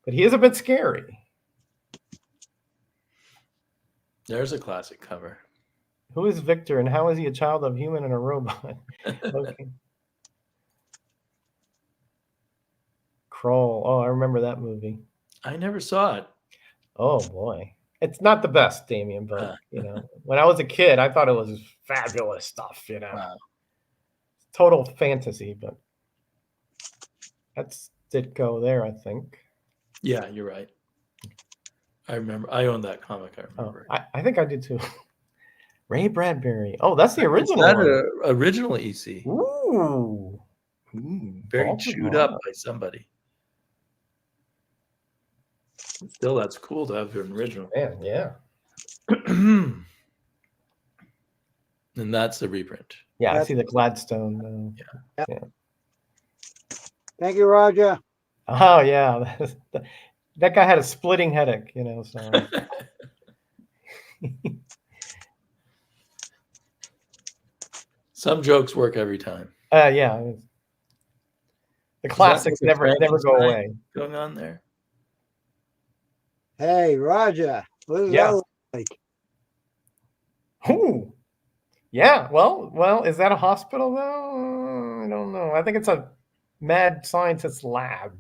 he is a bit scary. There's a classic cover. Who is Victor and how is he a child of human and a robot? Okay. Crawl. Oh, I remember that movie. I never saw it. Oh boy. It's not the best, Damien, but you know, when I was a kid, I thought it was fabulous stuff. You know, Wow. total fantasy. But that's Ditko there, I think. Yeah, you're right. I remember. I owned that comic. I remember. I think I did too. Ray Bradbury. Oh, that's the original Is that one. a original EC? Ooh. Very Walter chewed up Block. by somebody. Still, that's cool to have an original. Man, yeah. And that's the reprint. Yeah, I see the Gladstone. Yeah. Thank you, Roger. Oh, yeah. That guy had a splitting headache, you know. So. Some jokes work every time. Yeah. The classics Is that like never go Frankenstein away. going on there? Hey, Roger. What does that look like? Ooh. Yeah. Well, is that a hospital though? I don't know. I think it's a mad scientist lab.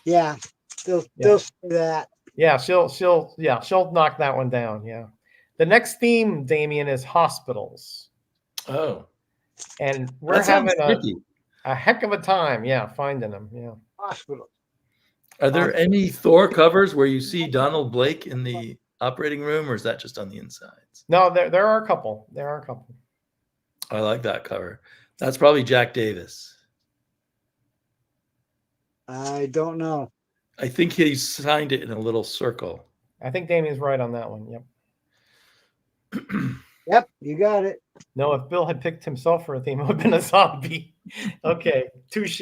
Yeah, they'll say that. Yeah, she'll knock that one down. Yeah. The next theme, Damien, is hospitals. Oh. And we're having tricky. a heck of a time, finding them. Yeah. Hospitals. Are there any Thor covers where you see Donald Blake in the operating room, or is that just on the insides? No, there are a couple. I like that cover. That's probably Jack Davis. I don't know. I think he signed it in a little circle. I think Damien's right on that one. Yep. Yep, you got it. No, if Bill had picked himself for a theme, it would have been a zombie. Okay, touche.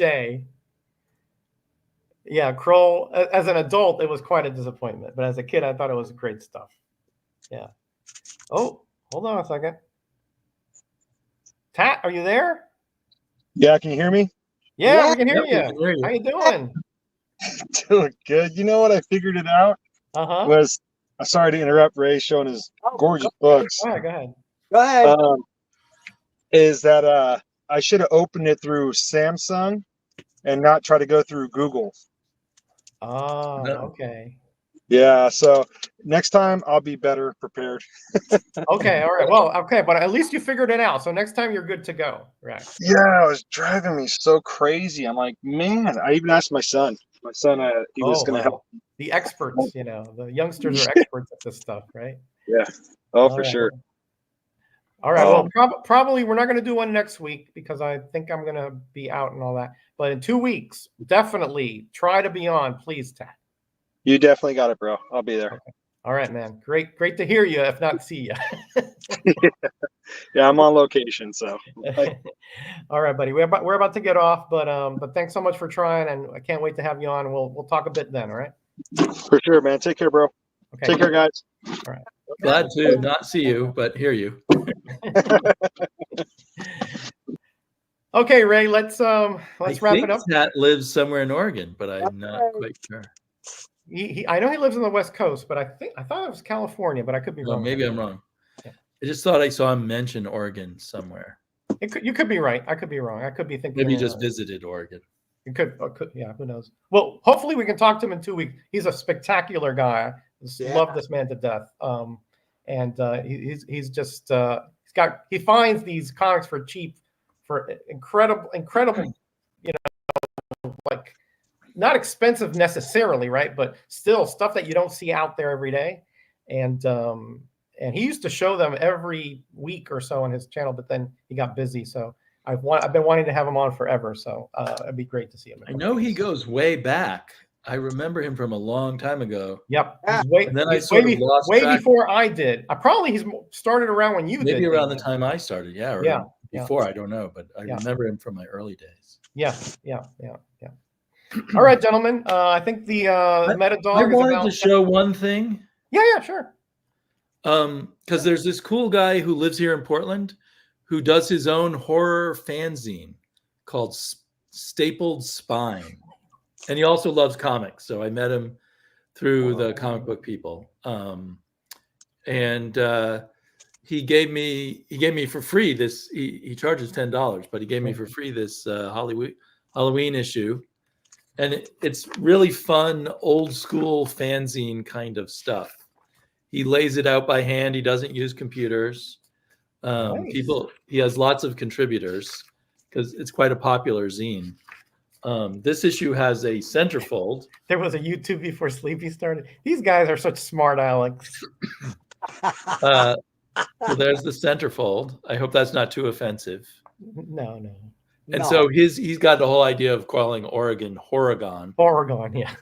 Yeah, Kroll, as an adult, it was quite a disappointment. But as a kid, I thought it was great stuff. Yeah. Oh, hold on a second. Tat, are you there? Yeah, can you hear me? Yeah, we can hear Yep, you. we can hear you. How you doing? Doing good. You know what? I figured it out Uh-huh. was, I'm sorry to interrupt Ray showing his gorgeous books. Go ahead. Go ahead. Is that I should have opened it through Samsung and not try to go through Google. Oh, No. okay. Yeah, so next time I'll be better prepared. Okay, all right. Well, okay, but at least you figured it out. So next time you're good to go. Right. Yeah, it was driving me so crazy. I'm like, man, I even asked my son. My son, he was going to help. The experts, you know, the youngsters are experts at this stuff, right? Yeah. Oh, All for right. sure. All right. Well, probably we're not going to do one next week because I think I'm going to be out and all that. But in 2 weeks, definitely try to be on, please, Tat. You definitely got it, bro. I'll be there. Okay. All right, man. Great to hear you, if not see you. Yeah, I'm on location, so. All right, buddy. We're about to get off, but thanks so much for trying, and I can't wait to have you on. We'll talk a bit then. All right. For sure, man. Take care, bro. Okay. Take care, guys. All right. Glad to not see you, but hear you. Okay, Ray. Let's wrap it up. Tat lives somewhere in Oregon, but I'm not quite sure. I know he lives on the West Coast, but I thought it was California, but I could be Well, wrong. maybe I'm wrong. Yeah. I just thought I saw him mention Oregon somewhere. You could be right. I could be wrong. I could be thinking. Maybe he just visited Oregon. You could, yeah. Who knows? Well, hopefully we can talk to him in 2 weeks. He's a spectacular guy. Love this man to death. He's just he finds these comics for cheap, for incredible, you know, like not expensive necessarily, right? But still stuff that you don't see out there every day. And he used to show them every week or so on his channel, but then he got busy. So I've been wanting to have him on forever. So it'd be great to see him. I know he goes way back. I remember him from a long time ago. Yep. He's way before I did. He's started around when you did. Maybe around the time I started. Yeah. Or before, yeah. I don't know, but I remember him from my early days. Yeah. All right, gentlemen. I think the meta dog. I wanted to show one thing. Yeah, sure. Because there's this cool guy who lives here in Portland who does his own horror fanzine called Stapled Spine. And he also loves comics. So I met him through the comic book people. He gave me for free this, he charges $10, but he gave me for free this Halloween issue. and it's really fun, old school fanzine kind of stuff. He lays it out by hand. He doesn't use computers. Nice. He has lots of contributors because it's quite a popular zine. This issue has a centerfold. There was a YouTube before Sleepy started. These guys are such smart Alex. So there's the centerfold. I hope that's not too offensive. No. And so he's got the whole idea of calling Oregon Horrigon. Oregon, yeah.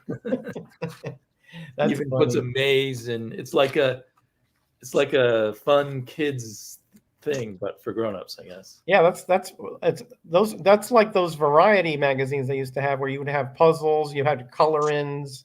That's Even funny. puts a maze, and it's like a fun kids thing, but for grown-ups, I guess. Yeah, that's like those variety magazines they used to have, where you would have puzzles, you had color-ins,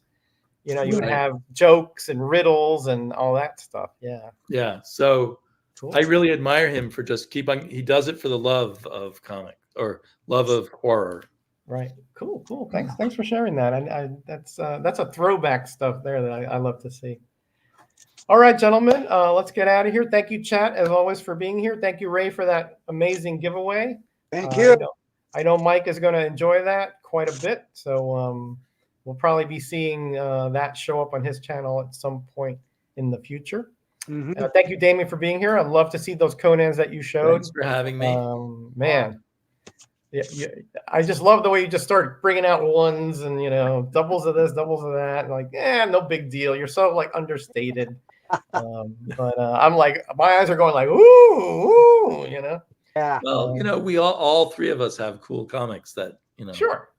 you would Right. have jokes and riddles and all that stuff. Yeah. Yeah. So Cool. I really admire him for just he does it for the love of comic or love of horror. Right. Cool. Thanks for sharing that. That's a throwback stuff there that I love to see. All right, gentlemen, let's get out of here. Thank you, chat, as always, for being here. Thank you, Ray, for that amazing giveaway. Thank you. I know Mike is going to enjoy that quite a bit. So we'll probably be seeing that show up on his channel at some point in the future. Mhm. Thank you, Damien, for being here. I'd love to see those Conans that you showed. Thanks for having me. Man. Yeah, I just love the way you just start bringing out ones and doubles of this, doubles of that. And like, no big deal. You're so like understated. But I'm like, my eyes are going like, ooh, Yeah. Well, we all three of us have cool comics that Sure.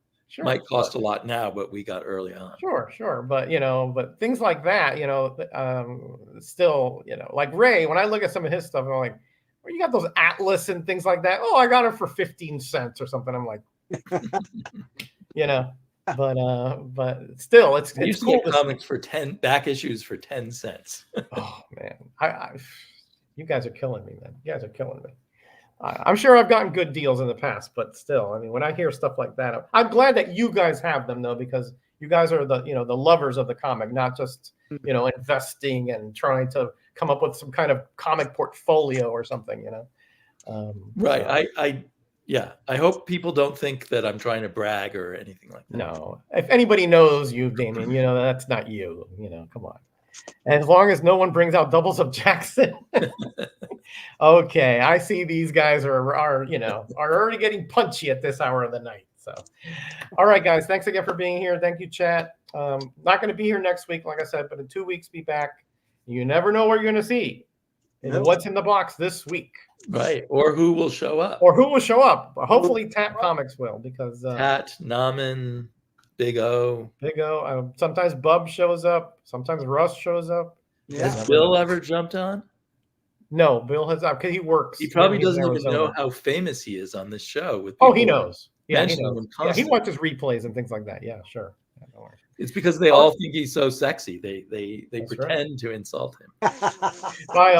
might cost a lot now, but we got early on. Sure. But but things like that, still, like Ray, when I look at some of his stuff, I'm like, well, you got those Atlas and things like that. Oh, I got it for 15 cents or something. I'm like, but still, it's I used to cool get comics for back issues for 10 cents. Oh man, you guys are killing me, man. You guys are killing me. I'm sure I've gotten good deals in the past, but still, I mean, when I hear stuff like that, I'm glad that you guys have them though, because you guys are the the lovers of the comic, not just investing and trying to come up with some kind of comic portfolio or something. Right. I hope people don't think that I'm trying to brag or anything like that. No, if anybody knows you, Damien, that's not you. Come on. As long as no one brings out doubles of Jackson. Okay, I see these guys are already getting punchy at this hour of the night. So, all right, guys, thanks again for being here. Thank you, chat. Not going to be here next week, like I said, but in 2 weeks, be back. You never know what you're going to see. And what's in the box this week? Right, or who will show up? Hopefully, Tap Comics will, because Pat, NammaN, Big O. Sometimes Bub shows up. Sometimes Russ shows up. Has Bill ever jumped on? No, Bill has not, because he works. He probably doesn't even know how famous he is on this show. With he knows. Yeah, he knows. Yeah, he watches replays and things like that. Yeah, sure. Yeah, no worries. It's because they all think he's so sexy. They pretend to insult him. Bye.